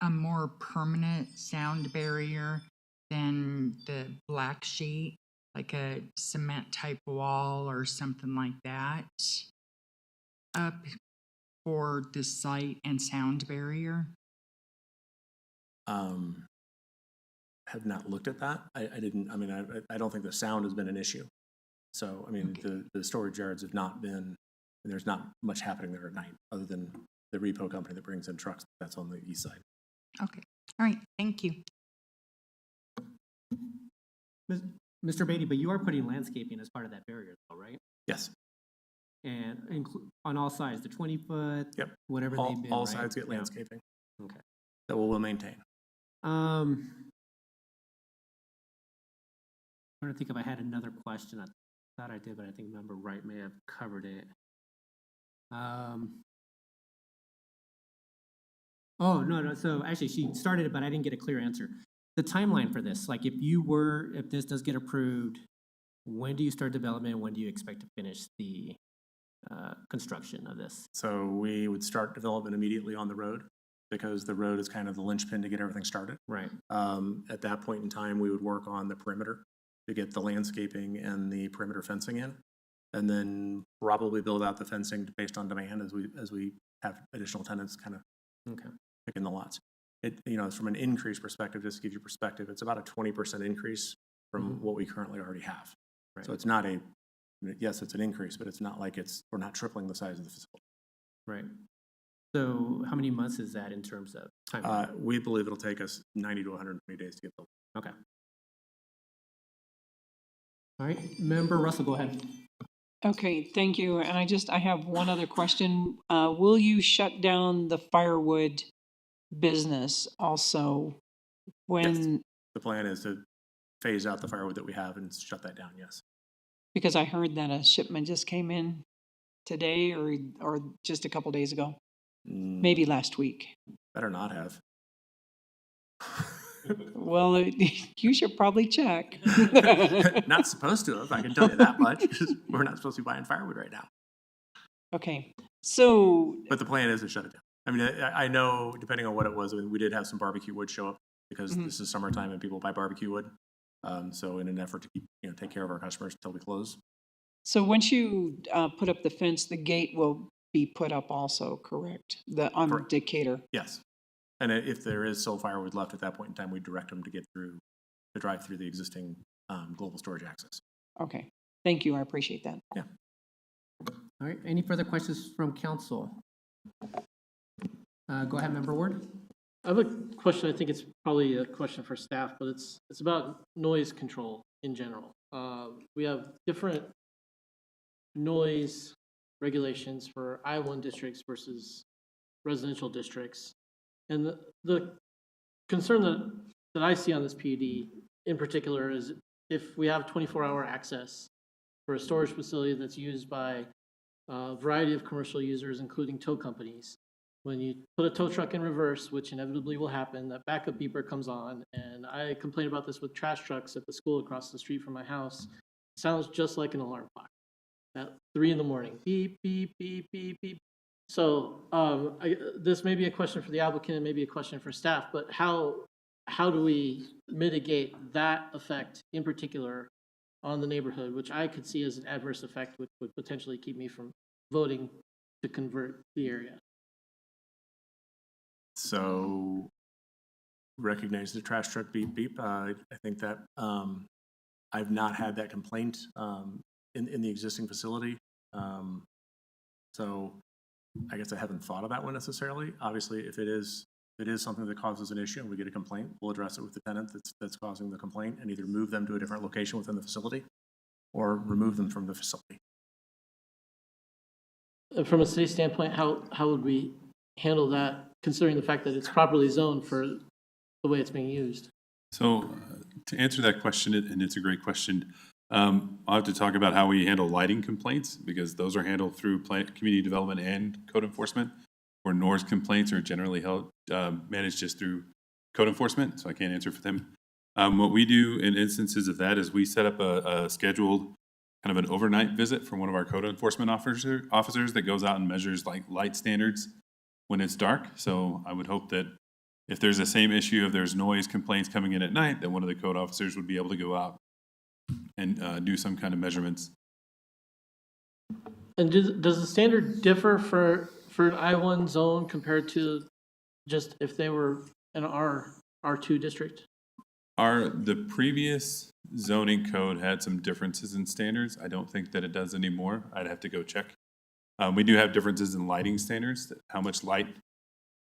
a more permanent sound barrier than the black sheet, like a cement type wall or something like that, up for the site and sound barrier? Have not looked at that. I don't think the sound has been an issue. So, I mean, the storage yards have not been, there's not much happening there at night other than the repo company that brings in trucks that's on the east side. Okay. All right. Thank you. Mr. Beatty, but you are putting landscaping as part of that barrier, though, right? Yes. And on all sides, the 20-foot, Yep. whatever All, they've been, all right? sides get Yeah. landscaping Okay. that we'll maintain. I'm trying to think if I had another question. I thought I did, but I think Member Wright may have covered it. Oh, no. So actually, she started it, but I didn't get a clear answer. The timeline for this, like if this does get approved, when do you start development? When do you expect to finish the construction of this? So we would start development immediately on the road because the road is kind of the linchpin to get everything started. Right. At that point in time, we would work on the perimeter to get the landscaping and the perimeter fencing in, and then probably build out the fencing based on demand as we have additional tenants kind of picking the lots. From an increase perspective, just to give you perspective, it's about a 20% increase from what we currently already have. Right. So it's not yes, it's an increase, but it's not like we're not tripling the size of the facility. Right. So how many months is that in terms of time? We believe it'll take us 90 to 120 days to get built. Okay. All right, Member Russell, go ahead. Okay, thank you. And I have one other question. Will you shut down the firewood business also when? Yes. The plan is to phase out the firewood that we have and shut that down, yes. Because I heard that a shipment just came in today or just a couple days ago, maybe last week. Better not have. Well, you should probably check. Not supposed to have, I can tell you that much, because we're not supposed to be buying firewood right now. Okay, so, But the plan is to shut it down. I mean, I know, depending on what it was, I mean, we did have some barbecue wood show up because this is summertime and people buy barbecue wood. So in an effort to keep, take care of our customers until we close. so once you put up the fence, the gate will be put up also, correct? On Correct. Decatur? Yes. And if there is still firewood left at that point in time, we direct them to drive through the existing global storage access. Okay, thank you, I appreciate that. Yeah. All right, any further questions from council? Go ahead, Member Ward. I have a question. I think it's probably a question for staff, but it's about noise control in general. We have different noise regulations for I-1 districts versus residential districts. And the concern that I see on this PUD in particular is if we have 24-hour access for a storage facility that's used by a variety of commercial users, including tow companies, when you put a tow truck in reverse, which inevitably will happen, that backup beeper comes on. And I complain about this with trash trucks at the school across the street from my house. It sounds just like an alarm clock at 3 a.m. Beep, beep, beep, beep, beep. So this may be a question for the applicant and maybe a question for staff, but how do we mitigate that effect in particular on the neighborhood, which I could see as an adverse effect, which would potentially keep me from voting to convert the area? So recognize the trash truck beep beep. I think that I've not had that complaint in the existing facility. So I guess I haven't thought of that one necessarily. Obviously, if it is something that causes an issue and we get a complaint, we'll address it with the tenant that's causing the complaint and either move them to a different location within the facility or remove them from the facility. From a city standpoint, how would we handle that, considering the fact that it's properly zoned for the way it's being used? So to answer that question, and it's a great question, I'll have to talk about how we handle lighting complaints because those are handled through community development and code enforcement, where NOR's complaints are generally managed just through code enforcement, so I can't answer for them. What we do in instances of that is we set up a scheduled kind of an overnight visit from one of our code enforcement officers that goes out and measures like light standards when it's dark. So I would hope that if there's the same issue, if there's noise complaints coming in at night, that one of the code officers would be able to go out and do some kind of measurements. And does the standard differ for an I-1 zone compared to just if they were an R2 district? The previous zoning code had some differences in standards. I don't think that it does anymore. I'd have to go check. We do have differences in lighting standards, how much light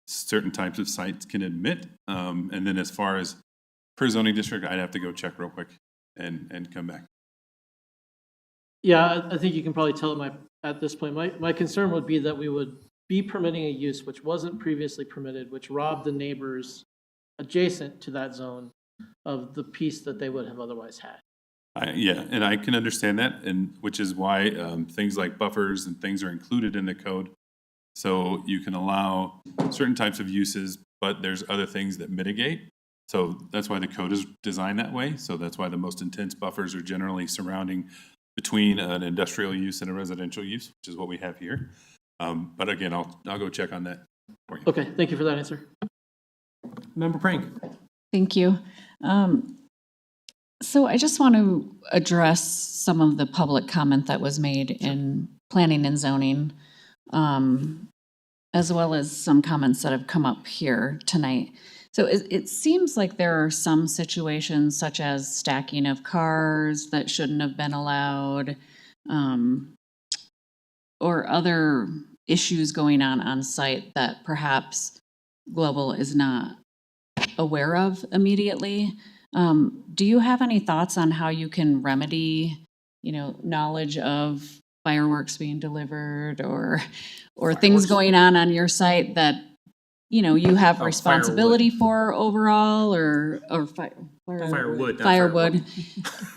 certain types of sites can emit. And then as far as per zoning district, I'd have to go check real quick and come back. Yeah, I think you can probably tell at this point. My concern would be that we would be permitting a use which wasn't previously permitted, which robbed the neighbors adjacent to that zone of the piece that they would have otherwise had. Yeah, and I can understand that, and which is why things like buffers and things are included in the code. So you can allow certain types of uses, but there's other things that mitigate. So that's why the code is designed that way. So that's why the most intense buffers are generally surrounding between an industrial use and a residential use, which is what we have here. But again, I'll go check on that for you. Okay, thank you for that answer. Member Prank. Thank you. So I just want to address some of the public comment that was made in planning and zoning, as well as some comments that have come up here tonight. So it seems like there are some situations such as stacking of cars that shouldn't have been allowed, or other issues going on site that perhaps Global is not aware of immediately. Do you have any thoughts on how you can remedy, knowledge of fireworks being delivered or things going on your site that, you have responsibility for overall or Firewood.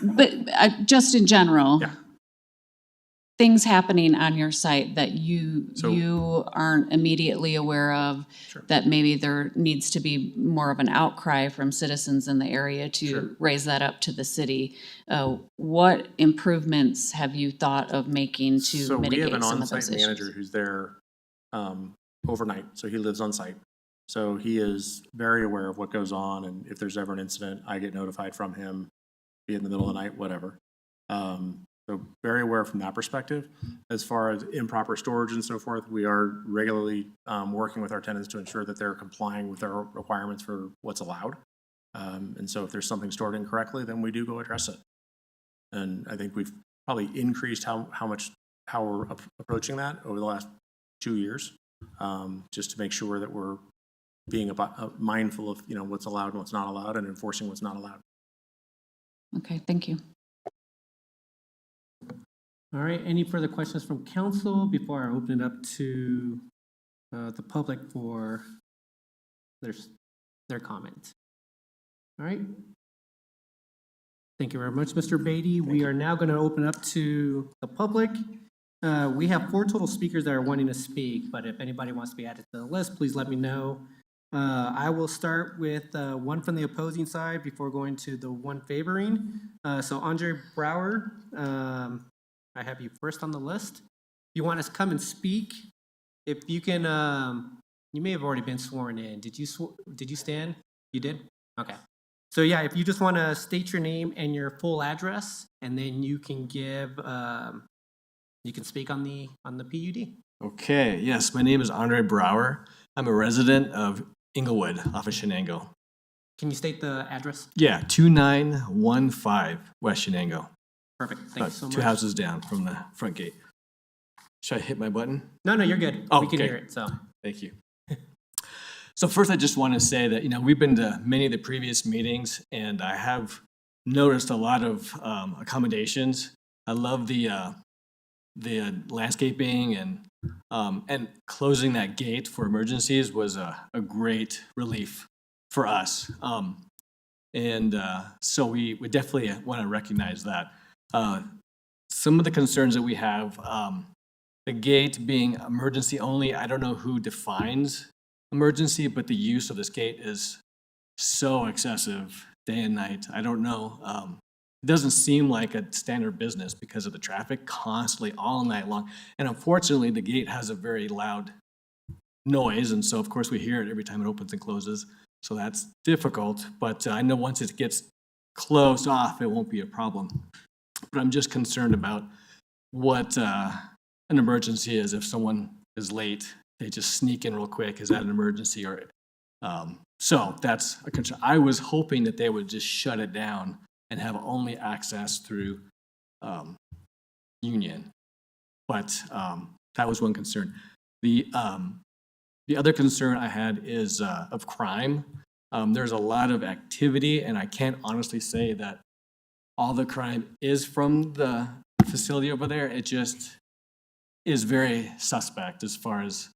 But just in general. Yeah. things happening on your site that So- you aren't immediately aware of, Sure. that maybe there needs to be more of an outcry from citizens in the area to Sure. raise that up to the city, what improvements have you thought of making to So we have mitigate an some of on-site those manager issues? who's there overnight, so he lives on site. So he is very aware of what goes on, and if there's ever an incident, I get notified from him, be it in the middle of the night, whatever. So very aware from that perspective. As far as improper storage and so forth, we are regularly working with our tenants to ensure that they're complying with our requirements for what's allowed. And so if there's something stored incorrectly, then we do go address it. And I think we've probably increased how we're approaching that over the last 2 years, just to make sure that we're being mindful of, what's allowed and what's not allowed, and enforcing what's not allowed. Okay, thank you. All right, any further questions from council before I open it up to the public for their comment? All right. Thank you very much, Mr. Beatty. We are now going to open up to the public. We have 4 total speakers that are wanting to speak, but if anybody wants to be added to the list, please let me know. I will start with one from the opposing side before going to the one favoring. So Andre Brower, I have you first on the list. If you want us to come and speak, if you can, you may have already been sworn in. Did you stand? You did? Okay. So yeah, if you just want to state your name and your full address, and then you can you can speak on the PUD. Okay, yes, my name is Andre Brower. I'm a resident of Englewood off of Chenango. Can you state the address? Yeah, 2915 West Chenango. Perfect, thank you so much. 2 houses down from the front gate. Should I hit my button? No, you're good. Oh, we can okay. hear it, so. Thank you. So first, I just want to say that, we've been to many of the previous meetings, and I have noticed a lot of accommodations. I love the landscaping, and closing that gate for emergencies was a great relief for us. So we definitely want to recognize that. Some of the concerns that we have, the gate being emergency only, I don't know who defines emergency, but the use of this gate is so excessive day and night. I don't know. It doesn't seem like a standard business because of the traffic constantly all night long. And unfortunately, the gate has a very loud noise. And so, of course, we hear it every time it opens and closes. So that's difficult. But I know once it gets closed off, it won't be a problem. But I'm just concerned about what an emergency is. If someone is late, they just sneak in real quick. Is that an emergency? Or so that's a concern. I was hoping that they would just shut it down and have only access through Union. But that was one concern. The other concern I had is of crime. There's a lot of activity, and I can't honestly say that all the crime is from the facility over there. It just is very suspect as far as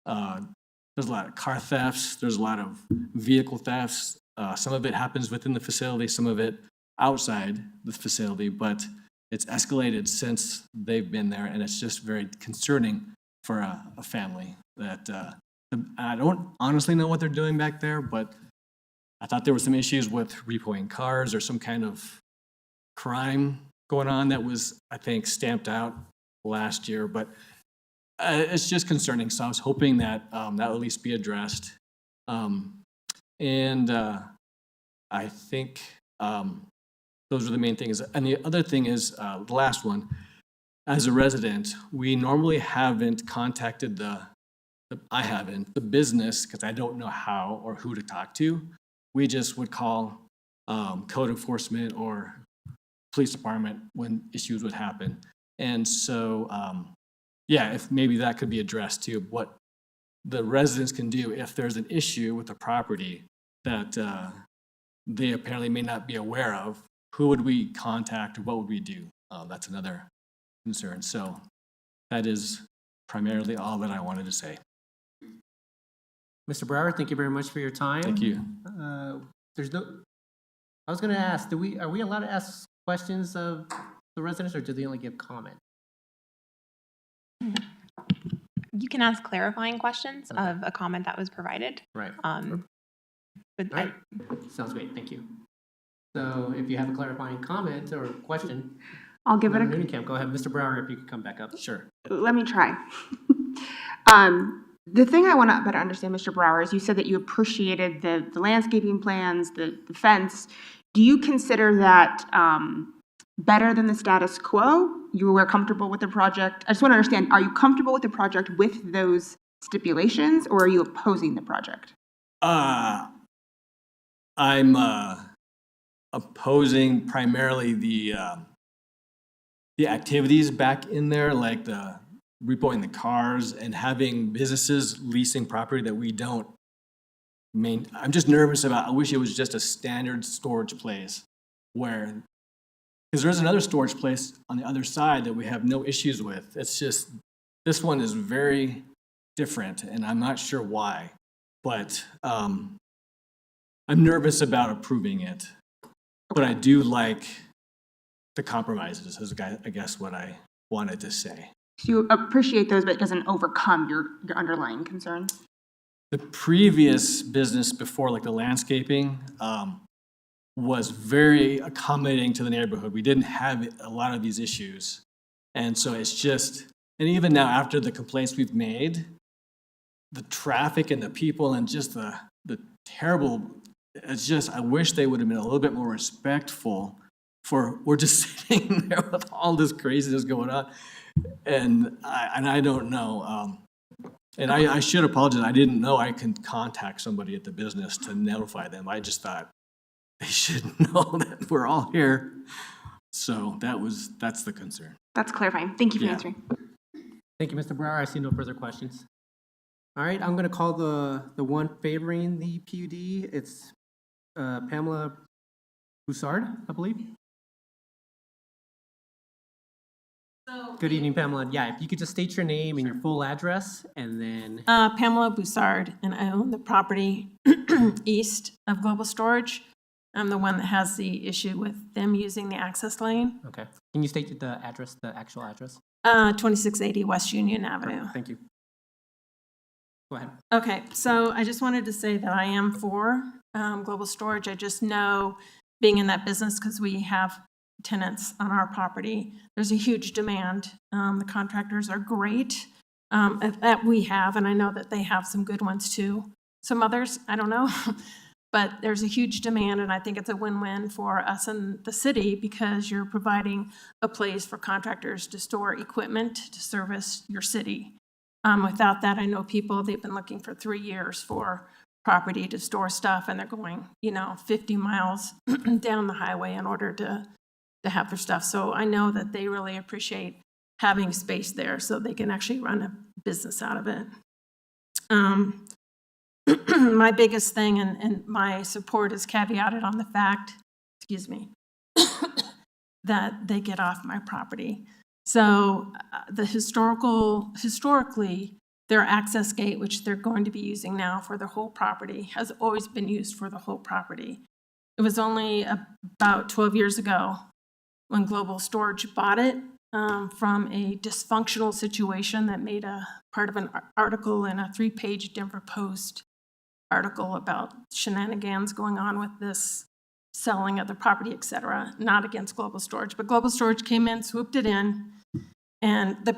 there's a lot of car thefts, there's a lot of vehicle thefts. Some of it happens within the facility, some of it outside the facility, but it's escalated since they've been there, and it's just very concerning for a family. That I don't honestly know what they're doing back there, but I thought there were some issues with repoing cars or some kind of crime going on that was, I think, stamped out last year, but it's just concerning. So I was hoping that that will at least be addressed. And I think those are the main things. And the other thing is, the last one, as a resident, we normally haven't contacted the business, because I don't know how or who to talk to. We just would call code enforcement or police department when issues would happen. And so, yeah, if maybe that could be addressed too, what the residents can do if there's an issue with the property that they apparently may not be aware of, who would we contact or what would we do? That's another concern. So that is primarily all that I wanted to say. Mr. Brower, thank you very much for your time. Thank you. I was going to ask, are we allowed to ask questions of the residents, or do they only give comment? You can ask clarifying questions of a comment that was provided. Right. But All right. Sounds great. Thank you. So if you have a clarifying comment or question, I'll give it Member a, Nunnenkamp, go ahead. Mr. Brower, if you could come back up. Sure. let me try. The thing I want to better understand, Mr. Brower, is you said that you appreciated the landscaping plans, the fence. Do you consider that better than the status quo? You were comfortable with the project? I just want to understand, are you comfortable with the project with those stipulations, or are you opposing the project? I'm opposing primarily the activities back in there, like the repoing the cars and having businesses leasing property that we don't I'm just nervous about. I wish it was just a standard storage place where, because there's another storage place on the other side that we have no issues with. It's just, this one is very different and I'm not sure why, but I'm nervous about approving it. But I do like the compromises, is I guess what I wanted to say. So you appreciate those, but it doesn't overcome your underlying concerns? The previous business before, like the landscaping, was very accommodating to the neighborhood. We didn't have a lot of these issues. And so it's just, and even now after the complaints we've made, the traffic and the people and just the terrible, it's just, I wish they would have been a little bit more respectful for, we're just sitting there with all this craziness going on. And I don't know. And I should apologize. I didn't know I can contact somebody at the business to notify them. I just thought they should know that we're all here. So that's the concern. That's clarifying. Thank you for answering. Thank you, Mr. Brower. I see no further questions. All right, I'm going to call the one favoring the PUD. It's Pamela Boussard, I believe. Good evening, Pamela. Yeah, if you could just state your name and your full address, and then... Pamela Boussard, and I own the property east of Global Storage. I'm the one that has the issue with them using the access lane. Okay. Can you state the address, the actual address? 2680 West Union Avenue. Thank you. Go ahead. Okay, so I just wanted to say that I am for Global Storage. I just know, being in that business, because we have tenants on our property, there's a huge demand. The contractors are great that we have, and I know that they have some good ones too. Some others, I don't know, but there's a huge demand, and I think it's a win-win for us and the city, because you're providing a place for contractors to store equipment to service your city. Without that, I know people, they've been looking for 3 years for property to store stuff, and they're going, 50 miles down the highway in order to have their stuff. So I know that they really appreciate having space there so they can actually run a business out of it. My biggest thing and my support is caveated on the fact, that they get off my property. So historically, their access gate, which they're going to be using now for their whole property, has always been used for the whole property. It was only about 12 years ago when Global Storage bought it from a dysfunctional situation that made a part of an article in a 3-page Denver Post article about shenanigans going on with this selling of the property, et cetera, not against Global Storage. But Global Storage came in, swooped it in, and the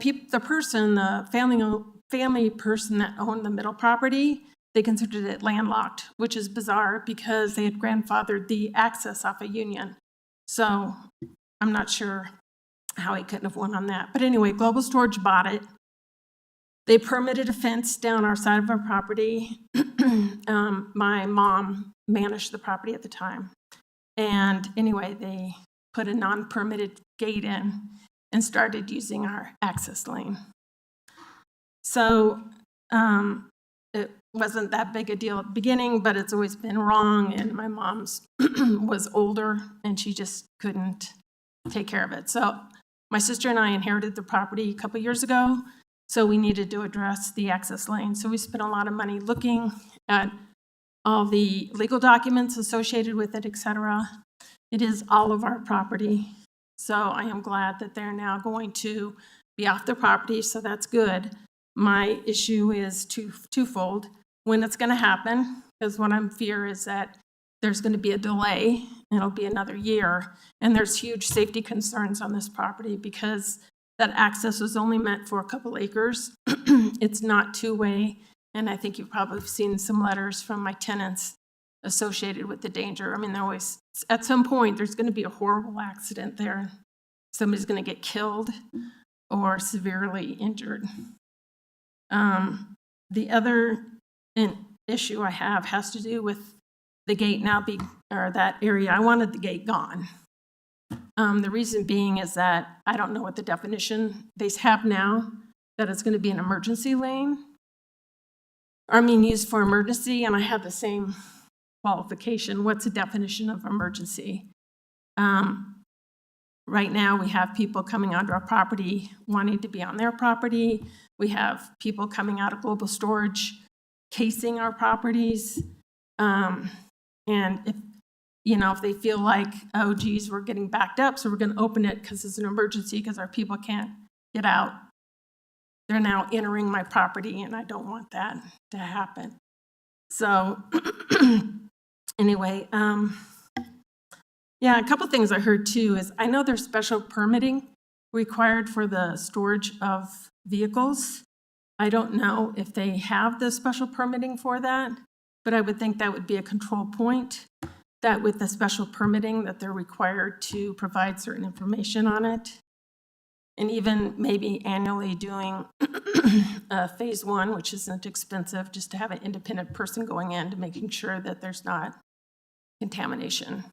family person that owned the middle property, they considered it landlocked, which is bizarre because they had grandfathered the access off a Union. So I'm not sure how he couldn't have won on that. But anyway, Global Storage bought it. They permitted a fence down our side of our property. My mom managed the property at the time. And anyway, they put a non-permitted gate in and started using our access lane. So it wasn't that big a deal at the beginning, but it's always been wrong. And my mom's was older and she just couldn't take care of it. So my sister and I inherited the property a couple years ago. So we needed to address the access lane. So we spent a lot of money looking at all the legal documents associated with it, et cetera. It is all of our property. So I am glad that they're now going to be off their property, so that's good. My issue is twofold. When it's going to happen, because what I'm fear is that there's going to be a delay, and it'll be another year, and there's huge safety concerns on this property because that access was only meant for a couple acres. It's not two-way, and I think you've probably seen some letters from my tenants associated with the danger. I mean, they're always, at some point, there's going to be a horrible accident there. Somebody's going to get killed or severely injured. The other issue I have has to do with the gate now being, or that area. I wanted the gate gone. The reason being is that I don't know what the definition they have now, that it's going to be an emergency lane. I mean, used for emergency, and I have the same qualification. What's the definition of emergency? Right now, we have people coming onto our property wanting to be on their property. We have people coming out of global storage, casing our properties. And if, you know, if they feel like, oh, geez, we're getting backed up, so we're going to open it because it's an emergency because our people can't get out. They're now entering my property, and I don't want that to happen. So anyway, yeah, a couple things I heard too is I know there's special permitting required for the storage of vehicles. I don't know if they have the special permitting for that, but I would think that would be a control point, that with the special permitting that they're required to provide certain information on it. And even maybe annually doing phase one, which isn't expensive, just to have an independent person going in to making sure that there's not contamination.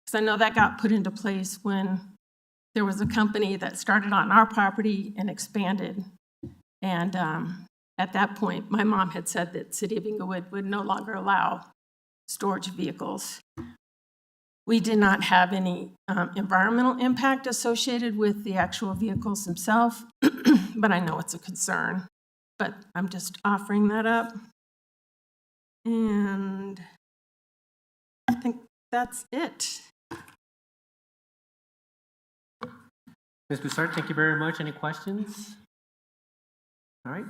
Because I know that got put into place when there was a company that started on our property and expanded. And at that point, my mom had said that City of Englewood would no longer allow storage vehicles. We did not have any environmental impact associated with the actual vehicles themselves, but I know it's a concern. But I'm just offering that up. And I think that's it. Ms. Broussard, thank you very much. Any questions? All right.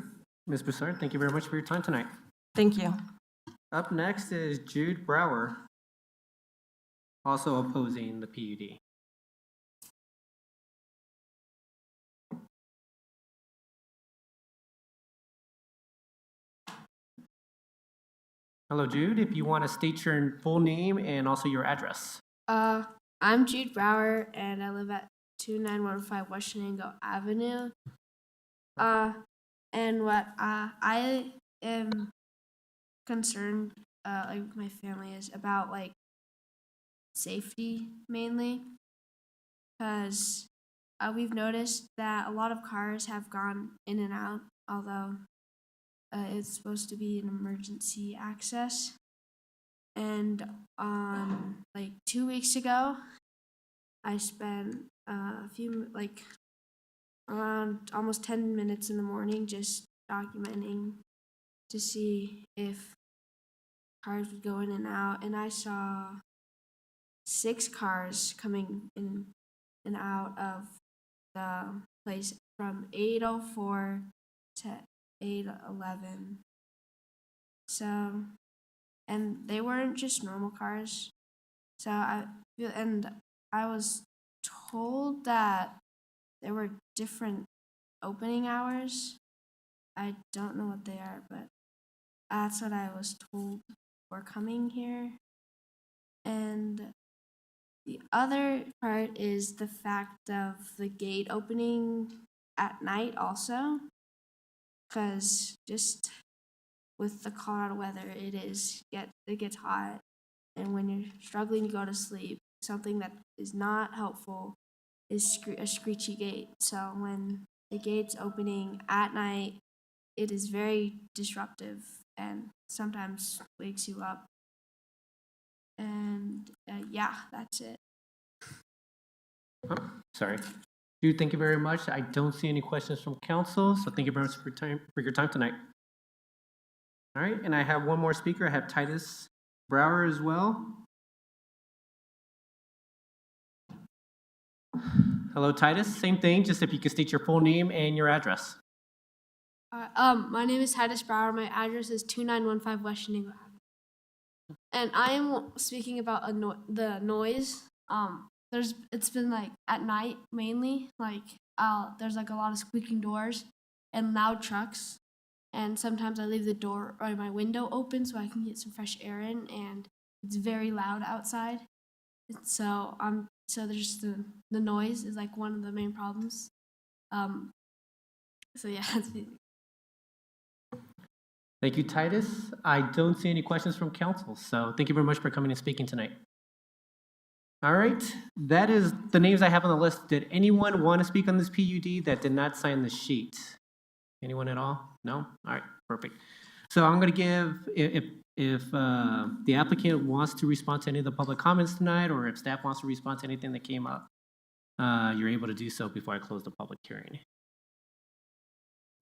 Ms. Broussard, thank you very much for your time tonight. Thank you. Up next is Jude Brower, also opposing the PUD. Hello, Jude. If you want to state your full name and also your address. I'm Jude Brower, and I live at 2915 W Chenango Avenue. And what I am concerned, like my family is about, like safety mainly, because we've noticed that a lot of cars have gone in and out, although it's supposed to be an emergency access. And like 2 weeks ago, I spent around almost 10 minutes in the morning just documenting to see if cars would go in and out. And I saw 6 cars coming in and out of the place from 8:04 to 8:11. So, and they weren't just normal cars. So I was told that there were different opening hours. I don't know what they are, but that's what I was told for coming here. And the other part is the fact of the gate opening at night also, because just with the Colorado weather, it gets hot, and when you're struggling to go to sleep, something that is not helpful is a screechy gate. So when the gate's opening at night, it is very disruptive and sometimes wakes you up. And yeah, that's it. Oh, sorry. Jude, thank you very much. I don't see any questions from council, so thank you very much for your time tonight. All right, and I have one more speaker. I have Titus Brower as well. Hello, Titus. Same thing, just if you could state your full name and your address. My name is Titus Brower. My address is 2915 West Chenango Avenue. And I am speaking about the noise. It's been like at night mainly, like there's like a lot of squeaking doors and loud trucks. And sometimes I leave the door or my window open so I can get some fresh air in, and it's very loud outside. So there's the noise is like one of the main problems. So yeah, that's it. Thank you, Titus. I don't see any questions from council, so thank you very much for coming and speaking tonight. All right, that is the names I have on the list. Did anyone want to speak on this PUD that did not sign the sheet? Anyone at all? No? All right, perfect. So I'm going to give, if the applicant wants to respond to any of the public comments tonight, or if staff wants to respond to anything that came up, you're able to do so before I close the public hearing.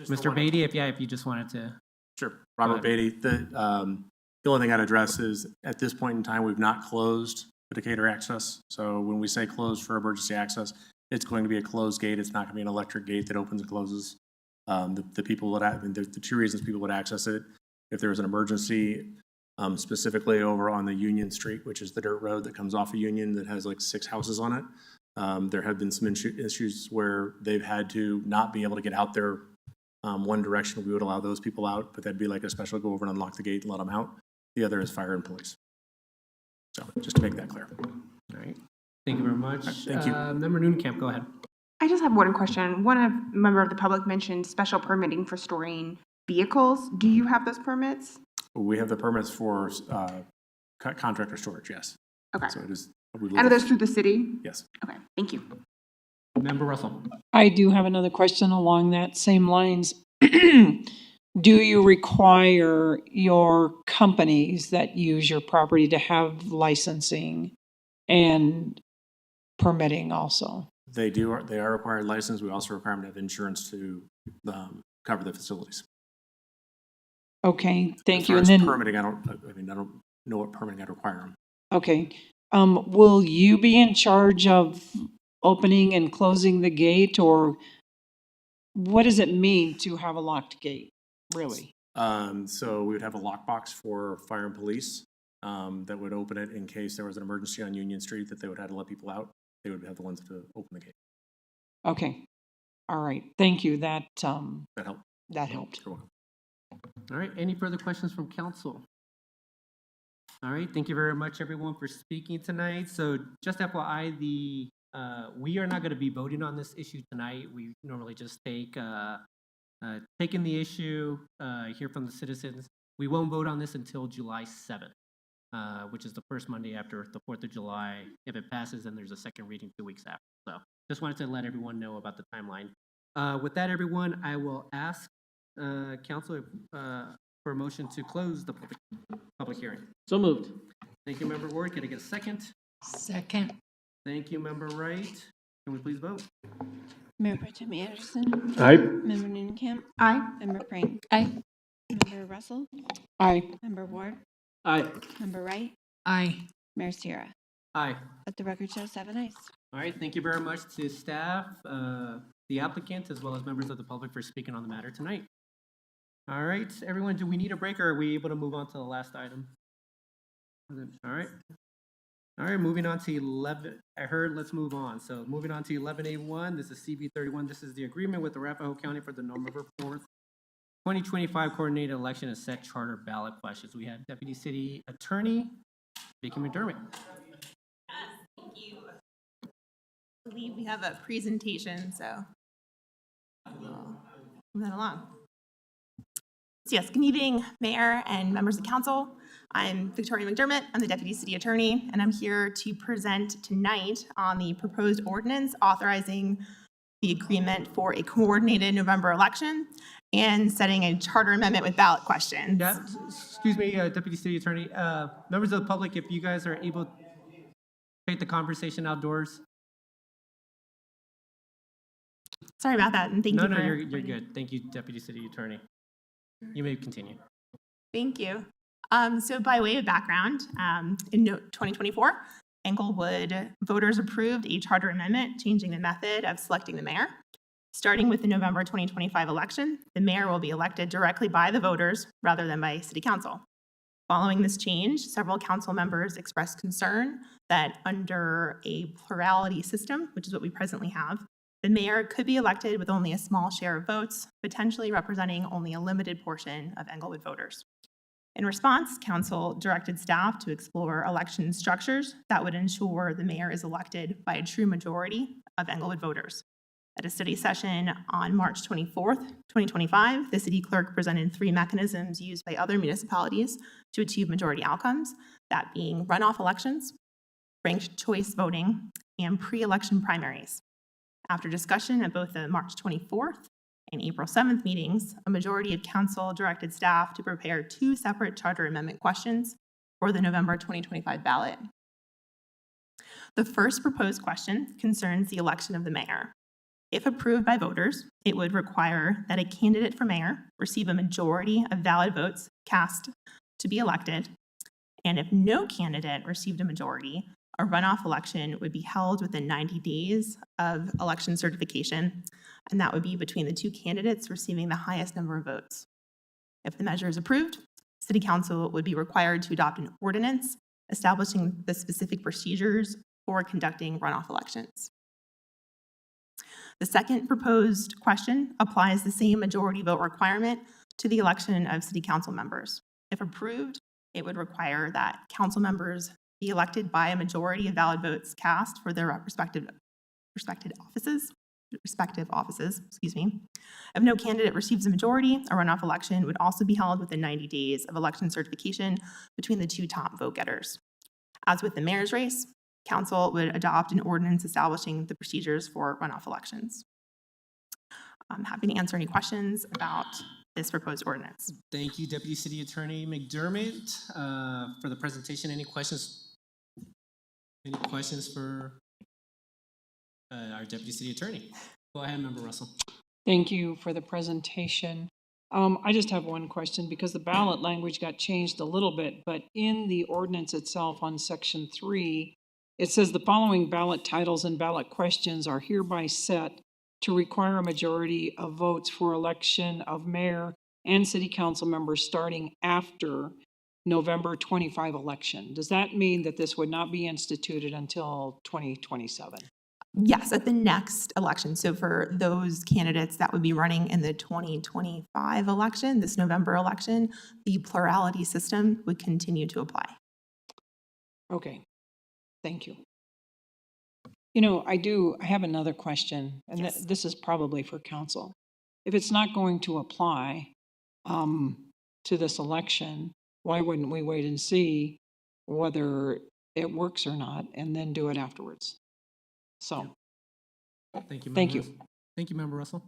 Mr. Beatty, if you just wanted to. Sure. Robert Beatty. The only thing I'd address is at this point in time, we've not closed the Decatur access. So when we say closed for emergency access, it's going to be a closed gate. It's not going to be an electric gate that opens and closes. The people would, the two reasons people would access it, if there was an emergency, specifically over on the Union Street, which is the dirt road that comes off of Union that has like 6 houses on it. There have been some issues where they've had to not be able to get out there one direction. We would allow those people out, but that'd be like a special go over and unlock the gate and let them out. The other is fire and police. So just to make that clear. All right. Thank you very much. Right, thank you. Member Noonekamp, go ahead. I just have one question. One member of the public mentioned special permitting for storing vehicles. Do you have those permits? We have the permits for contractor storage, yes. Okay. So it is. And are those through the city? Yes. Okay, thank you. Member Russell. I do have another question along that same lines. Do you require your companies that use your property to have licensing and permitting also? They do. They are required license. We also require them to have insurance to cover the facilities. Okay, thank As you. far And as then permitting, I don't know what permitting I'd require them. okay, will you be in charge of opening and closing the gate, or what does it mean to have a locked gate, really? So we would have a lockbox for fire and police that would open it in case there was an emergency on Union Street that they would have to let people out. They would have the ones to open the gate. Okay, all right, thank you. That helped. That helped. You're welcome. All right, any further questions from council? All right, thank you very much, everyone, for speaking tonight. So just FYI, we are not going to be voting on this issue tonight. We normally just take in the issue, hear from the citizens. We won't vote on this until July 7th, which is the first Monday after the 4th of July. If it passes, then there's a second reading 2 weeks after. So just wanted to let everyone know about the timeline. With that, everyone, I will ask council for a motion to close the public hearing. So moved. Thank you, Member Ward. Can I get a second? Second. Thank you, Member Wright. Can we please vote? Mayor Pro Tem Anderson. Aye. Member Noonekamp. Aye. Member Frank. Aye. Member Russell. Aye. Member Ward. Aye. Member Wright. Aye. Mayor Sierra. Aye. Let the record show 7 ayes. All right, thank you very much to staff, the applicant, as well as members of the public for speaking on the matter tonight. All right, everyone, do we need a break, or are we able to move on to the last item? All right. All right, moving on to 11. I heard let's move on. So moving on to 11A1, this is CB 31. This is the agreement with Arapahoe County for the November 4th, 2025 coordinated election and set charter ballot questions. We have Deputy City Attorney Vicky McDermott. Thank you. I believe we have a presentation, so we'll move that along. So yes, good evening, Mayor and members of council. I'm Victoria McDermott. I'm the Deputy City Attorney, and I'm here to present tonight on the proposed ordinance authorizing the agreement for a coordinated November election and setting a charter amendment with ballot questions. Yeah, excuse me, Deputy City Attorney. Members of the public, if you guys are able to take the conversation outdoors. Sorry about that, and thank you. No, you're good. Thank you, Deputy City Attorney. You may continue. Thank you. So by way of background, in 2024, Englewood voters approved a charter amendment changing the method of selecting the mayor. Starting with the November 2025 election, the mayor will be elected directly by the voters rather than by city council. Following this change, several council members expressed concern that under a plurality system, which is what we presently have, the mayor could be elected with only a small share of votes, potentially representing only a limited portion of Englewood voters. In response, council directed staff to explore election structures that would ensure the mayor is elected by a true majority of Englewood voters. At a study session on March 24th, 2025, the city clerk presented 3 mechanisms used by other municipalities to achieve majority outcomes, that being runoff elections, ranked choice voting, and pre-election primaries. After discussion at both the March 24th and April 7th meetings, a majority of council directed staff to prepare 2 separate charter amendment questions for the November 2025 ballot. The first proposed question concerns the election of the mayor. If approved by voters, it would require that a candidate for mayor receive a majority of valid votes cast to be elected, and if no candidate received a majority, a runoff election would be held within 90 days of election certification, and that would be between the 2 candidates receiving the highest number of votes. If the measure is approved, City Council would be required to adopt an ordinance establishing the specific procedures for conducting runoff elections. The second proposed question applies the same majority vote requirement to the election of City Council members. If approved, it would require that council members be elected by a majority of valid votes cast for their respective offices. If no candidate receives a majority, a runoff election would also be held within 90 days of election certification between the 2 top vote getters. As with the mayor's race, council would adopt an ordinance establishing the procedures for runoff elections. I'm happy to answer any questions about this proposed ordinance. Thank you, Deputy City Attorney McDermott, for the presentation. Any questions? Any questions for our Deputy City Attorney? Go ahead, Member Russell. Thank you for the presentation. I just have one question because the ballot language got changed a little bit, but in the ordinance itself on section 3, it says the following ballot titles and ballot questions are hereby set to require a majority of votes for election of mayor and city council members starting after November 25 election. Does that mean that this would not be instituted until 2027? Yes, at the next election. So for those candidates that would be running in the 2025 election, this November election, the plurality system would continue to apply. Okay, thank you. You know, I have another question, and Yes. this is probably for council. If it's not going to apply to this election, why wouldn't we wait and see whether it works or not and then do it afterwards? So, Thank you. Thank you. Russell. Thank you, Member Russell.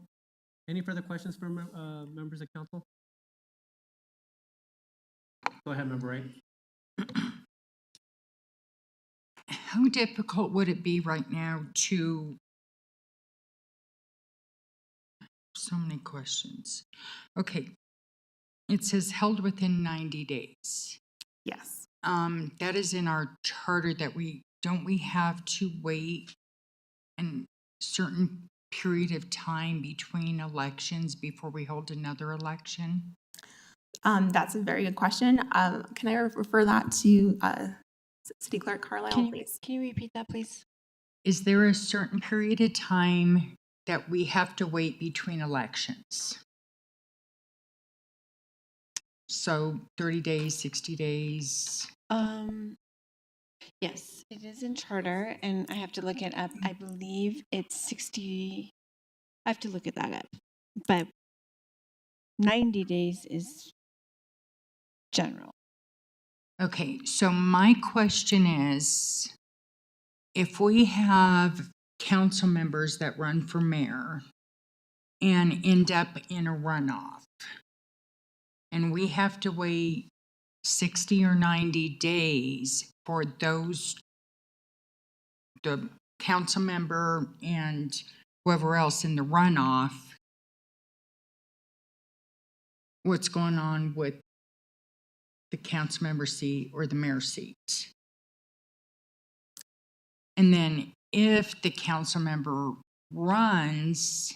Any further questions for members of council? Go ahead, Member Wright. How difficult would it be right now to, so many questions. Okay, it says held within 90 days. Yes. That is in our charter that don't we have to wait a certain period of time between elections before we hold another election? That's a very good question. Can I refer that to City Clerk Carlisle, please? Can you repeat that, please? Is there a certain period of time that we have to wait between elections? So 30 days, 60 days? Yes, it is in charter, and I have to look it up. I believe it's 60. I have to look at that up. But 90 days is general. Okay, so my question is, if we have council members that run for mayor and end up in a runoff, and we have to wait 60 or 90 days for the council member and whoever else in the runoff, what's going on with the council member seat or the mayor seat? And then if the council member runs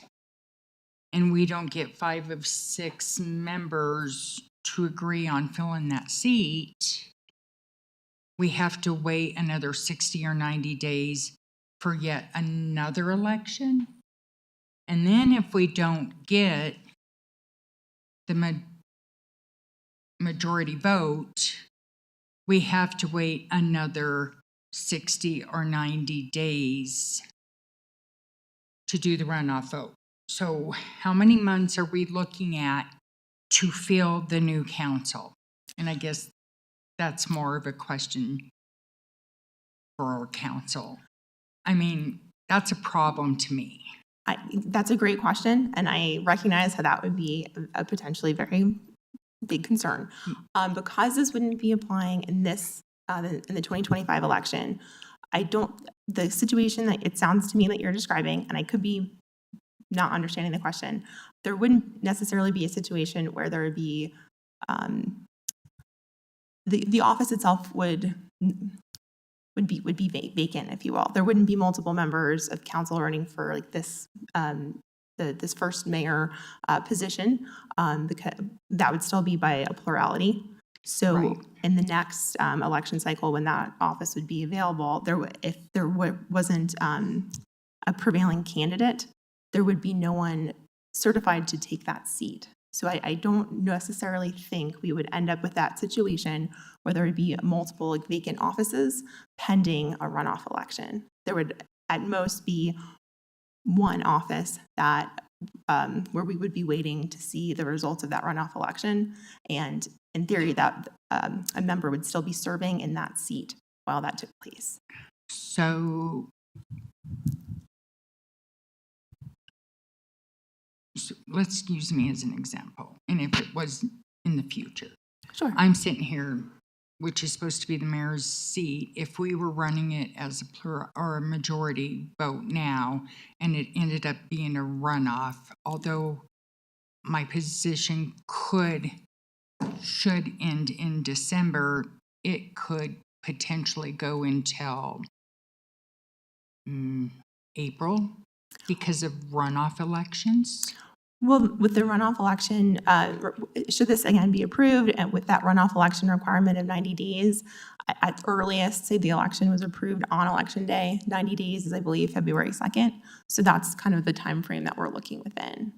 and we don't get 5 of 6 members to agree on filling that seat, we have to wait another 60 or 90 days for yet another election. And then if we don't get the majority vote, we have to wait another 60 or 90 days to do the runoff vote. So how many months are we looking at to fill the new council? And I guess that's more of a question for our council. I mean, that's a problem to me. That's a great question, and I recognize how that would be a potentially very big concern. Because this wouldn't be applying in this, in the 2025 election, the situation that it sounds to me that you're describing, and I could be not understanding the question, there wouldn't necessarily be a situation where there would be, the office itself would be vacant, if you will. There wouldn't be multiple members of council running for like this, this first mayor position, because that would still be by a plurality. So Right. in the next election cycle, when that office would be available, if there wasn't a prevailing candidate, there would be no one certified to take that seat. So I don't necessarily think we would end up with that situation where there would be multiple like vacant offices pending a runoff election. There would at most be one office that where we would be waiting to see the results of that runoff election. And in theory, that a member would still be serving in that seat while that took place. So let's use me as an example. And if it was in the future, sure, I'm sitting here, which is supposed to be the mayor's seat. If we were running it as a plural or a majority vote now, and it ended up being a runoff, although my position should end in December, it could potentially go until April because of runoff elections. Well, with the runoff election, should this again be approved, and with that runoff election requirement of 90 days, at earliest, say the election was approved on election day, 90 days is, I believe, February 2nd. So that's kind of the time frame that we're looking within.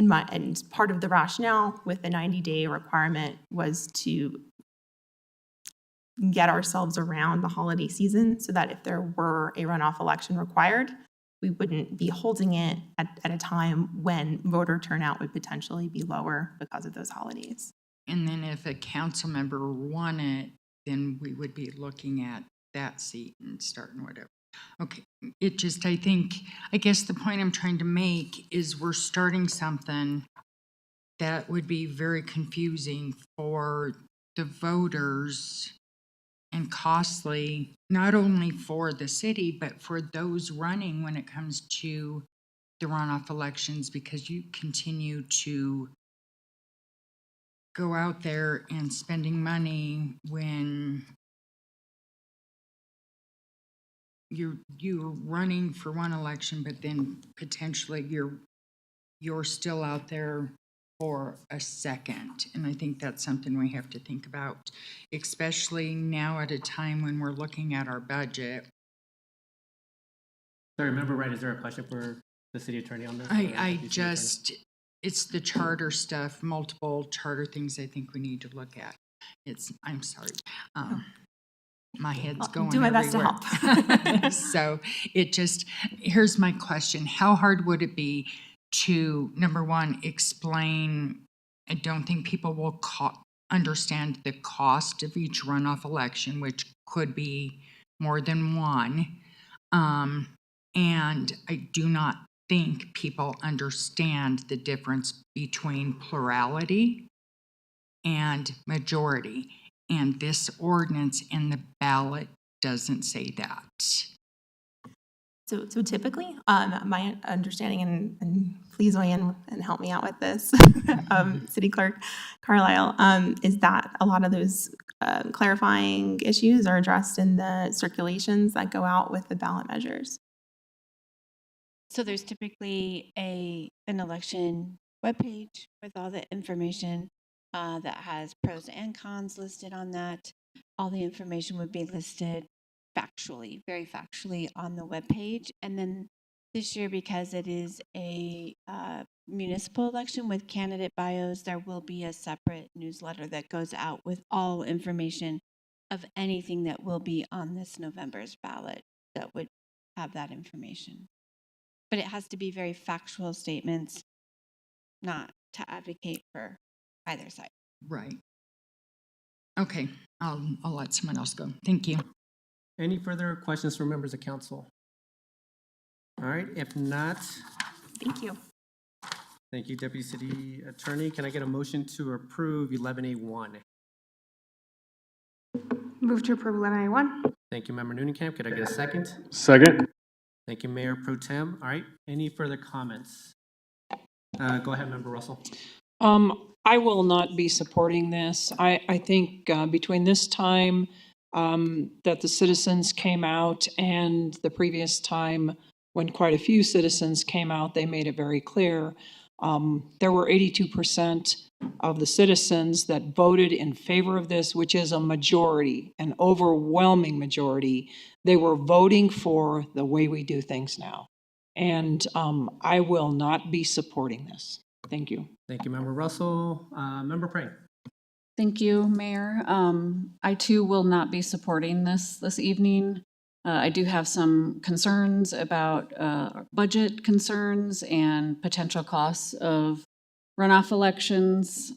And part of the rationale with the 90-day requirement was to get ourselves around the holiday season so that if there were a runoff election required, we wouldn't be holding it at a time when voter turnout would potentially be lower because of those holidays. And then if a council member won it, then we would be looking at that seat and starting whatever. Okay, I guess the point I'm trying to make is we're starting something that would be very confusing for the voters and costly, not only for the city, but for those running when it comes to the runoff elections, because you continue to go out there and spending money when you're running for one election, but then potentially you're still out there for a second. And I think that's something we have to think about, especially now at a time when we're looking at our budget. So remember, right, is there a question for the city attorney on this? It's the charter stuff, multiple charter things I think we need to look at. I'm sorry. My head's going do my best to help. So here's my question. How hard would it be to, number one, explain, I don't think people will understand the cost of each runoff election, which could be more than one. And I do not think people understand the difference between plurality and majority. And this ordinance in the ballot doesn't say that. So typically, my understanding, and please weigh in and help me out with this, City Clerk Carlisle, is that a lot of those clarifying issues are addressed in the circulations that go out with the ballot measures. So there's typically an election webpage with all the information that has pros and cons listed on that. All the information would be listed factually, very factually on the webpage. And then this year, because it is a municipal election with candidate bios, there will be a separate newsletter that goes out with all information of anything that will be on this November's ballot that would have that information. But it has to be very factual statements, not to advocate for either side. Right. Okay, I'll let someone else go. Thank you. Any further questions from members of council? All right, if not, Thank you. thank you, Deputy City Attorney. Can I get a motion to approve 11A1? Move to approve 11A1. Thank you, Member Noonekamp. Could I get a second? Second. Thank you, Mayor Pro Tem. All right, any further comments? Go ahead, Member Russell. I will not be supporting this. I think between this time that the citizens came out and the previous time when quite a few citizens came out, they made it very clear. There were 82% of the citizens that voted in favor of this, which is a majority, an overwhelming majority. They were voting for the way we do things now. And I will not be supporting this. Thank you. Thank you, Member Russell. Member Prang. Thank you, Mayor. I too will not be supporting this evening. I do have some concerns about budget concerns and potential costs of runoff elections.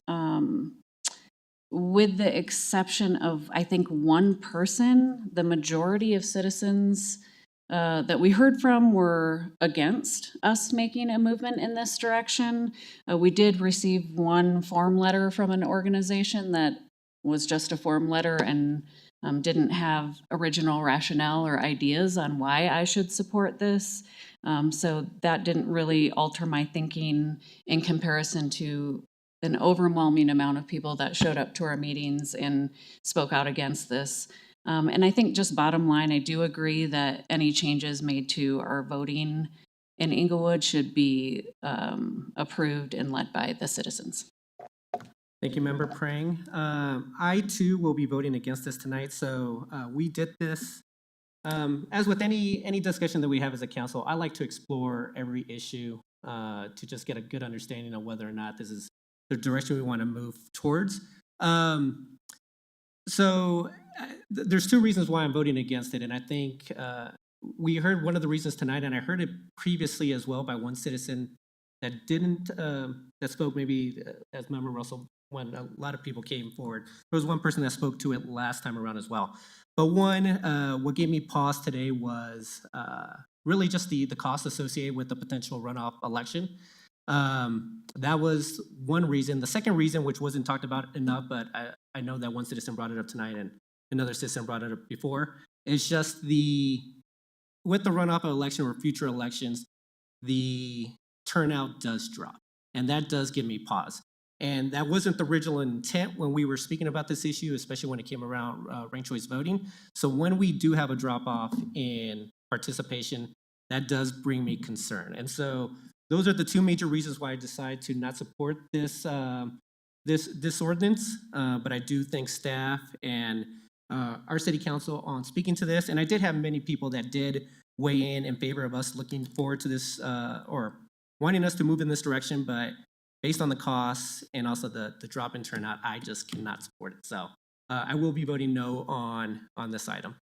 With the exception of, I think, one person, the majority of citizens that we heard from were against us making a movement in this direction. We did receive one form letter from an organization that was just a form letter and didn't have original rationale or ideas on why I should support this. So that didn't really alter my thinking in comparison to an overwhelming amount of people that showed up to our meetings and spoke out against this. And I think just bottom line, I do agree that any changes made to our voting in Englewood should be approved and led by the citizens. Thank you, Member Prang. I too will be voting against this tonight. So we did this. As with any discussion that we have as a council, I like to explore every issue to just get a good understanding of whether or not this is the direction we want to move towards. There's two reasons why I'm voting against it, and I think we heard one of the reasons tonight, and I heard it previously as well by one citizen that didn't, that spoke maybe as Member Russell when a lot of people came forward. There was one person that spoke to it last time around as well. But one, what gave me pause today was really just the cost associated with the potential runoff election. That was one reason. The second reason, which wasn't talked about enough, but I know that one citizen brought it up tonight and another citizen brought it up before, is just with the runoff election or future elections, the turnout does drop. And that does give me pause. And that wasn't the original intent when we were speaking about this issue, especially when it came around ranked choice voting. So when we do have a drop off in participation, that does bring me concern. And so those are the two major reasons why I decided to not support this this ordinance. But I do thank staff and our city council on speaking to this. And I did have many people that did weigh in favor of us looking forward to this or wanting us to move in this direction. But based on the costs and also the drop in turnout, I just cannot support it. So I will be voting no on this item.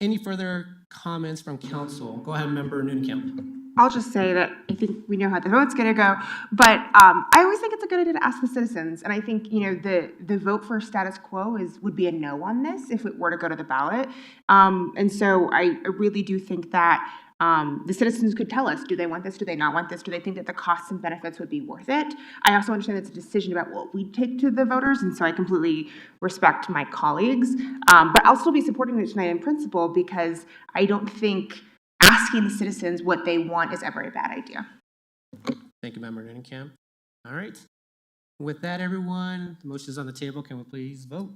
Any further comments from council? Go ahead, Member Noonekamp. I'll just say that I think we know how the vote's going to go, but I always think it's a good idea to ask the citizens. And I think, you know, the vote for status quo would be a no on this if it were to go to the ballot. And so I really do think that The citizens could tell us, do they want this? Do they not want this? Do they think that the costs and benefits would be worth it? I also understand it's a decision about what we take to the voters, and so I completely respect my colleagues. But I'll still be supporting it tonight in principle because I don't think asking the citizens what they want is ever a bad idea. Thank you, Member Nunnenkamp. All right. With that, everyone, the motion is on the table. Can we please vote?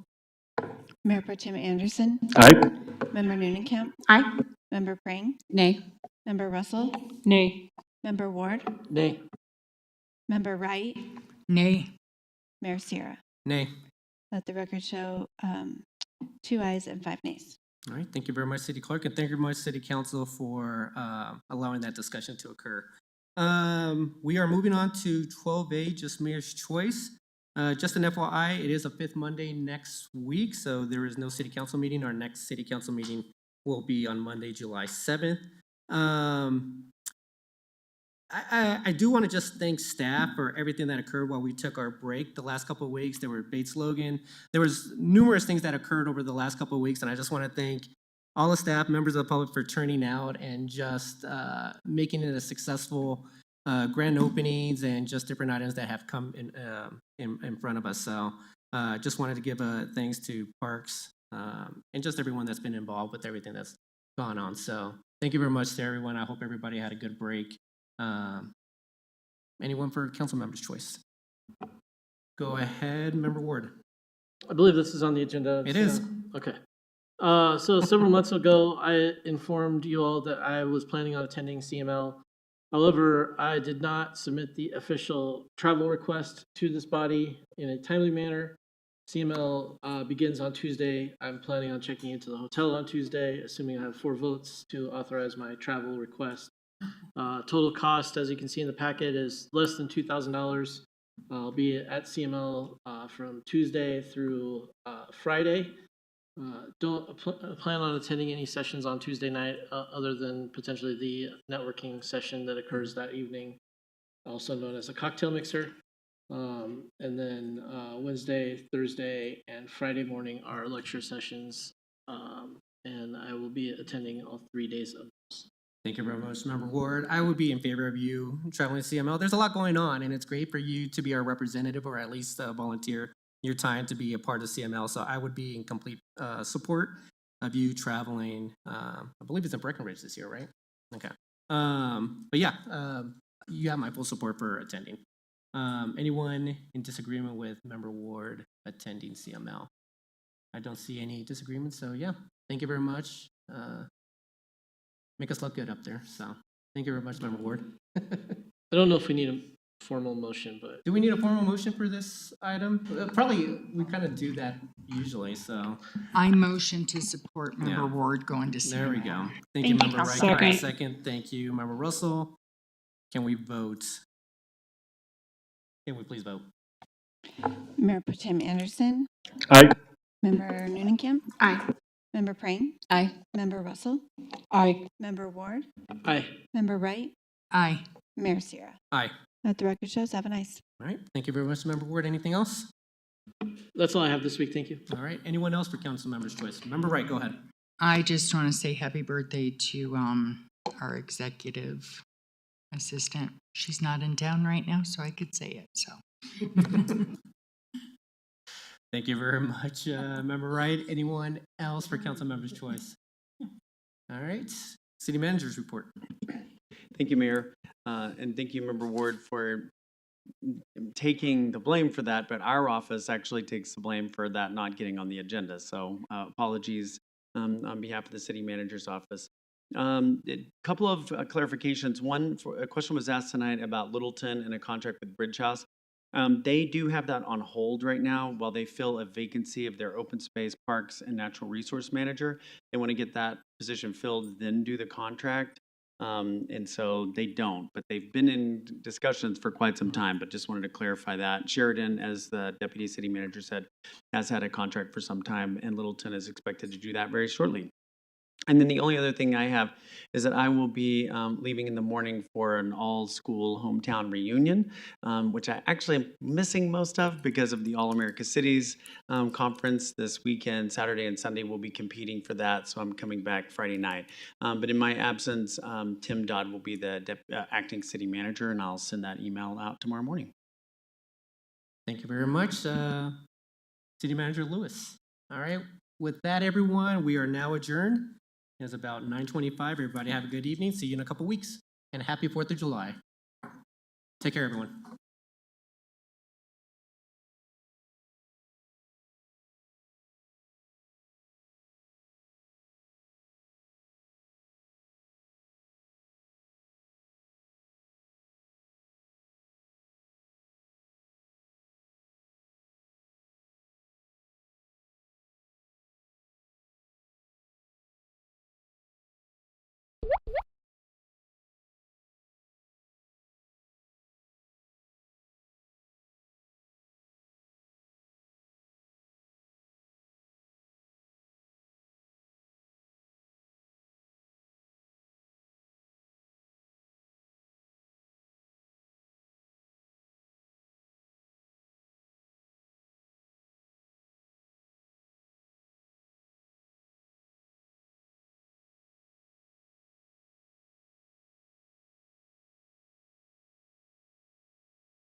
Mayor Pro Tem Anderson. Aye. Member Nunnenkamp. Aye. Member Prang. Nay. Member Russell. Nay. Member Ward. Nay. Member Wright. Nay. Mayor Sierra. Nay. Let the record show 2 ayes and 5 nays. All right. Thank you very much, City Clerk, and thank you very much, City Council, for allowing that discussion to occur. We are moving on to 12A, just Mayor's Choice. Just an FYI, it is a 5th Monday next week, so there is no City Council meeting. Our next City Council meeting will be on Monday, July 7th. I do want to just thank staff for everything that occurred while we took our break the last couple of weeks. There were debate slogan. There was numerous things that occurred over the last couple of weeks, and I just want to thank all the staff, members of the public for turning out and just making it a successful grand openings and just different items that have come in front of us. So just wanted to give thanks to Parks and just everyone that's been involved with everything that's gone on. So thank you very much to everyone. I hope everybody had a good break. Anyone for council member's choice? Go ahead, Member Ward. I believe this is on the agenda. It is. Okay. So several months ago, I informed you all that I was planning on attending CML. However, I did not submit the official travel request to this body in a timely manner. CML begins on Tuesday. I'm planning on checking into the hotel on Tuesday, assuming I have 4 votes to authorize my travel request. Total cost, as you can see in the packet, is less than $2,000. I'll be at CML from Tuesday through Friday. Don't plan on attending any sessions on Tuesday night other than potentially the networking session that occurs that evening, also known as a cocktail mixer. And then Wednesday, Thursday, and Friday morning are lecture sessions, and I will be attending all 3 days of those. Thank you very much, Member Ward. I would be in favor of you traveling to CML. There's a lot going on, and it's great for you to be our representative or at least volunteer your time to be a part of CML. So I would be in complete support of you traveling. I believe it's in Breckenridge this year, right? Okay. But yeah, you have my full support for attending. Anyone in disagreement with Member Ward attending CML? I don't see any disagreements, so yeah, thank you very much. Make us look good up there, so thank you very much, Member Ward. I don't know if we need a formal motion, but. Do we need a formal motion for this item? Probably, we kind of do that usually, so. I motion to support Member Ward going to CML. There we go. Thank Thank you, you, Member Wright. Councilor. Give me a second. Thank you, Member Russell. Can we vote? Can we please vote? Mayor Pro Tem Anderson. Aye. Member Nunnenkamp. Aye. Member Prang. Aye. Member Russell. Aye. Member Ward. Aye. Member Wright. Aye. Mayor Sierra. Aye. Let the record show 7 ayes. All right. Thank you very much, Member Ward. Anything else? That's all I have this week. Thank you. All right. Anyone else for council member's choice? Member Wright, go ahead. I just want to say happy birthday to our executive assistant. She's not in town right now, so I could say it, so. Thank you very much, Member Wright. Anyone else for council member's choice? All right. City manager's report. Thank you, Mayor. And thank you, Member Ward, for taking the blame for that, but our office actually takes the blame for that not getting on the agenda. So apologies on behalf of the city manager's office. A couple of clarifications. One, a question was asked tonight about Littleton and a contract with Bridge House. They do have that on hold right now while they fill a vacancy of their open space, parks, and natural resource manager. They want to get that position filled, then do the contract. And so they don't, but they've been in discussions for quite some time, but just wanted to clarify that. Sheridan, as the deputy city manager said, has had a contract for some time, and Littleton is expected to do that very shortly. And then the only other thing I have is that I will be leaving in the morning for an all-school hometown reunion, which I actually am missing most of because of the All-America Cities conference this weekend. Saturday and Sunday we'll be competing for that, so I'm coming back Friday night. But in my absence, Tim Dodd will be the acting city manager, and I'll send that email out tomorrow morning. Thank you very much, City Manager Lewis. All right, with that, everyone, we are now adjourned. It's about 9:25. Everybody have a good evening. See you in a couple weeks. And happy 4th of July. Take care, everyone.